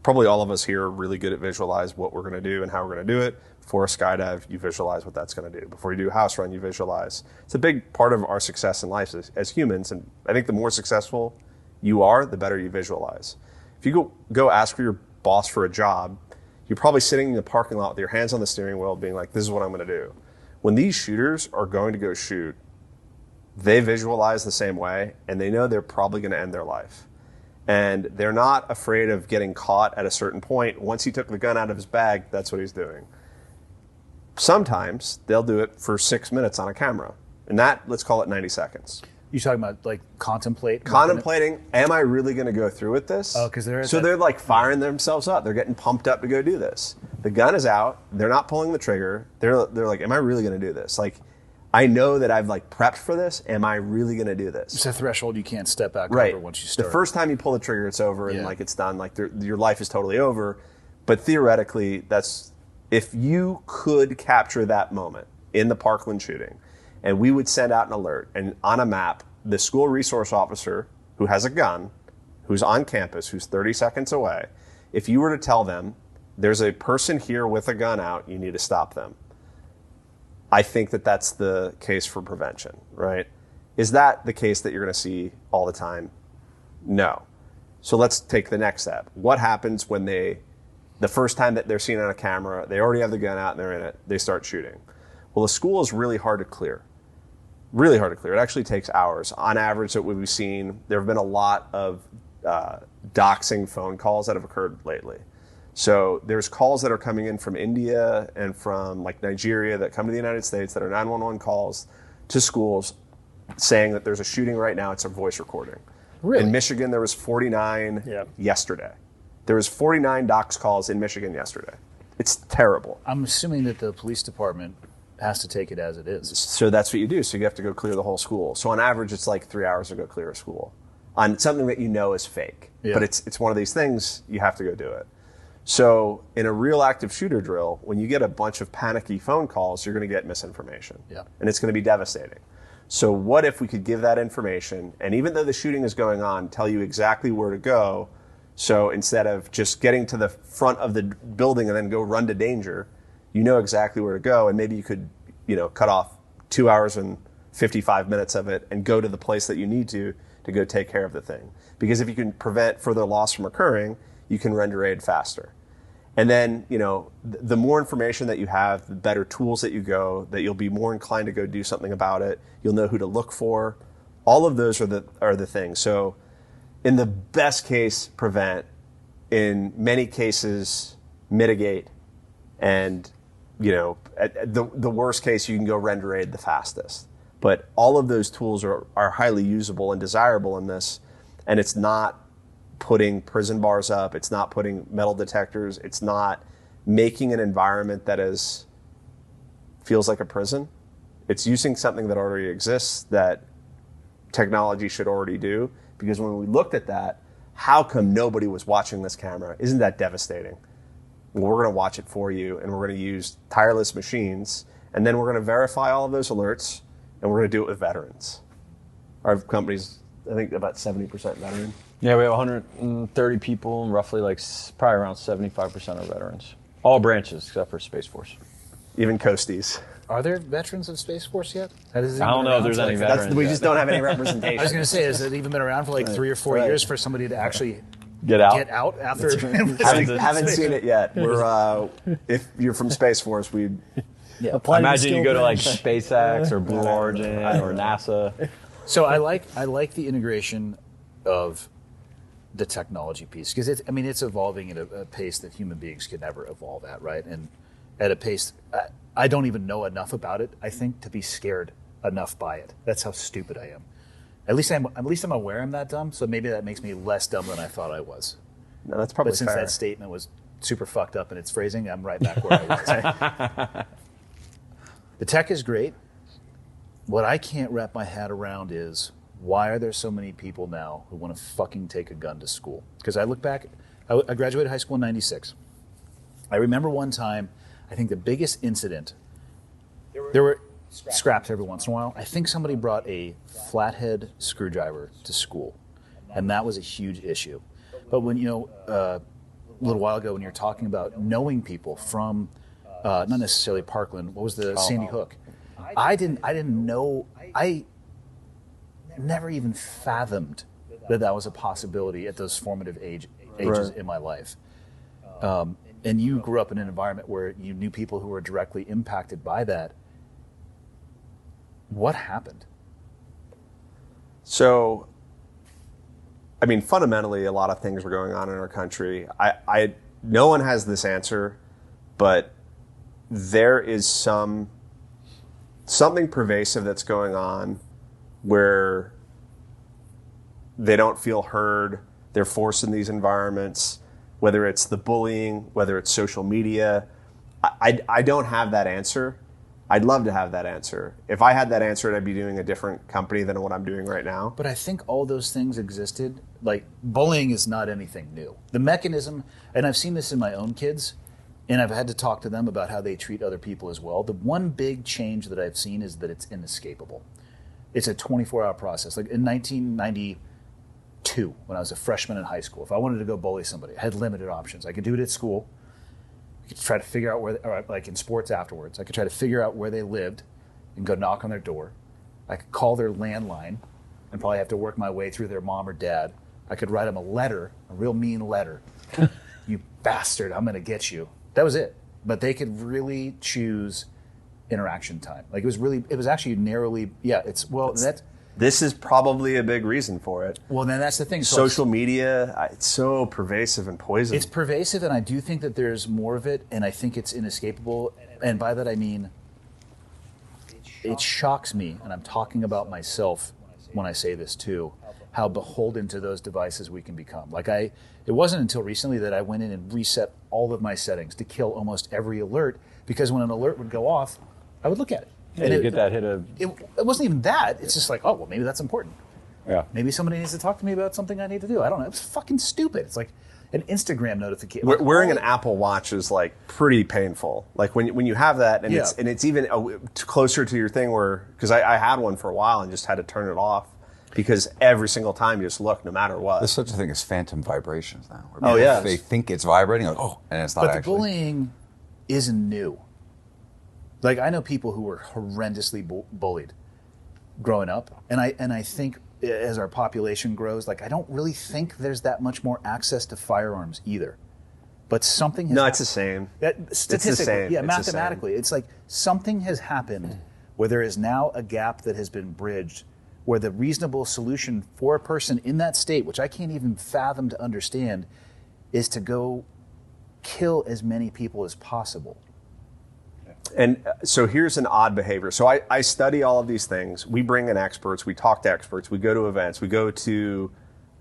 probably all of us here are really good at visualize what we're going to do and how we're going to do it. Before a skydive, you visualize what that's going to do. Before you do a house run, you visualize. It's a big part of our success in life as humans. And I think the more successful you are, the better you visualize. If you go ask for your boss for a job, you're probably sitting in the parking lot with your hands on the steering wheel being like, this is what I'm going to do. When these shooters are going to go shoot, they visualize the same way, and they know they're probably going to end their life. And they're not afraid of getting caught at a certain point. Once he took the gun out of his bag, that's what he's doing. Sometimes they'll do it for 6 minutes on a camera. And that, let's call it 90 seconds. You talking about like Contemplating, am I really going to go through with this? Oh, 'cause they're they're like firing themselves up. They're getting pumped up to go do this. The gun is out. They're not pulling the trigger. They're like, am I really going to do this? Like, I know that I've like prepped for this. Am I really going to do this? It's a threshold you can't step back Right. over once you start. The first time you pull the trigger, it's over and Yeah. like it's done. Like your life is totally over. But theoretically, if you could capture that moment in the Parkland shooting, and we would send out an alert, and on a map, the school resource officer who has a gun, who's on campus, who's 30 seconds away, if you were to tell them, there's a person here with a gun out, you need to stop them. I think that that's the case for prevention, right? Is that the case that you're going to see all the time? No. So let's take the next step. What happens when the first time that they're seen on a camera, they already have the gun out and they're in it, they start shooting? Well, the school is really hard to clear. Really hard to clear. It actually takes hours. On average, that we've seen, there have been a lot of doxing phone calls that have occurred lately. So there's calls that are coming in from India and from like Nigeria that come to the United States that are 911 calls to schools saying that there's a shooting right now. It's a voice recording. Really? In Michigan, there was 49 Yeah. yesterday. There was 49 dox calls in Michigan yesterday. It's terrible. I'm assuming that the police department has to take it as it is. So that's what you do. So you have to go clear the whole school. So on average, it's like 3 hours to go clear a school on something that you know is fake. Yeah. But it's one of these things, you have to go do it. So in a real active shooter drill, when you get a bunch of panicky phone calls, you're going to get misinformation. Yeah. And it's going to be devastating. So what if we could give that information, and even though the shooting is going on, tell you exactly where to go. So instead of just getting to the front of the building and then go run to danger, you know exactly where to go, and maybe you could, cut off 2 hours and 55 minutes of it and go to the place that you need to go take care of the thing. Because if you can prevent further loss from occurring, you can render aid faster. And then, the more information that you have, the better tools that you'll be more inclined to go do something about it. You'll know who to look for. All of those are the things. So in the best case, prevent. In many cases, mitigate. And, at the worst case, you can go render aid the fastest. But all of those tools are highly usable and desirable in this. And it's not putting prison bars up. It's not putting metal detectors. It's not making an environment that feels like a prison. It's using something that already exists that technology should already do. Because when we looked at that, how come nobody was watching this camera? Isn't that devastating? Well, we're going to watch it for you, and we're going to use tireless machines, and then we're going to verify all of those alerts, and we're going to do it with veterans. Our company's, I think, about 70% veteran. Yeah, we have 130 people, and roughly probably around 75% are veterans. All branches except for Space Force. Even Coasties. Are there veterans of Space Force yet? I don't know if there's any veterans. We just don't have any representation. I was going to say, has it even been around for 3 or 4 years for somebody to actually get out after? haven't seen it yet. We're if you're from Space Force, I imagine you go to SpaceX or Blue Origin or NASA. So I like the integration of the technology piece because it's evolving at a pace that human beings can never evolve at, right? And at a pace I don't even know enough about it, I think, to be scared enough by it. That's how stupid I am. At least I'm aware I'm that dumb, so maybe that makes me less dumb than I thought I was. No, that's probably But since fair. that statement was super fucked up in its phrasing, I'm right back where I was. The tech is great. What I can't wrap my head around is why are there so many people now who want to fucking take a gun to school? Because I look back, I graduated high school in '96. I remember one time, I think the biggest incident, there were scraps every once in a while. I think somebody brought a flathead screwdriver to school, and that was a huge issue. But when, a little while ago when you're talking about knowing people from, not necessarily Parkland, what was the Sandy Hook? I didn't know, I never even fathomed that was a possibility at those formative ages Right. in my life. And you grew up in an environment where you knew people who were directly impacted by that. What happened? So, fundamentally, a lot of things were going on in our country. No one has this answer, but there is something pervasive that's going on where they don't feel heard. They're forced in these environments, whether it's the bullying, whether it's social media. I don't have that answer. I'd love to have that answer. If I had that answer, I'd be doing a different company than what I'm doing right now. But I think all those things existed. Like, bullying is not anything new. The mechanism, and I've seen this in my own kids, and I've had to talk to them about how they treat other people as well. The one big change that I've seen is that it's inescapable. It's a 24-hour process. Like in 1992, when I was a freshman in high school, if I wanted to go bully somebody, I had limited options. I could do it at school. I could try to figure out or like in sports afterwards, I could try to figure out where they lived and go knock on their door. I could call their landline and probably have to work my way through their mom or dad. I could write them a letter, a real mean letter. You bastard, I'm going to get you. That was it. But they could really choose interaction time. Like it was actually narrowly, This is probably a big reason for it. Well, then that's the thing. So Social media, it's so pervasive and poison. It's pervasive, and I do think that there's more of it, and I think it's inescapable. And by that I mean, it shocks me, and I'm talking about myself when I say this too, how beholden to those devices we can become. It wasn't until recently that I went in and reset all of my settings to kill almost every alert, because when an alert would go off, I would look at it. Yeah, you get that hit of... It wasn't even that. It's just like, oh, well, maybe that's important. Yeah. Maybe somebody needs to talk to me about something I need to do. I don't know. It's fucking stupid. It's like an Instagram notification. Wearing an Apple Watch is pretty painful. Like when you have that, and it's even closer to your thing where, because I had one for a while and just had to turn it off because every single time you just look, no matter what. There's such a thing as phantom vibrations now. Oh, yeah. They think it's vibrating, and it's not but actually. The bullying isn't new. Like, I know people who were horrendously bullied growing up, and I think as our population grows, like, I don't really think there's that much more access to firearms either. But something has it's the same. Statistically, it's the same. yeah, It's mathematically, it's like something has happened where there is now a gap that has been bridged, where the reasonable solution for a person in that state, which I can't even fathom to understand, is to go kill as many people as possible. And so here's an odd behavior. So I study all of these things. We bring in experts. We talk to experts. We go to events.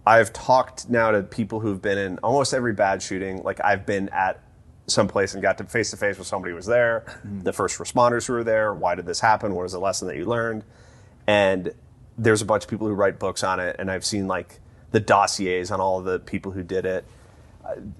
I've talked now to people who've been in almost every bad shooting. Like, I've been at some place and got to face with somebody who was there, the first responders who were there. Why did this happen? What was the lesson that you learned? And there's a bunch of people who write books on it. And I've seen like the dossiers on all of the people who did it.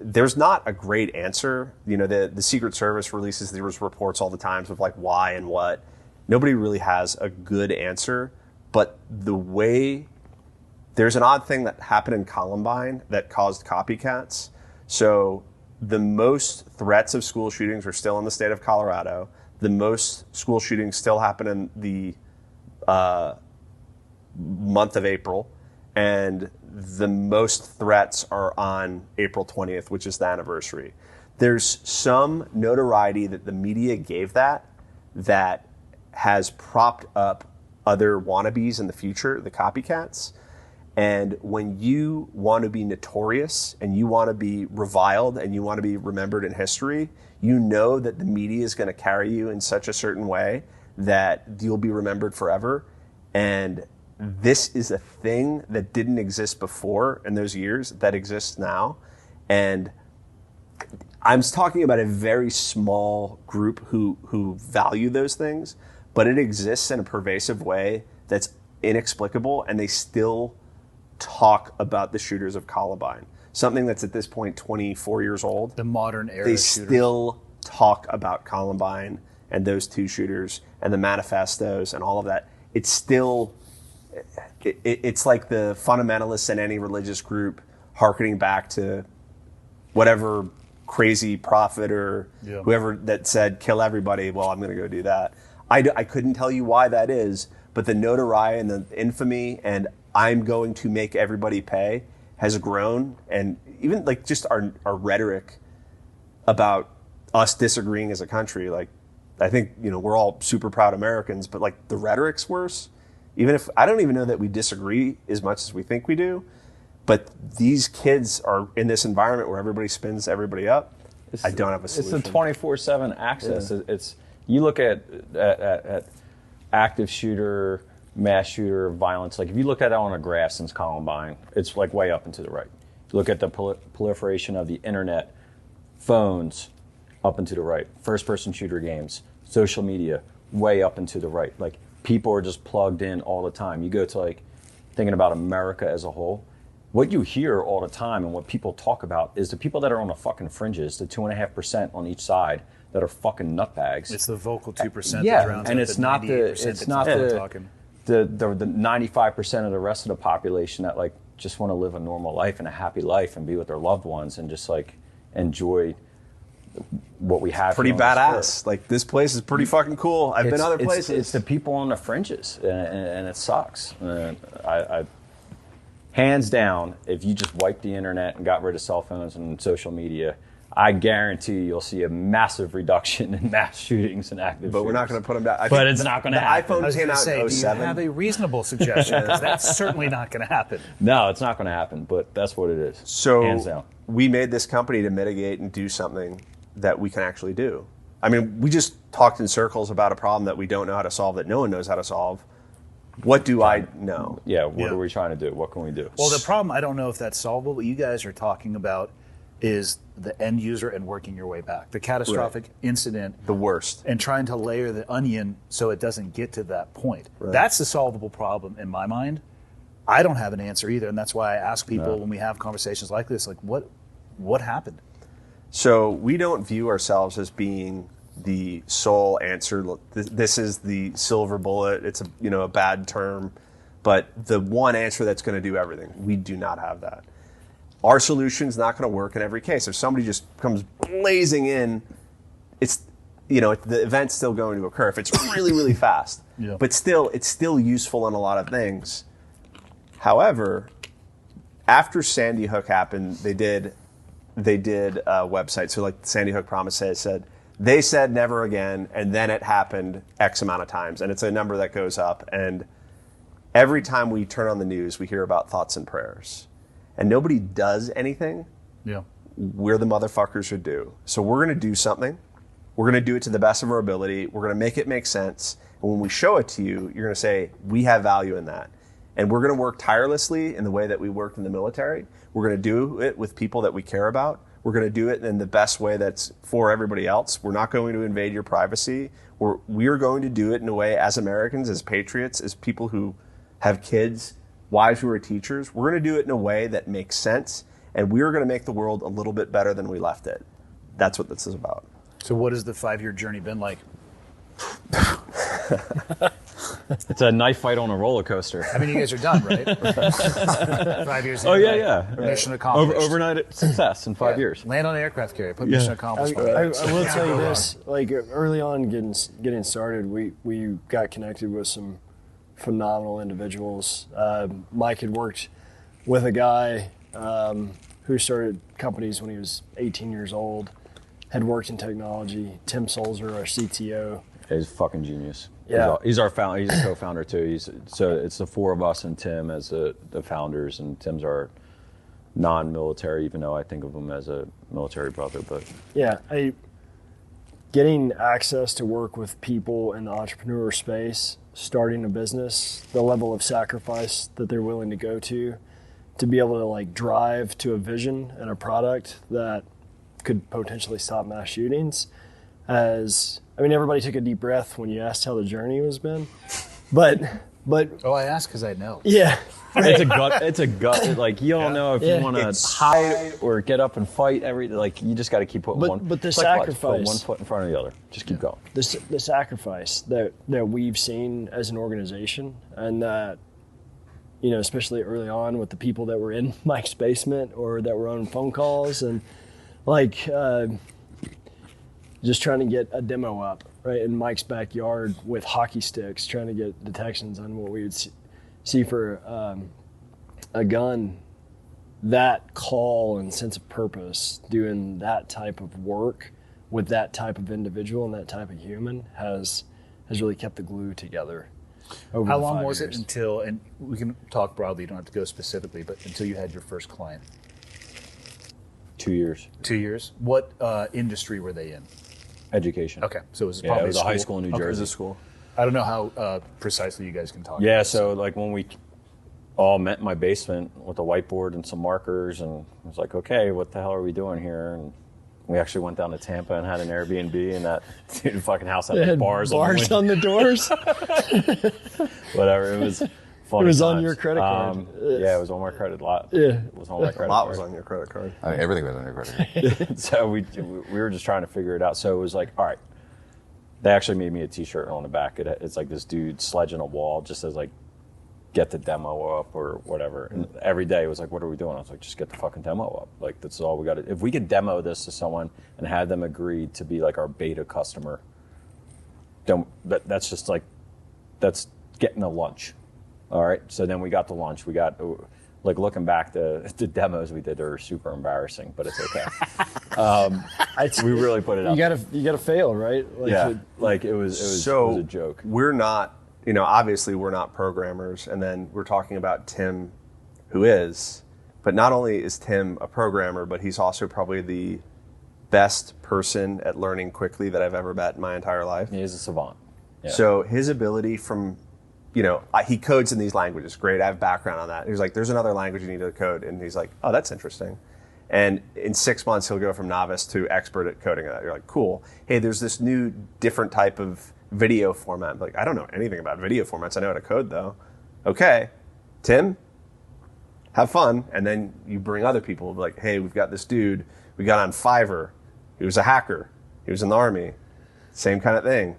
There's not a great answer. You know, the Secret Service releases these reports all the time of like why and what. Nobody really has a good answer. But there's an odd thing that happened in Columbine that caused copycats. So the most threats of school shootings are still in the state of Colorado. The most school shootings still happen in the month of April. And the most threats are on April 20th, which is the anniversary. There's some notoriety that the media gave that has propped up other wannabes in the future, the copycats. And when you want to be notorious and you want to be reviled and you want to be remembered in history, you know that the media is going to carry you in such a certain way that you'll be remembered forever. And this is a thing that didn't exist before in those years that exists now. And I'm talking about a very small group who value those things, but it exists in a pervasive way that's inexplicable, and they still talk about the shooters of Columbine. Something that's at this point 24 years old. The modern era They shooters. still talk about Columbine and those two shooters and the manifestos and all of that. It's still... It's like the fundamentalists in any religious group hearkening back to whatever crazy prophet or whoever that said, kill everybody. Well, I'm going to go do that. I couldn't tell you why that is, but the notoriety and the infamy and I'm going to make everybody pay has grown. And even like just our rhetoric about us disagreeing as a country, like I think, you know, we're all super proud Americans, but like the rhetoric's worse. Even if I don't even know that we disagree as much as we think we do, but these kids are in this environment where everybody spins everybody up. I don't have a solution. It's a 24/7 access. Yeah. It's you look at active shooter, mass shooter, violence. Like if you look at it on a graph since Columbine, it's like way up and to the right. You look at the proliferation of the internet, phones, up and to the right. First-person shooter games, social media, way up and to the right. Like people are just plugged in all the time. You go to like thinking about America as a whole. What you hear all the time and what people talk about is the people that are on the fucking fringes, the 2.5% on each side that are fucking nutbags. It's the vocal 2% yeah, that drowns and out it's the not 98% it's not talking. the 95% of the rest of the population that like just want to live a normal life and a happy life and be with their loved ones and just like enjoy what we have. Pretty badass. Like this place is pretty fucking cool. I've been other places. It's the people on the fringes, and it sucks. I hands down, if you just wiped the internet and got rid of cell phones and social media, I guarantee you'll see a massive reduction in mass shootings and active shooters. But we're not going to put them down. But it's not going to happen. The iPhone came out in 07. Do you have a reasonable suggestion? Because that's certainly not going to happen. No, it's not going to happen, but that's what it is. So hands down. We made this company to mitigate and do something that we can actually do. I mean, we just talked in circles about a problem that we don't know how to solve, that no one knows how to solve. What do I know? Yeah, what are we trying to do? What can we do? Well, the problem, I don't know if that's solvable, but you guys are talking about is the end user and working your way back. The catastrophic incident. The worst. And trying to layer the onion so it doesn't get to that point. Right. That's the solvable problem in my mind. I don't have an answer either, and that's why I ask people when we have conversations like this, like, what happened? So we don't view ourselves as being the sole answer. Look, this is the silver bullet. It's a bad term, but the one answer that's going to do everything. We do not have that. Our solution is not going to work in every case. If somebody just comes blazing in, the event's still going to occur if it's really, really fast. Yeah. But still, it's still useful in a lot of things. However, after Sandy Hook happened, they did a website. So like Sandy Hook Promise said, they said never again, and then it happened X amount of times. And it's a number that goes up. And every time we turn on the news, we hear about thoughts and prayers. And nobody does anything. Yeah. We're the motherfuckers who do. So we're going to do something. We're going to do it to the best of our ability. We're going to make it make sense. And when we show it to you, you're going to say, we have value in that. And we're going to work tirelessly in the way that we worked in the military. We're going to do it with people that we care about. We're going to do it in the best way that's for everybody else. We're not going to invade your privacy. We're going to do it in a way as Americans, as patriots, as people who have kids, wives who are teachers. We're going to do it in a way that makes sense. And we're going to make the world a little bit better than we left it. That's what this is about. So what has the 5-year journey been like? It's a knife fight on a roller coaster. I mean, you guys are done, right? 5 years. Oh, yeah. Mission accomplished. Overnight success in 5 years. Land on an aircraft carrier. Put mission accomplished. I will tell you this: like early on, getting started, we got connected with some phenomenal individuals. Mike had worked with a guy who started companies when he was 18 years old. Had worked in technology. Tim Solzer, our CTO. He's a fucking genius. Yeah. He's our founder. He's a co-founder too. So it's the four of us and Tim as the founders, and Tim's our non-military, even though I think of him as a military brother. But yeah, getting access to work with people in the entrepreneur space, starting a business, the level of sacrifice that they're willing to go to be able to like drive to a vision and a product that could potentially stop mass shootings. Everybody took a deep breath when you asked how the journey has been, but I asked because I know. Yeah, it's a gut. Like you don't know if you want to hide or get up and fight. You just got to keep putting but the it's sacrifice, like put one foot in front of the other. Just keep going. The sacrifice that we've seen as an organization, and that especially early on with the people that were in Mike's basement or that were on phone calls and just trying to get a demo up right in Mike's backyard with hockey sticks, trying to get detections on what we would see for a gun. That call and sense of purpose, doing that type of work with that type of individual and that type of human has really kept the glue together. How long was it until, and we can talk broadly, you don't have to go specifically, but until you had your first client? 2 years. 2 years? What industry were they in? Education. Okay, so it was Yeah, probably it was a high school in New Okay. Jersey. It was a school. I don't know how precisely you guys can talk. Yeah, about so like when we all met in my basement with a whiteboard and some markers, and I was like, okay, what the hell are we doing here? And we actually went down to Tampa and had an Airbnb, and that fucking house had, like, bars on the doors. Whatever, it was funny. It was on times. your credit card. Yeah, it was on my credit lot. Yeah. It was on my credit A lot card. was on your credit card. I mean, everything was on your credit card. So we were just trying to figure it out. So it was like, all right. They actually made me a T-shirt on the back. It's like this dude sledging a wall, just says like, get the demo up or whatever. And every day it was like, what are we doing? I was like, just get the fucking demo up. Like, that's all we got to. If we could demo this to someone and have them agree to be like our beta customer, that's just like, that's getting a lunch. All right. So then we got the lunch. We got, like, looking back, the demos we did are super embarrassing, but it's okay. We really put it out. You gotta fail, right? Like, it was a joke. We're not, obviously we're not programmers, and then we're talking about Tim, who is, but not only is Tim a programmer, but he's also probably the best person at learning quickly that I've ever met in my entire life. He is a savant. Yeah. So his ability from, he codes in these languages. Great, I have background on that. He's like, there's another language you need to code. And he's like, oh, that's interesting. And in 6 months, he'll go from novice to expert at coding that. You're like, cool. Hey, there's this new different type of video format. I'm like, I don't know anything about video formats. I know how to code, though. Okay, Tim, have fun. And then you bring other people. Like, hey, we've got this dude. We got on Fiverr. He was a hacker. He was in the Army. Same kind of thing.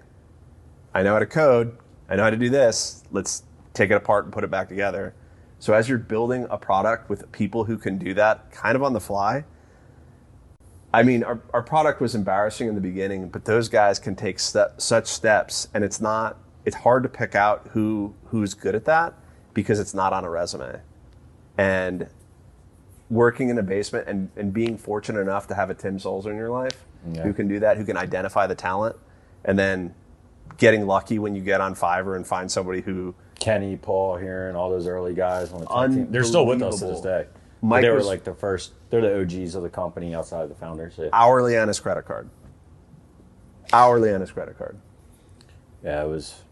I know how to code. I know how to do this. Let's take it apart and put it back together. So as you're building a product with people who can do that kind of on the fly, I mean, our product was embarrassing in the beginning, but those guys can take such steps, and it's hard to pick out who's good at that because it's not on a resume. And working in a basement and being fortunate enough to have a Tim Solzer in your life who can do that, who can identify the talent, and then getting lucky when you get on Fiverr and find somebody who... Kenny, Paul here, and all those early guys on the tech team. They're still with us to this day. They were like they're the OGs of the company outside of the founders. Yeah. Hourly on his credit card. Yeah, it was.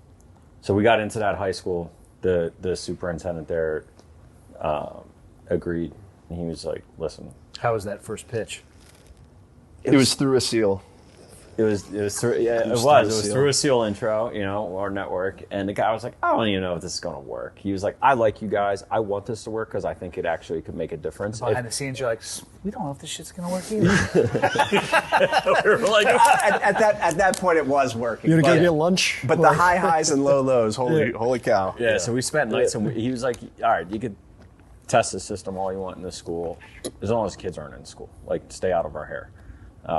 So we got into that high school. The superintendent there agreed. And he was like, listen. How was that first pitch? It was through a seal. It was through a seal intro, our network, and the guy was like, I don't even know if this is going to work. He was like, I like you guys. I want this to work because I think it actually could make a difference. Behind the scenes, you're like, we don't know if this shit's going to work either. We were like, at that point, it was working. You gonna go get lunch? But the high highs and low lows, holy cow. Yeah, so we spent nights, and he was like, all right, you could test the system all you want in this school, as long as kids aren't in school. Like, stay out of our hair.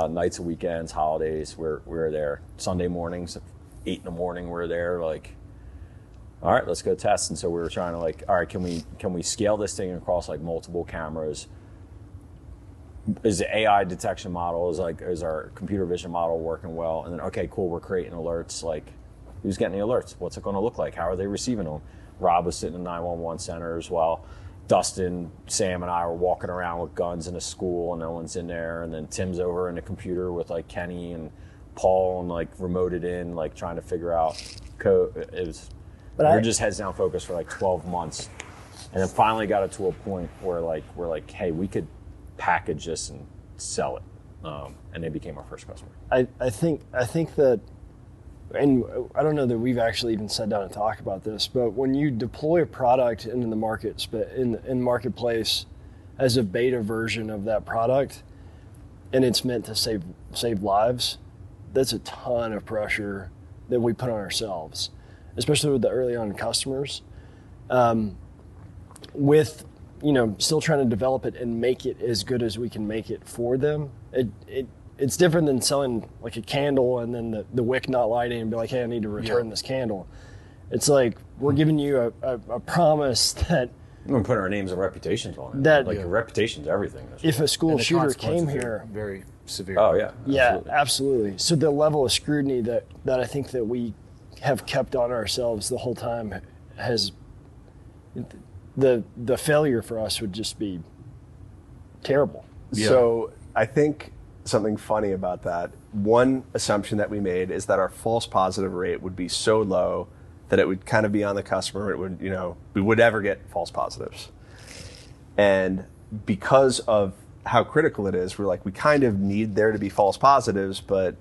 Nights and weekends, holidays, we're there. Sunday mornings, 8 in the morning, we're there. Like, all right, let's go test. And so we were trying to like, all right, can we scale this thing across like multiple cameras? Is the AI detection model is our computer vision model working well? And then okay, cool, we're creating alerts. Like, who's getting the alerts? What's it going to look like? How are they receiving them? Rob was sitting in the 911 center as well. Dustin, Sam, and I were walking around with guns in a school, and no one's in there. And then Tim's over in the computer with like Kenny and Paul, and like remoted in, like trying to figure out code. We were just heads down focused for like 12 months, and then finally got it to a point where like we're like, hey, we could package this and sell it, and they became our first customer. I think that. And I don't know that we've actually even sat down and talked about this, but when you deploy a product into the market, in marketplace as a beta version of that product, and it's meant to save lives, that's a ton of pressure that we put on ourselves, especially with the early on customers. With still trying to develop it and make it as good as we can make it for them. It's different than selling like a candle and then the wick not lighting and be like, hey, I need to return this candle. It's like we're giving you a promise that we're going to put our names and reputations on it. Your reputation's everything. If a school shooter came here, very severe. Oh yeah, yeah, absolutely. So the level of scrutiny that I think that we have kept on ourselves the whole time has the failure for us would just be terrible. Yeah. So I think something funny about that. One assumption that we made is that our false positive rate would be so low that it would kind of be on the customer. It would, we would never get false positives. And because of how critical it is, we're like, we kind of need there to be false positives, but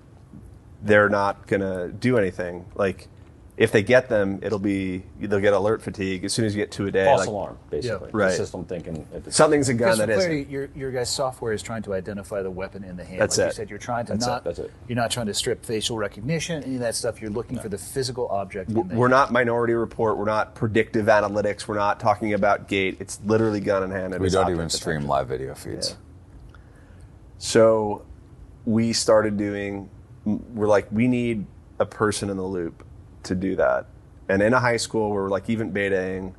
they're not going to do anything. Like, if they get them, they'll get alert fatigue as soon as you get 2 a day. False alarm, basically. Yeah. Right. The system thinking something's a gun that isn't. Your guys' software is trying to identify the weapon in the hand. That's like it. You said, you're trying to That's it. You're not trying to strip facial recognition, any of that stuff. You're looking for the physical object. In the We're not Minority Report. We're not predictive analytics. We're not talking about gate. It's literally gun in hand. We don't even stream live video feeds. Yeah. So we started we're like, we need a person in the loop to do that. And in a high school where we're like even betaing,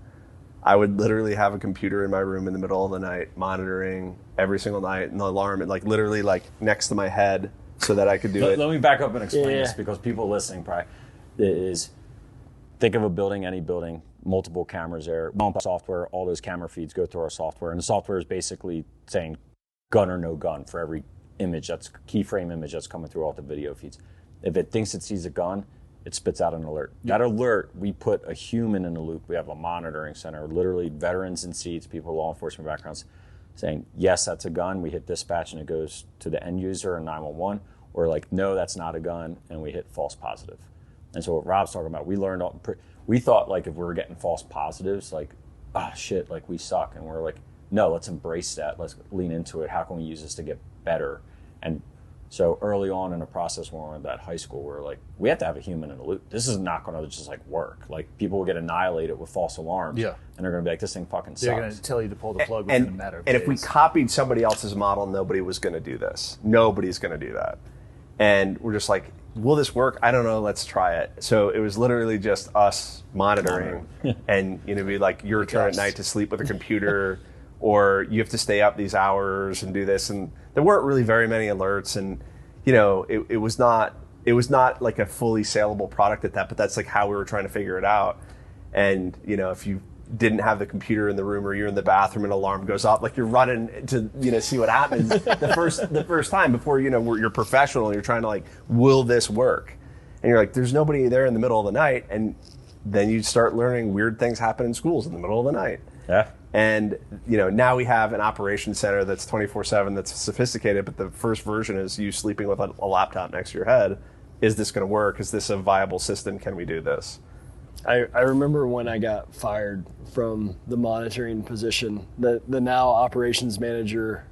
I would literally have a computer in my room in the middle of the night monitoring every single night, and the alarm and like literally like next to my head so that I could do it. Let me back up and explain this, because people listening probably think of a building, any building, multiple cameras there, software, all those camera feeds go through our software, and the software is basically saying gun or no gun for every image keyframe image that's coming through all the video feeds. If it thinks it sees a gun, it spits out an alert. That alert, we put a human in the loop. We have a monitoring center, literally veterans in seats, people with law enforcement backgrounds, saying, yes, that's a gun. We hit dispatch and it goes to the end user in 911. Or like, no, that's not a gun, and we hit false positive. And so what Rob's talking about, we thought like if we were getting false positives, like, shit, like we suck. And we're like, no, let's embrace that. Let's lean into it. How can we use this to get better? And So early on in the process when we were at high school, we were like, we have to have a human in the loop. This is not going to just like work. Like people will get annihilated with false alarms. Yeah. And they're going to be like, this thing fucking They're going sucks. to tell you to pull the plug within a matter of And days. if we copied somebody else's model, nobody was going to do this. Nobody's going to do that. And we're just like, will this work? I don't know. Let's try it. So it was literally just us monitoring and, be like your turn at night to sleep with a computer or you have to stay up these hours and do this. And there weren't really very many alerts. And, it was not like a fully saleable product at that, but that's like how we were trying to figure it out. And, if you didn't have the computer in the room or you're in the bathroom and an alarm goes off, like you're running to see what happens the first time before you're professional and you're trying to like, will this work? And you're like, there's nobody there in the middle of the night. And then you start learning weird things happen in schools in the middle of the night. Yeah. And now we have an operations center that's 24/7 that's sophisticated, but the first version is you sleeping with a laptop next to your head. Is this going to work? Is this a viable system? Can we do this? I remember when I got fired from the monitoring position, the now operations manager,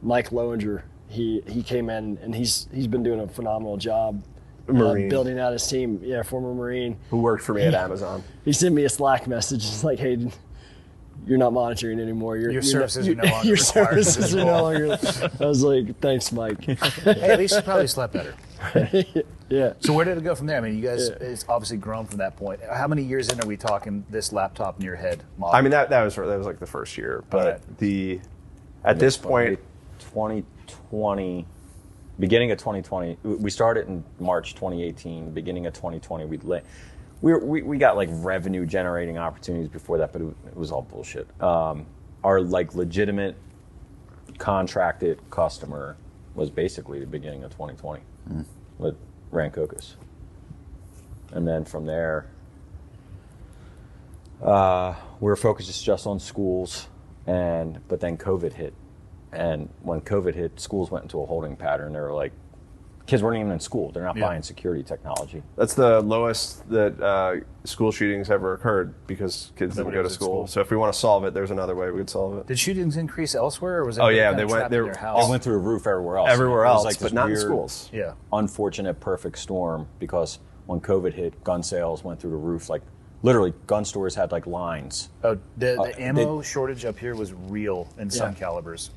Mike Lowinger, he came in and he's been doing a phenomenal job building out his team. Yeah, former Marine. Who worked for me at Amazon. He sent me a Slack message. It's like, hey, you're not monitoring anymore. Your services are no longer your required. services are no longer. I was like, thanks, Mike. Hey, at least you probably slept better. Yeah. So where did it go from there? I mean, you guys, it's obviously grown from that point. How many years in are we talking this laptop in your head model? I mean, that was like the first year, but at this point, 2020, beginning of 2020, we started in March 2018. Beginning of 2020, we got like revenue generating opportunities before that, but it was all bullshit. Our like legitimate contracted customer was basically the beginning of 2020 with Rancocas. And then from there, we were focused just on schools, but then COVID hit. And when COVID hit, schools went into a holding pattern. They were like, kids weren't even in school. They're not buying security technology. That's the lowest that school shootings ever occurred because kids didn't go to school. So if we want to solve it, there's another way we could solve it. Did shootings increase elsewhere, or was it? They went. They in their house? It went through the roof everywhere else. Everywhere It was else, like but this not in weird, schools. Yeah. Unfortunate perfect storm because when COVID hit, gun sales went through the roof. Like literally, gun stores had like lines. Oh, the ammo shortage up here was real in some calibers.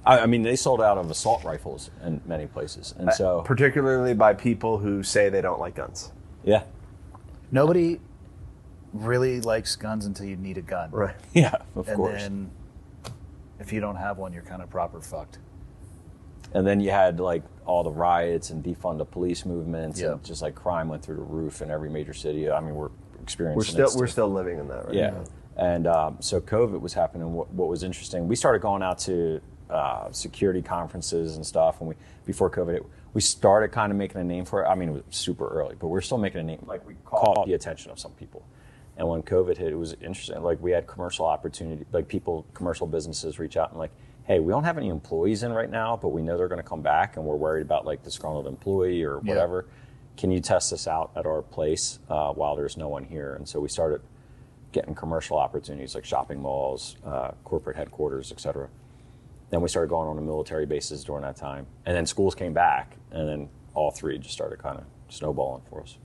I mean, they sold out of assault rifles in many places, and so Particularly by people who say they don't like guns. yeah, Nobody really likes guns until you need a gun. Right. yeah, of And course. then if you don't have one, you're kind of proper fucked. And then you had like all the riots and defund the police movements, Yeah. and just like crime went through the roof in every major city. I mean, we're experiencing We're still living in that right now. And so COVID was happening. What was interesting, we started going out to security conferences and stuff, and before COVID, we started kind of making a name for it. I mean, it was super early, but we're still making a name. Like we caught the attention of some people. And when COVID hit, it was interesting. Like we had commercial opportunity, like commercial businesses reach out and like, hey, we don't have any employees in right now, but we know they're going to come back, and we're worried about like disgruntled employee or whatever. Can you test this out at our place while there's no one here? And so we started getting commercial opportunities like shopping malls, corporate headquarters, et cetera. Then we started going on to military bases during that time. And then schools came back, and then all three just started kind of snowballing for us.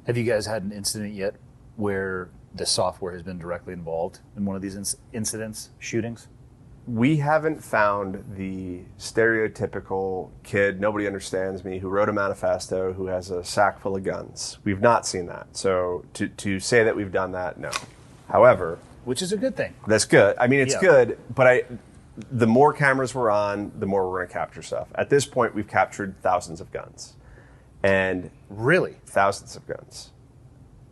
Have you guys had an incident yet where the software has been directly involved in one of these incidents, shootings? We haven't found the stereotypical kid, nobody understands me, who wrote a manifesto, who has a sack full of guns. We've not seen that. So to say that we've done that, no. However, Which is a good thing. that's good. I mean, it's good, but the more cameras we're on, the more we're going to capture stuff. At this point, we've captured thousands of guns. And Really? thousands of guns.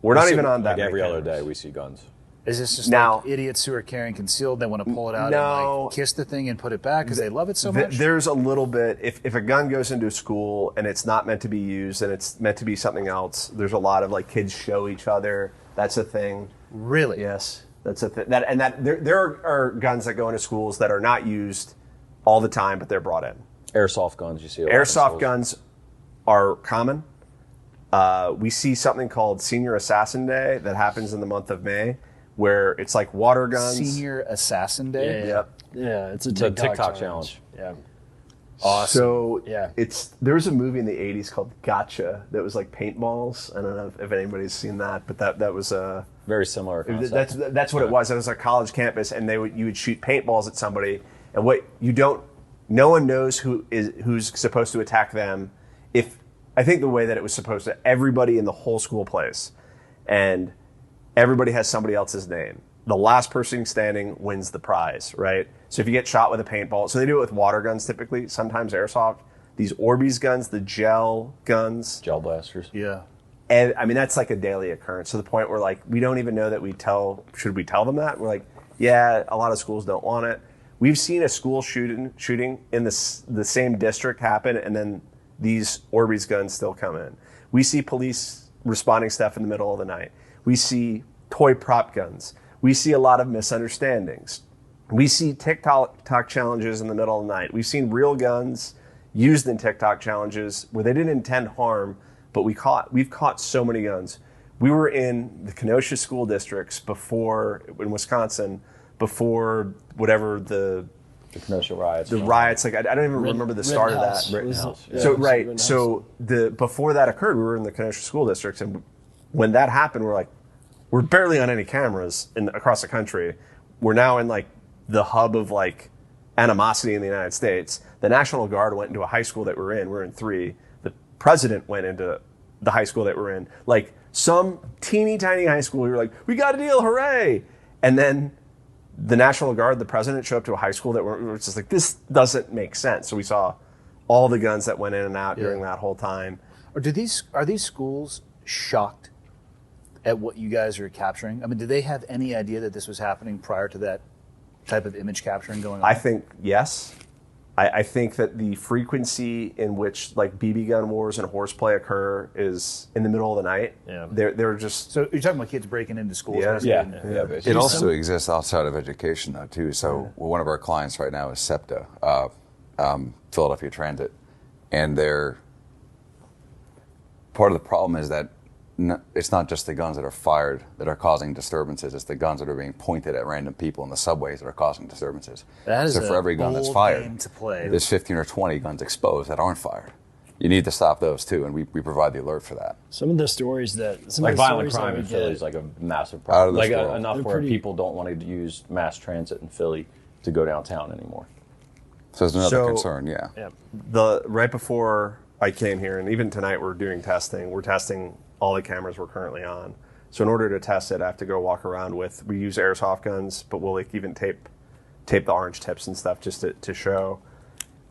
We're not even on that Like many every other cameras. day we see guns. Is this just Now- like idiots who are carrying concealed, they want to pull it out No. and like kiss the thing and put it back because they love it so much? There's a little bit, if a gun goes into a school and it's not meant to be used and it's meant to be something else, there's a lot of like kids show each other. That's a thing. Really? Yes. That's a thing. There are guns that go into schools that are not used all the time, but they're brought in. Airsoft guns, you see a lot in Airsoft schools. guns are common. We see something called Senior Assassin Day that happens in the month of May, where it's like water guns. Senior Assassin Day? Yep. Yeah, it's a The TikTok, TikTok challenge. Yeah. Awesome. So Yeah. there was a movie in the 80s called Gotcha that was like paintballs. I don't know if anybody's seen that, but that was Very similar concept. that's what it was. It was a college campus, and you would shoot paintballs at somebody, and no one knows who's supposed to attack them. I think the way that it was supposed to, everybody in the whole school plays, and everybody has somebody else's name. The last person standing wins the prize, right? So if you get shot with a paintball, so they do it with water guns typically, sometimes airsoft, these Orbeez guns, the gel guns. Gel blasters. Yeah. And I mean, that's like a daily occurrence to the point where like, we don't even know that should we tell them that? We're like, yeah, a lot of schools don't want it. We've seen a school shooting in the same district happen, and then these Orbeez guns still come in. We see police responding stuff in the middle of the night. We see toy prop guns. We see a lot of misunderstandings. We see TikTok challenges in the middle of the night. We've seen real guns used in TikTok challenges where they didn't intend harm, but we've caught so many guns. We were in the Kenosha school districts in Wisconsin, before whatever the Kenosha riots. The riots, like I don't even remember the start of that. Rittenhouse. So right, so before that occurred, we were in the Kenosha school districts, and when that happened, we're barely on any cameras across the country. We're now in like the hub of like animosity in the United States. The National Guard went into a high school that we're in. We're in 3. The president went into the high school that we're in. Like some teeny tiny high school, we were like, we got a deal, hooray! And then the National Guard, the president, showed up to a high school that we were just like, this doesn't make sense. So we saw all the guns that went in and out during that whole time. Or are these schools shocked at what you guys are capturing? I mean, did they have any idea that this was happening prior to that type of image capturing going on? I think yes. I think that the frequency in which like BB gun wars and horseplay occur is in the middle of the night. Yeah. They're just. So you're talking about kids breaking into schools? Yeah. Basically. It also exists outside of education, though, too. So one of our clients right now is SEPTA, Philadelphia Transit, and part of the problem is that it's not just the guns that are fired that are causing disturbances. It's the guns that are being pointed at random people in the subways that are causing disturbances. That is so for every gun that's bold fired, game to play. there's 15 or 20 guns exposed that aren't fired. You need to stop those too, and we provide the alert for that. Some of the stories that like violent crime in Philly is like a massive problem. Out of this like world. enough where people don't want to use mass transit in Philly to go downtown anymore. So there's another concern, yeah. Right before I came here, and even tonight we're doing testing. We're testing all the cameras we're currently on. So in order to test it, I have to go walk around we use airsoft guns, but we'll like even tape the orange tips and stuff just to show.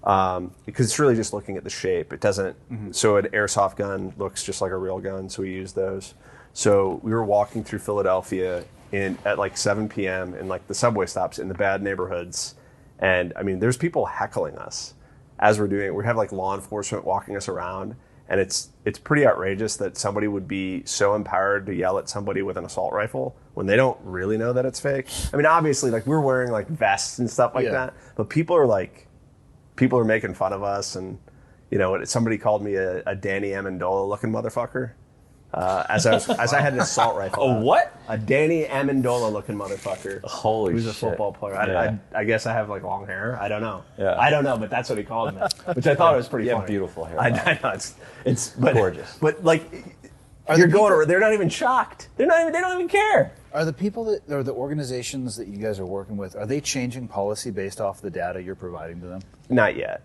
Because it's really just looking at the shape. It doesn't, so an airsoft gun looks just like a real gun, so we use those. So we were walking through Philadelphia at like 7 p.m. in like the subway stops in the bad neighborhoods. And I mean, there's people heckling us as we're doing it. We have like law enforcement walking us around. And it's pretty outrageous that somebody would be so empowered to yell at somebody with an assault rifle when they don't really know that it's fake. I mean, obviously, like we're wearing like vests and stuff like that, but people are making fun of us, and somebody called me a Danny Amendola looking motherfucker. As I had an assault rifle. Oh, what? A Danny Amendola looking motherfucker. Holy shit. Who's a football player. Yeah. I guess I have like long hair. I don't know. Yeah. I don't know, but that's what he called me, which I thought was pretty You funny. have beautiful hair. I know. It's gorgeous. But like, they're not even shocked. They don't even care. Are the people or the organizations that you guys are working with, are they changing policy based off the data you're providing to them? Not yet.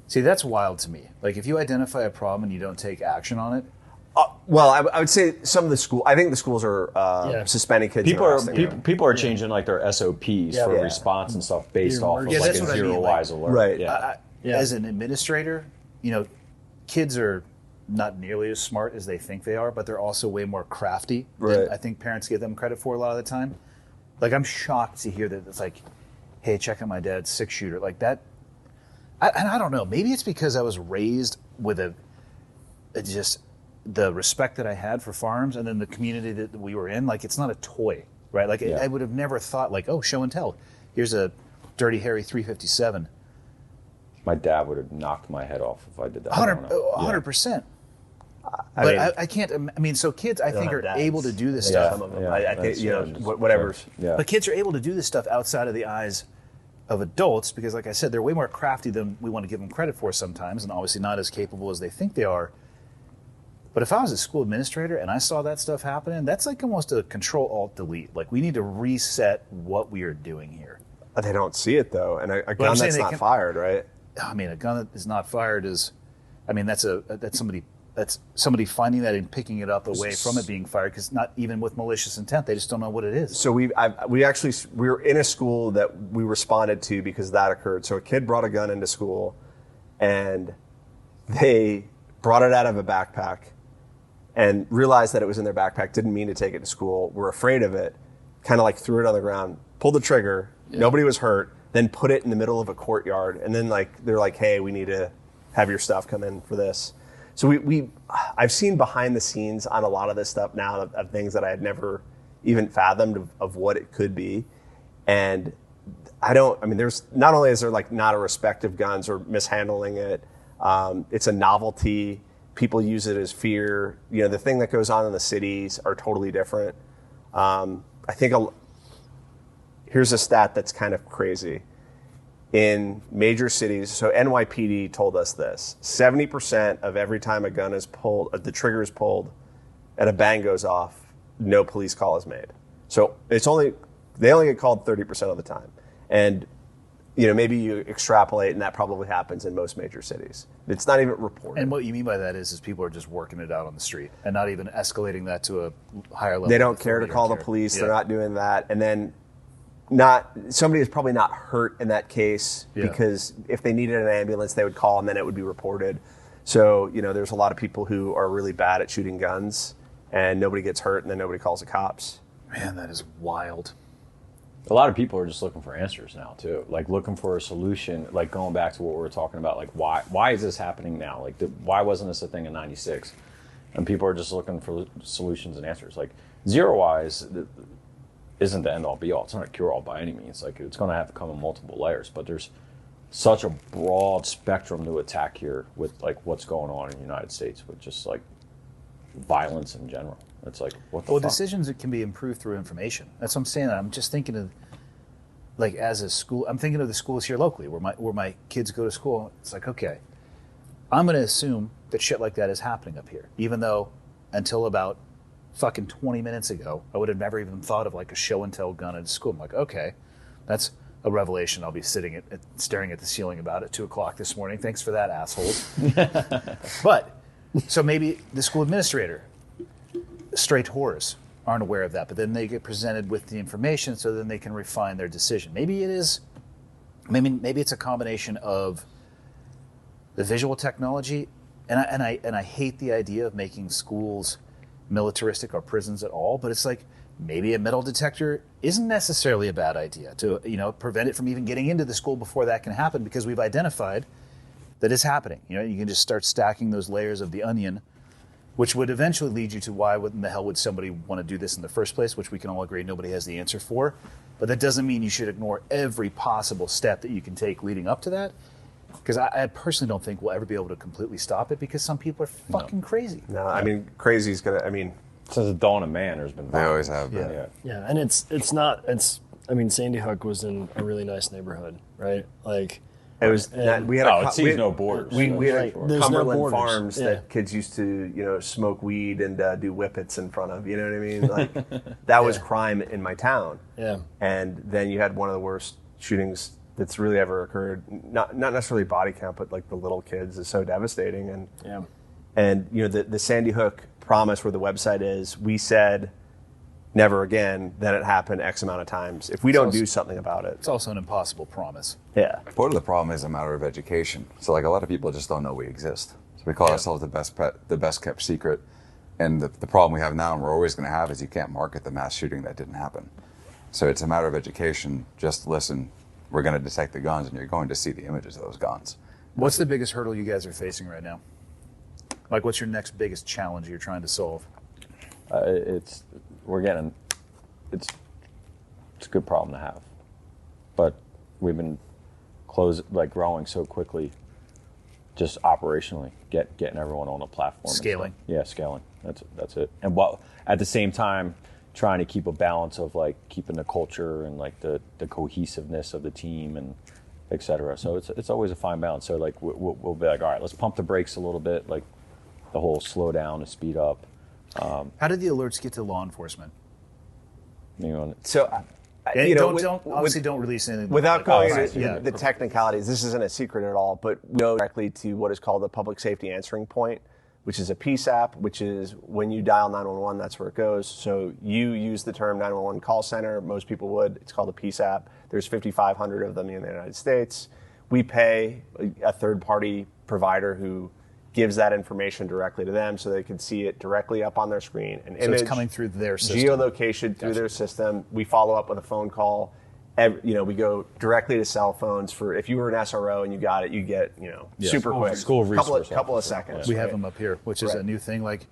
See, that's wild to me. Like if you identify a problem and you don't take action on it, Well, I would say some of the schools. I think the schools are suspending kids. People are changing like their SOPs for response and stuff based off of like that's a what I mean, ZeroEyes alert. Right. As an administrator, kids are not nearly as smart as they think they are, but they're also way more crafty than I think parents give them credit for a lot of the time. Like I'm shocked to hear that it's like, hey, check out my dad's 6-shooter. Like that. And I don't know. Maybe it's because I was raised with just the respect that I had for farms, and then the community that we were in. Like it's not a toy, right? Like I would have never thought like, oh, show and tell. Here's a Dirty Harry 357. My dad would have knocked my head off if I did that. 100%. But I can't. I mean, so kids, I think, are able to do this stuff. Some of them. I think whatever. Yeah. But kids are able to do this stuff outside of the eyes of adults, because like I said, they're way more crafty than we want to give them credit for sometimes, and obviously not as capable as they think they are. But if I was a school administrator and I saw that stuff happening, that's like almost a Control-Alt-Delete. Like, we need to reset what we are doing here. They don't see it, though. And a gun that's not fired, right? I mean, a gun that is not fired is, I mean, that's somebody finding that and picking it up away from it being fired, because not even with malicious intent, they just don't know what it is. So we were in a school that we responded to because that occurred. So a kid brought a gun into school, and they brought it out of a backpack and realized that it was in their backpack, didn't mean to take it to school, were afraid of it, kind of like threw it on the ground, pulled the trigger, nobody was hurt, then put it in the middle of a courtyard, and then they're like, hey, we need to have your stuff come in for this. So I've seen behind the scenes on a lot of this stuff now of things that I had never even fathomed of what it could be. And there's not only is there like not a respect of guns or mishandling it, it's a novelty. People use it as fear. You know, the thing that goes on in the cities are totally different. I think here's a stat that's kind of crazy. In major cities, so NYPD told us this, 70% of every time a gun is pulled, the trigger is pulled, and a bang goes off, no police call is made. So they only get called 30% of the time. And, you know, maybe you extrapolate, and that probably happens in most major cities. It's not even reported. And what you mean by that is people are just working it out on the street and not even escalating that to a higher level. They don't care to call the police. Yeah. They're not doing that. And then somebody is probably not hurt in that case, because if they needed an ambulance, they would call and then it would be reported. So, you know, there's a lot of people who are really bad at shooting guns and nobody gets hurt and then nobody calls the cops. Man, that is wild. A lot of people are just looking for answers now too, like looking for a solution, like going back to what we were talking about, like why is this happening now? Like why wasn't this a thing in '96? And people are just looking for solutions and answers. Like ZeroEyes isn't the end all be all. It's not a cure all by any means. Like, it's going to have to come in multiple layers, but there's such a broad spectrum to attack here with like what's going on in the United States with just like violence in general. It's like, what the fuck? Decisions that can be improved through information. That's what I'm saying. I'm just thinking of, like, as a school, I'm thinking of the schools here locally where my kids go to school. It's like, okay, I'm going to assume that shit like that is happening up here, even though until about fucking 20 minutes ago, I would have never even thought of like a show and tell gun at school. I'm like, okay, that's a revelation. I'll be staring at the ceiling about at 2:00 this morning. Thanks for that, assholes. But so maybe the school administrator, straight whores, aren't aware of that, but then they get presented with the information so then they can refine their decision. Maybe it's a combination of the visual technology, and I hate the idea of making schools militaristic or prisons at all, but it's like maybe a metal detector isn't necessarily a bad idea to, you know, prevent it from even getting into the school before that can happen, because we've identified that it's happening. You know, you can just start stacking those layers of the onion, which would eventually lead you to why in the hell would somebody want to do this in the first place, which we can all agree nobody has the answer for. But that doesn't mean you should ignore every possible step that you can take leading up to that. Because I personally don't think we'll ever be able to completely stop it, because some people are fucking crazy. No, I mean, crazy's gonna. I mean, since the dawn of man, there's been. They always have been. Yeah, and I mean, Sandy Hook was in a really nice neighborhood, right? Like, it was. It sees no borders. We had There's Cumberland no borders. Farms that kids used to, you know, smoke weed and do whippets in front of. You know what I mean? Like, that was crime in my town. Yeah. And then you had one of the worst shootings that's really ever occurred. Not necessarily body count, but like the little kids is so devastating. And you know, the Sandy Hook promise, where the website is, we said never again. Then it happened X amount of times. If we don't do something about it, it's also an impossible promise. Yeah. Part of the problem is a matter of education. So like a lot of people just don't know we exist. So we call ourselves the best kept secret. And the problem we have now, and we're always going to have, is you can't market the mass shooting that didn't happen. So it's a matter of education. Just listen. We're going to detect the guns, and you're going to see the images of those guns. What's the biggest hurdle you guys are facing right now? Like, what's your next biggest challenge you're trying to solve? It's a good problem to have, but we've been growing so quickly, just operationally, getting everyone on a platform. Scaling. Yeah, scaling. That's it. And at the same time, trying to keep a balance of like keeping the culture and like the cohesiveness of the team and et cetera. So it's always a fine balance. So like we'll be like, all right, let's pump the brakes a little bit, like the whole slow down and speed up. How did the alerts get to law enforcement? You know, So, Don't release anything. without going outside. into Yeah. the technicalities, this isn't a secret at all, but we go directly to what is called the public safety answering point, which is a PSAP, which is when you dial 911, that's where it goes. So you use the term 911 call center. Most people would. It's called a PSAP. There's 5,500 of them in the United States. We pay a third-party provider who gives that information directly to them so they can see it directly up on their screen. An So image, it's coming through their system. geolocation through their system. We follow up with a phone call. We go directly to cell phones for if you were an SRO and you got it, you get super quick. School of resource couple of officer. seconds. We have right? them up here, which is Right. a new thing. Like,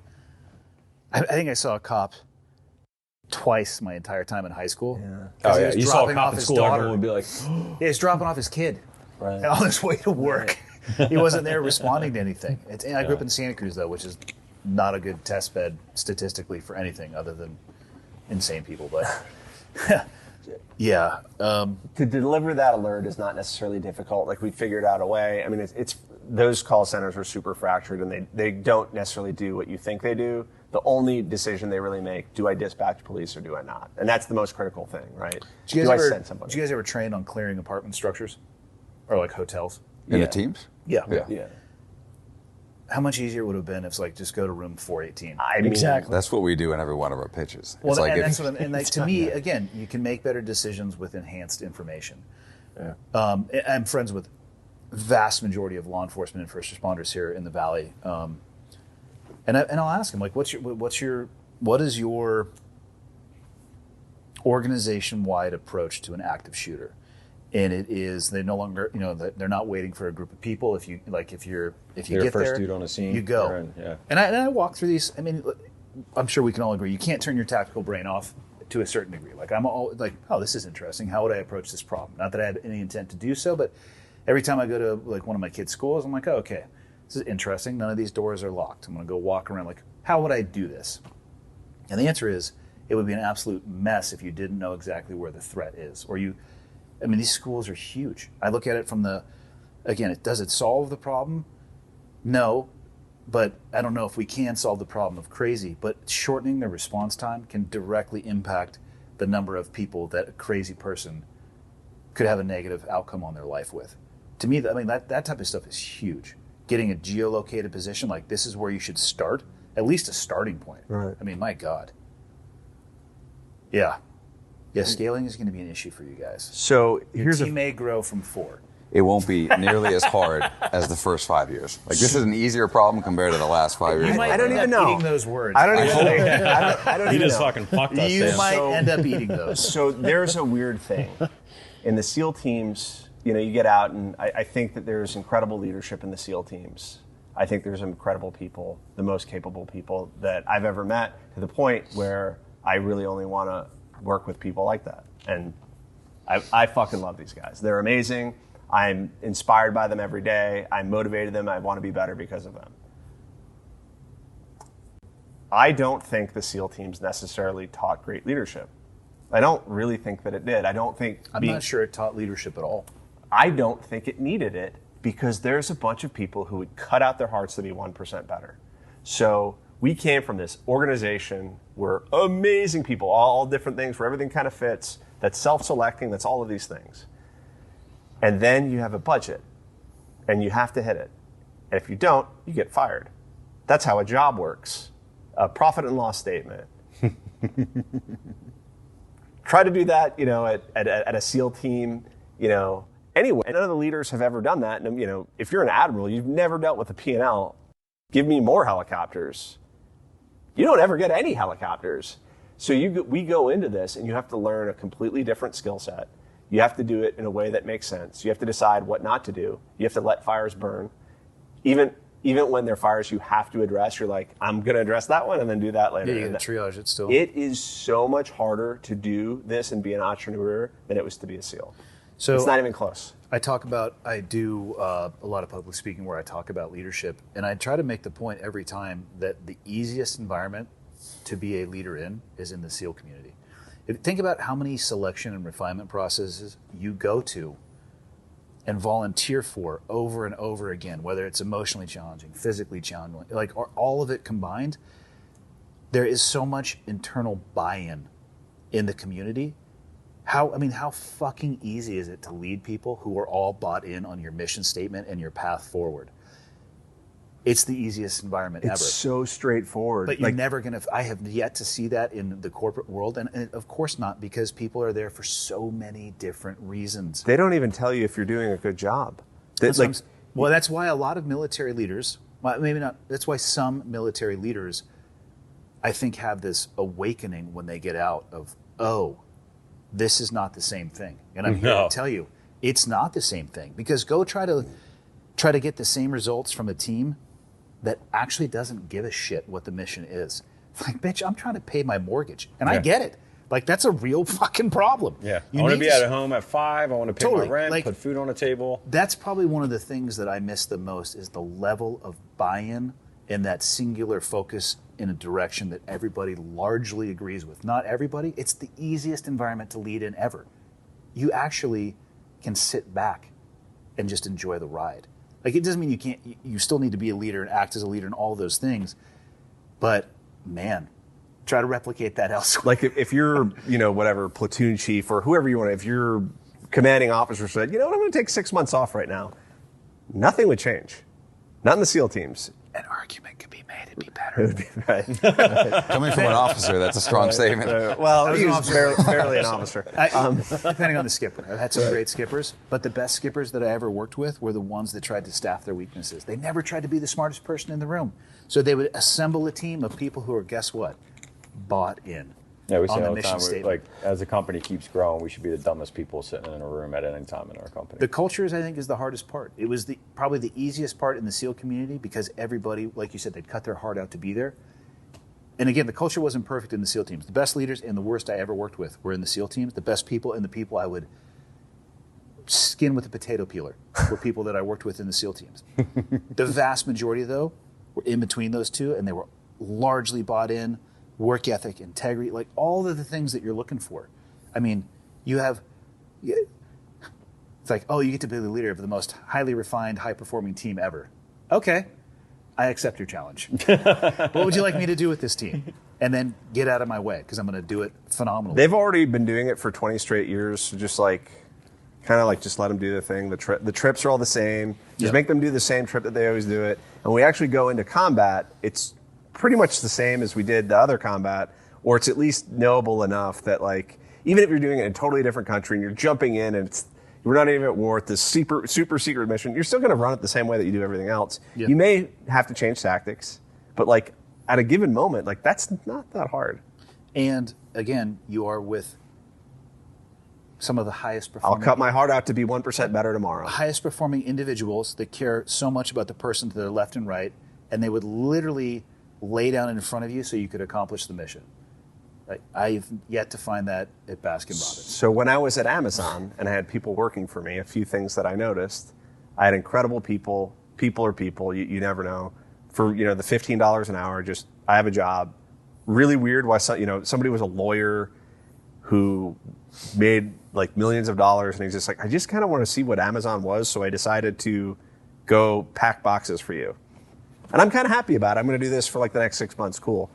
I think I saw a cop twice my entire time in high school. oh yeah, was you saw a dropping cop off at his school, daughter. everyone would be like, Yeah, he's dropping off his kid right. on his way to work. He wasn't there responding to anything. I grew up in Santa Cruz, though, which is not a good test bed statistically for anything other than insane people. But yeah, To deliver that alert is not necessarily difficult. Like we figured out a way. I mean, it's those call centers are super fractured and they don't necessarily do what you think they do. The only decision they really make: do I dispatch police or do I not? And that's the most critical thing, right? do you I guys send somebody? ever train on clearing apartment structures or like hotels? In Yeah. the teams? Yeah. Yeah. How much easier would it have been if it's like just go to room 418? I mean, Exactly. That's what we do in every one of our pitches. Well, it's like and if- that's what and like, to me, again, you can make better decisions with enhanced information. I'm friends with vast majority of law enforcement and first responders here in the Valley, and I'll ask them like, what is your organization-wide approach to an active shooter? And it is they no longer they're not waiting for a group of people. If you You're get first there, dude on the scene, you go. you're in, yeah. And I walk through these. I mean, I'm sure we can all agree you can't turn your tactical brain off to a certain degree. Like I'm all like, oh, this is interesting. How would I approach this problem? Not that I had any intent to do so, but every time I go to like one of my kids' schools, I'm like, oh, okay, this is interesting. None of these doors are locked. I'm going to go walk around. Like, how would I do this? And the answer is, it would be an absolute mess if you didn't know exactly where the threat is, or you. I mean, these schools are huge. I look at it from does it solve the problem? No, but I don't know if we can solve the problem of crazy, but shortening the response time can directly impact the number of people that a crazy person could have a negative outcome on their life with. To me, that type of stuff is huge. Getting a geolocated position, like this is where you should start, at least a starting point. Right. I mean, my God. Yeah. Yeah, scaling is going to be an issue for you guys. So Your here's team may grow from 4. it won't be nearly as hard as the first 5 years. Like this is an easier problem compared to the last 5 years. I don't end even up know. eating those words. I don't even know. I don't You even just know. fucking fucked us, You Sam. might So- end up eating those. So there's a weird thing. In the SEAL teams, you get out, and I think that there's incredible leadership in the SEAL teams. I think there's incredible people, the most capable people that I've ever met, to the point where I really only want to work with people like that. And I fucking love these guys. They're amazing. I'm inspired by them every day. I motivated them. I want to be better because of them. I don't think the SEAL teams necessarily taught great leadership. I don't really think that it did. I don't think I'm not sure it taught leadership at all. I don't think it needed it because there's a bunch of people who would cut out their hearts to be 1% better. So we came from this organization where amazing people, all different things where everything kind of fits, that's self-selecting, that's all of these things. And then you have a budget and you have to hit it. And if you don't, you get fired. That's how a job works. A profit and loss statement. Try to do that, at a SEAL team, anyway. None of the leaders have ever done that. And, if you're an admiral, you've never dealt with a P&L. Give me more helicopters. You don't ever get any helicopters. So we go into this and you have to learn a completely different skill set. You have to do it in a way that makes sense. You have to decide what not to do. You have to let fires burn. Even when there are fires you have to address, you're like, I'm going to address that one and then do that later. Yeah, you And got to triage it still. it is so much harder to do this and be an entrepreneur than it was to be a SEAL. So It's not even close. I do a lot of public speaking where I talk about leadership, and I try to make the point every time that the easiest environment to be a leader in is in the SEAL community. Think about how many selection and refinement processes you go to and volunteer for over and over again, whether it's emotionally challenging, physically challenging, like all of it combined. There is so much internal buy-in in the community. How fucking easy is it to lead people who are all bought in on your mission statement and your path forward? It's the easiest environment ever. It's so straightforward. But you're never going to, I have yet to see that in the corporate world. And of course not, because people are there for so many different reasons. They don't even tell you if you're doing a good job. Well, that's why a lot of military leaders, well, maybe not, that's why some military leaders, I think, have this awakening when they get out of, oh, this is not the same thing. And I'm here to tell you, it's not the same thing. Because go try to get the same results from a team that actually doesn't give a shit what the mission is. Like, bitch, I'm trying to pay my mortgage. And I get it. Like, that's a real fucking problem. Yeah. I want to be at home at 5. I want to pay my rent, like, put food on the table. That's probably one of the things that I miss the most is the level of buy-in and that singular focus in a direction that everybody largely agrees with. Not everybody. It's the easiest environment to lead in ever. You actually can sit back and just enjoy the ride. Like, it doesn't mean you can't, you still need to be a leader and act as a leader and all those things. But, man, try to replicate that elsewhere. Like, if you're, whatever, platoon chief or whoever you want to, if your commanding officer said, you know what, I'm going to take 6 months off right now, nothing would change. Not in the SEAL teams. An argument could be made. It'd be better. It would be right. Coming from an officer, that's a strong statement. Well, he was barely an officer. Depending on the skipper. I've had some great skippers, but the best skippers that I ever worked with were the ones that tried to staff their weaknesses. They never tried to be the smartest person in the room. So they would assemble a team of people who are, guess what, bought in. Yeah, we say on the all the mission time, statement. as the company keeps growing, we should be the dumbest people sitting in a room at any time in our company. The culture, I think, is the hardest part. It was probably the easiest part in the SEAL community because everybody, like you said, they'd cut their heart out to be there. And again, the culture wasn't perfect in the SEAL teams. The best leaders and the worst I ever worked with were in the SEAL teams. The best people and the people I would skin with a potato peeler were people that I worked with in the SEAL teams. The vast majority, though, were in between those two, and they were largely bought in. Work ethic, integrity, like all of the things that you're looking for. I mean, it's like, oh, you get to be the leader of the most highly refined, high-performing team ever. Okay, I accept your challenge. What would you like me to do with this team? And then get out of my way, because I'm going to do it phenomenally. They've already been doing it for 20 straight years, so just like, kind of like just let them do their thing. The trips are all the same. Just make them do the same trip that they always do it. And we actually go into combat, it's pretty much the same as we did the other combat, or it's at least knowable enough that, like, even if you're doing it in a totally different country and you're jumping in and you're not even at war with this super secret mission, you're still going to run it the same way that you do everything else. Yeah. You may have to change tactics, but like at a given moment, like that's not that hard. And again, you are with some of the highest performing. I'll cut my heart out to be 1% better tomorrow. Highest performing individuals that care so much about the person to their left and right, and they would literally lay down in front of you so you could accomplish the mission. Like, I've yet to find that at Baskin Robbins. So when I was at Amazon and I had people working for me, a few things that I noticed, I had incredible people. People are people. You never know. For the $15 an hour, just I have a job. Really weird. Why somebody was a lawyer who made like millions of dollars, and he's just like, I just kind of want to see what Amazon was, so I decided to go pack boxes for you. And I'm kind of happy about it. I'm going to do this for like the next 6 months. Cool.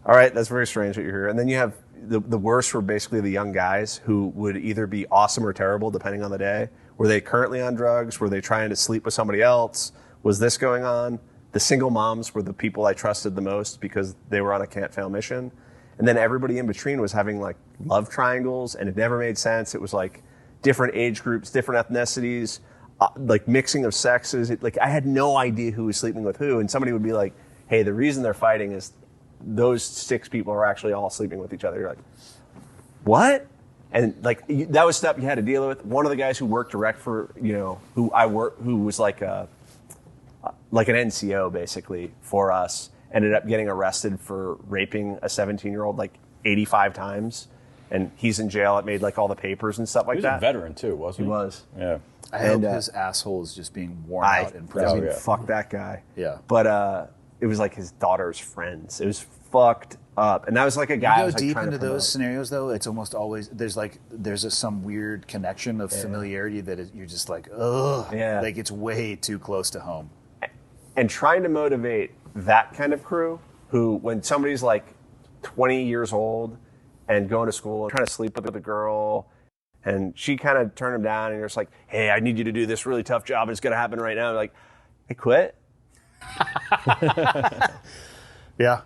All right, that's very strange that you're here. And then you have the worst were basically the young guys who would either be awesome or terrible depending on the day. Were they currently on drugs? Were they trying to sleep with somebody else? Was this going on? The single moms were the people I trusted the most because they were on a can't fail mission. And then everybody in between was having like love triangles, and it never made sense. It was like different age groups, different ethnicities, like mixing of sexes. Like I had no idea who was sleeping with who, and somebody would be like, hey, the reason they're fighting is those 6 people are actually all sleeping with each other. You're like, what? And like that was stuff you had to deal with. One of the guys who worked direct for, who was like an NCO basically for us, ended up getting arrested for raping a 17-year-old like 85 times. And he's in jail. It made like all the papers and stuff like that. He was a veteran too, wasn't he? He was. Yeah. I hope his asshole is just being worn out in prison. Fuck that guy. Yeah. But it was like his daughter's friends. It was fucked up. And that was like a guy. You I go was, like, deep trying to into those promote. scenarios, though. It's almost always there's some weird connection of familiarity that you're just like, ugh, like it's way too close to home. And trying to motivate that kind of crew, who when somebody's like 20 years old and going to school and trying to sleep with a girl, and she kind of turned him down, and you're just like, hey, I need you to do this really tough job. It's going to happen right now. And like, I quit. Yeah.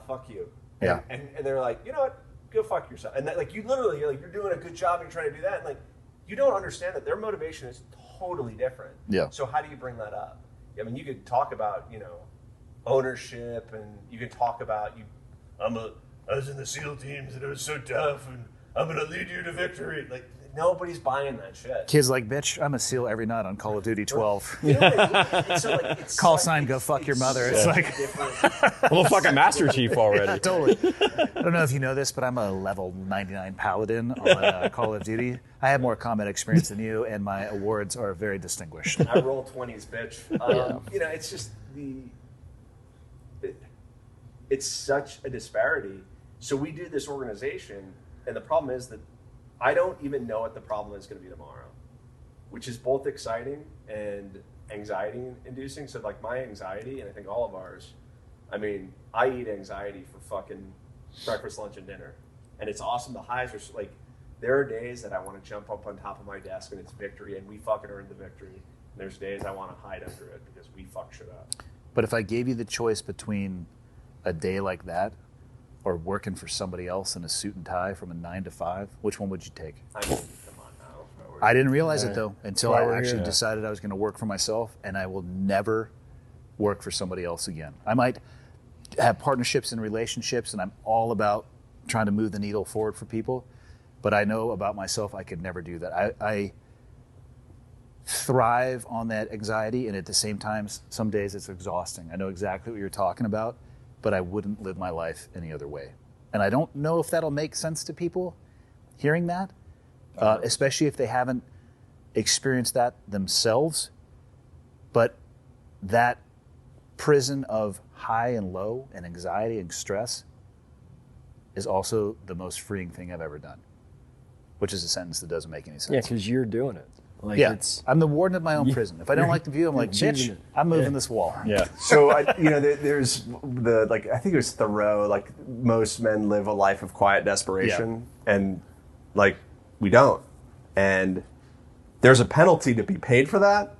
Fuck you. Yeah. And they're like, you know what? Go fuck yourself. And that, like, you literally, you're doing a good job. You're trying to do that. And like, you don't understand that their motivation is totally different. Yeah. So how do you bring that up? I mean, you could talk about, ownership, and you can talk about I was in the SEAL teams and it was so tough, and I'm going to lead you to victory. Like, nobody's buying that shit. Kids like, bitch, I'm a SEAL every night on Call of Duty 12. You know what I mean? So, like, it's Call like, sign, go fuck your mother. It's like, Well, fucking Master Chief already. totally. I don't know if you know this, but I'm a level 99 paladin on Call of Duty. I have more combat experience than you, and my awards are very distinguished. I roll 20s, bitch. It's just it's such a disparity. So we do this organization, and the problem is that I don't even know what the problem is going to be tomorrow, which is both exciting and anxiety-inducing. So, like, my anxiety, and I think all of ours, I mean, I eat anxiety for fucking breakfast, lunch, and dinner. And it's awesome. The highs are, like, there are days that I want to jump up on top of my desk and it's victory, and we fucking earned the victory. And there's days I want to hide under it because we fuck shit up. But if I gave you the choice between a day like that or working for somebody else in a suit and tie from a 9 to 5, which one would you take? I mean, come on now. I didn't realize it, though, until Why I we're actually here. decided I was going to work for myself, and I will never work for somebody else again. I might have partnerships and relationships, and I'm all about trying to move the needle forward for people, but I know about myself I could never do that. I thrive on that anxiety, and at the same time, some days it's exhausting. I know exactly what you're talking about, but I wouldn't live my life any other way. And I don't know if that'll make sense to people hearing that, especially if they haven't experienced that themselves. But that prison of high and low and anxiety and stress is also the most freeing thing I've ever done, which is a sentence that doesn't make any sense. Yeah, because you're doing it. Like, Yeah, it's I'm the warden of my own prison. If I don't like the view, I'm like, achieving bitch, it. I'm moving this wall. Yeah. So, there's I think it was Thoreau, like, most men live a life of quiet desperation, and, like, we don't. And there's a penalty to be paid for that,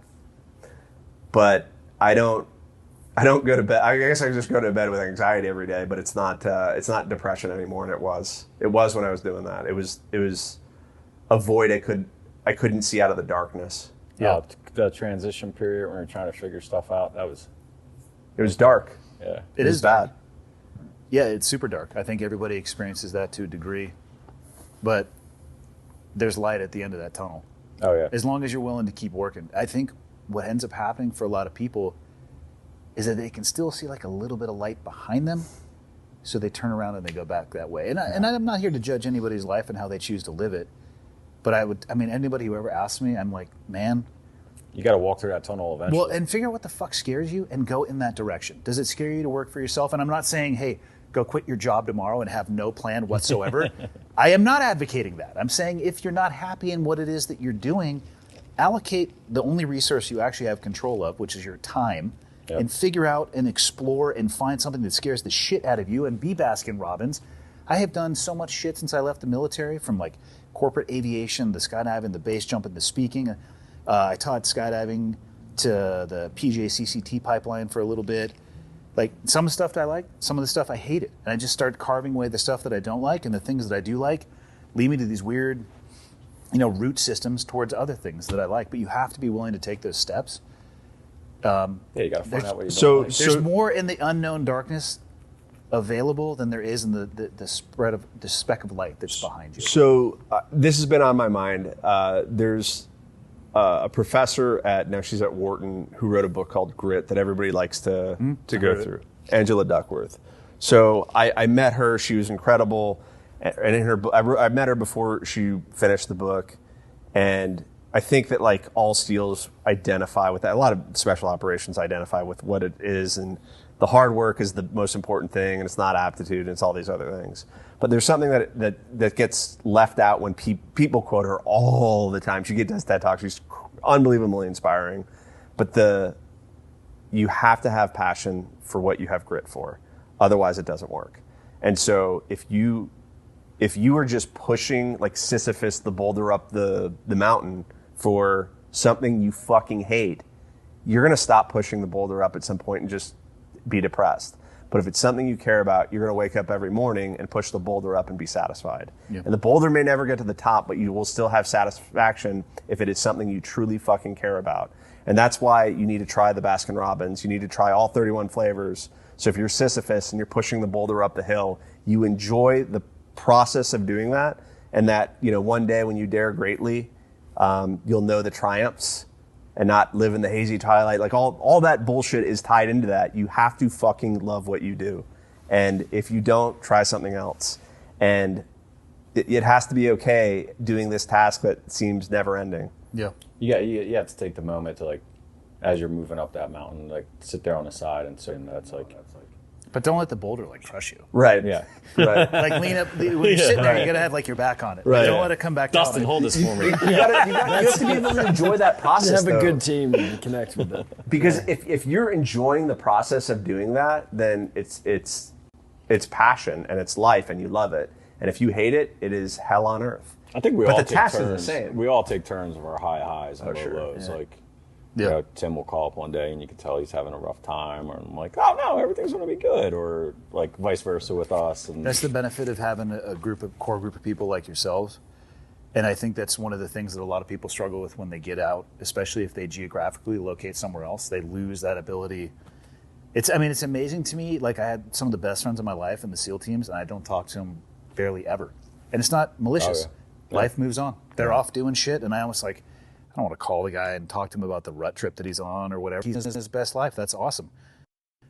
but I don't go to bed. I guess I just go to bed with anxiety every day, but it's not depression anymore, and it was when I was doing that. It was a void I couldn't see out of the darkness. Yeah. The transition period when you're trying to figure stuff out, It was dark. yeah. It was is bad. Yeah, it's super dark. I think everybody experiences that to a degree, but there's light at the end of that tunnel. Oh, yeah. As long as you're willing to keep working. I think what ends up happening for a lot of people is that they can still see like a little bit of light behind them, so they turn around and they go back that way. And I'm not here to judge anybody's life and how they choose to live it, but anybody who ever asks me, I'm like, man, You got to walk through that tunnel eventually. well, and figure out what the fuck scares you and go in that direction. Does it scare you to work for yourself? And I'm not saying, hey, go quit your job tomorrow and have no plan whatsoever. I am not advocating that. I'm saying if you're not happy in what it is that you're doing, allocate the only resource you actually have control of, which is your time, Yep. and figure out and explore and find something that scares the shit out of you and be Baskin Robbins. I have done so much shit since I left the military, from like corporate aviation, the skydiving, the base jumping, the speaking. I taught skydiving to the PJCCT pipeline for a little bit. Like, some of the stuff that I like, some of the stuff I hated. And I just started carving away the stuff that I don't like, and the things that I do like lead me to these weird, root systems towards other things that I like. But you have to be willing to take those steps. yeah, you got to find out what you So- don't like. There's more in the unknown darkness available than there is in the spread of the speck of light that's behind you. So this has been on my mind. There's a professor she's at Wharton, who wrote a book called Grit that everybody likes to go through. Angela Duckworth. So I met her. She was incredible. And in her, I met her before she finished the book. And I think that, like, all SEALs identify with that. A lot of special operations identify with what it is. And the hard work is the most important thing, and it's not aptitude, and it's all these other things. But there's something that gets left out when people quote her all the time. She does TED Talks. She's unbelievably inspiring. But you have to have passion for what you have grit for. Otherwise, it doesn't work. And so if you are just pushing like Sisyphus the boulder up the mountain for something you fucking hate, you're going to stop pushing the boulder up at some point and just be depressed. But if it's something you care about, you're going to wake up every morning and push the boulder up and be satisfied. Yep. And the boulder may never get to the top, but you will still have satisfaction if it is something you truly fucking care about. And that's why you need to try the Baskin Robbins. You need to try all 31 flavors. So if you're Sisyphus and you're pushing the boulder up the hill, you enjoy the process of doing that. And that, one day when you dare greatly, you'll know the triumphs and not live in the hazy twilight. Like all that bullshit is tied into that. You have to fucking love what you do. And if you don't, try something else. And it has to be okay doing this task that seems never ending. Yeah. You have to take the moment to, like, as you're moving up that mountain, like, sit there on the side and say, that's like. But don't let the boulder like crush you. Right. Yeah. Right. Like lean up when you're sitting there. You gotta have like your back on it. Right. Don't let it come back down. Dustin, hold this for me. You have to be able to enjoy that process. Have a good team and connect with it. Because if you're enjoying the process of doing that, then it's passion and it's life and you love it. And if you hate it, it is hell on earth. I think we But all the take task turns. is the same. We all take turns of our high highs and low sure. lows. Yeah. Like, Yeah. Tim will call up one day and you can tell he's having a rough time, or I'm like, oh no, everything's going to be good, or like vice versa with us. And That's the benefit of having a core group of people like yourselves. And I think that's one of the things that a lot of people struggle with when they get out, especially if they geographically locate somewhere else. They lose that ability. It's amazing to me. Like, I had some of the best friends in my life in the SEAL teams, and I don't talk to them barely ever. And it's not malicious. Oh, yeah. Life moves on. They're off doing shit, and I almost like, I don't want to call the guy and talk to him about the rut trip that he's on or whatever. He's in his best life. That's awesome.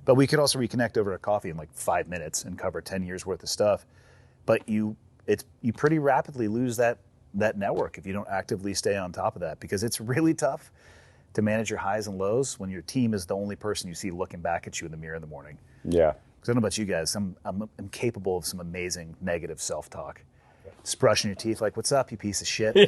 But we could also reconnect over a coffee in like 5 minutes and cover 10 years worth of stuff. But you pretty rapidly lose that network if you don't actively stay on top of that, because it's really tough to manage your highs and lows when your team is the only person you see looking back at you in the mirror in the morning. yeah. Because I don't know about you guys, I'm capable of some amazing negative self-talk. Just brushing your teeth like, what's up, you piece of shit? Are you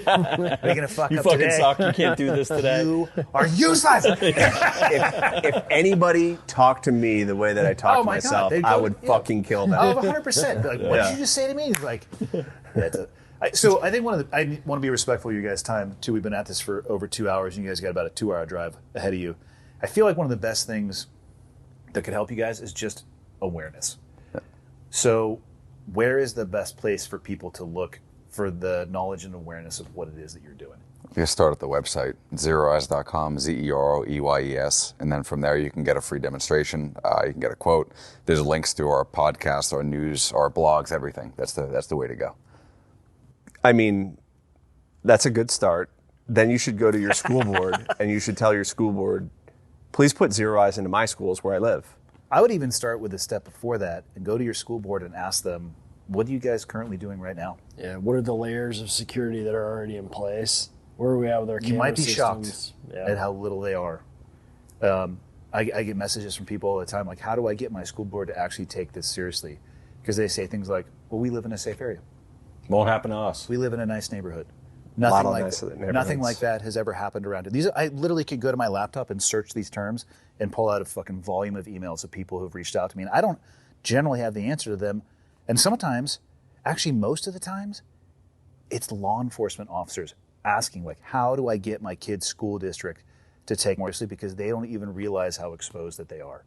going to fuck You up fucking today? suck. You can't do this today. You are useless. If anybody talked to me the way that I talk Oh to my God, myself, they'd I go- would yeah. fucking kill them. Oh, 100%. Like, what did you just say to me? He's like, so I think I want to be respectful of your guys' time too. We've been at this for over 2 hours, and you guys got about a 2-hour drive ahead of you. I feel like one of the best things that could help you guys is just awareness. So, where is the best place for people to look for the knowledge and awareness of what it is that you're doing? You start at the website, ZeroEyes.com, ZeroEyes, and then from there you can get a free demonstration. You can get a quote. There's links to our podcast, our news, our blogs, everything. That's the way to go. I mean, that's a good start. Then you should go to your school board and you should tell your school board, please put ZeroEyes into my schools where I live. I would even start with a step before that and go to your school board and ask them, what are you guys currently doing right now? Yeah, what are the layers of security that are already in place? Where are we at with our camera You might be systems? shocked at how little they are. I get messages from people all the time, like, how do I get my school board to actually take this seriously? Because they say things like, well, we live in a safe area. Won't happen to us. We live in a nice neighborhood. lot Nothing of like nice neighborhoods. nothing like that has ever happened around it. I literally could go to my laptop and search these terms and pull out a fucking volume of emails of people who've reached out to me. And I don't generally have the answer to them. And sometimes, actually most of the times, it's law enforcement officers asking, like, how do I get my kid's school district to take more seriously, because they don't even realize how exposed that they are.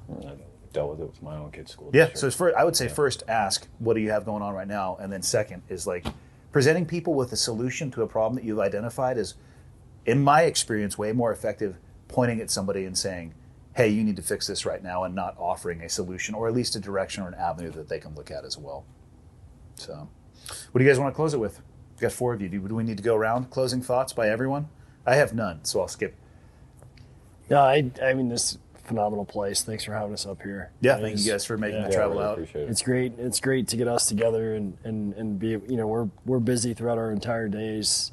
I dealt with it with my own kid's school Yeah, district. so it's I would say first ask, what do you have going on right now? And then second is like presenting people with a solution to a problem that you've identified is, in my experience, way more effective pointing at somebody and saying, hey, you need to fix this right now, and not offering a solution or at least a direction or an avenue that they can look at as well. So what do you guys want to close it with? We've got 4 of you. Do we need to go around? Closing thoughts by everyone? I have none, so I'll skip. No, I mean, this is a phenomenal place. Thanks for having us up here. Yeah, It thank is- you guys for making the Yeah, I travel really out. appreciate it. It's great. It's great to get us together and be. You know, we're busy throughout our entire days.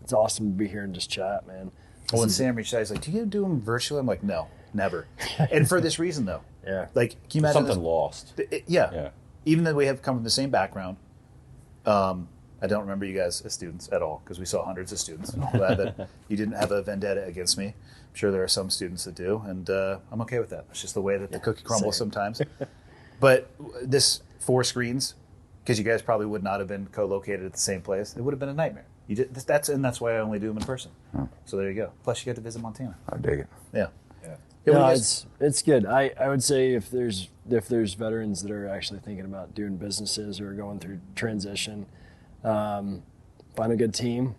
It's awesome to be here and just chat, man. Well, when Sam reached out, he's like, do you do them virtually? I'm like, no. Never. And for this reason, though. Yeah. Like, can you imagine Something lost. Yeah. Yeah. Even though we have come from the same background, I don't remember you guys as students at all because we saw hundreds of students. I'm glad that you didn't have a vendetta against me. I'm sure there are some students that do, and I'm okay with that. It's just the way that the cookie crumbles sometimes. But this 4 screens, because you guys probably would not have been co-located at the same place, it would have been a nightmare. That's why I only do them in person. Oh. So there you go. Plus, you get to visit Montana. I dig it. Yeah. No, what do you guys- it's good. I would say if there's veterans that are actually thinking about doing businesses or going through transition, find a good team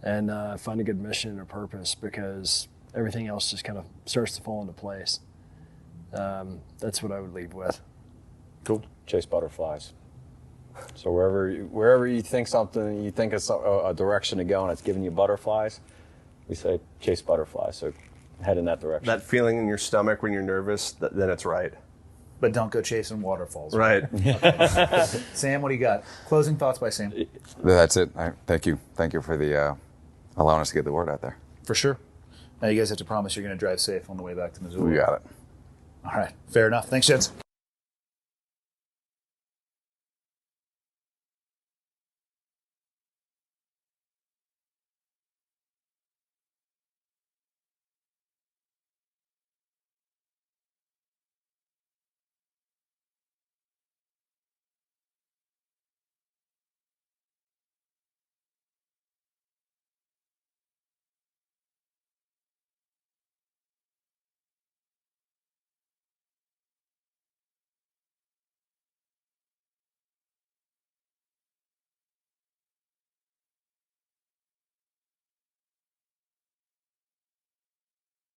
and find a good mission and a purpose, because everything else just kind of starts to fall into place. That's what I would leave with. Cool. Chase butterflies. So wherever you think something, you think it's a direction to go, and it's giving you butterflies, we say chase butterflies. So head in that direction. That feeling in your stomach when you're nervous, then it's right. But don't go chasing waterfalls. Right. Sam, what do you got? Closing thoughts by Sam. That's it. Thank you. Thank you for the allowing us to get the word out there. For sure. Now you guys have to promise you're going to drive safe on the way back to Missouri. We got it. All right. Fair enough. Thanks, gents.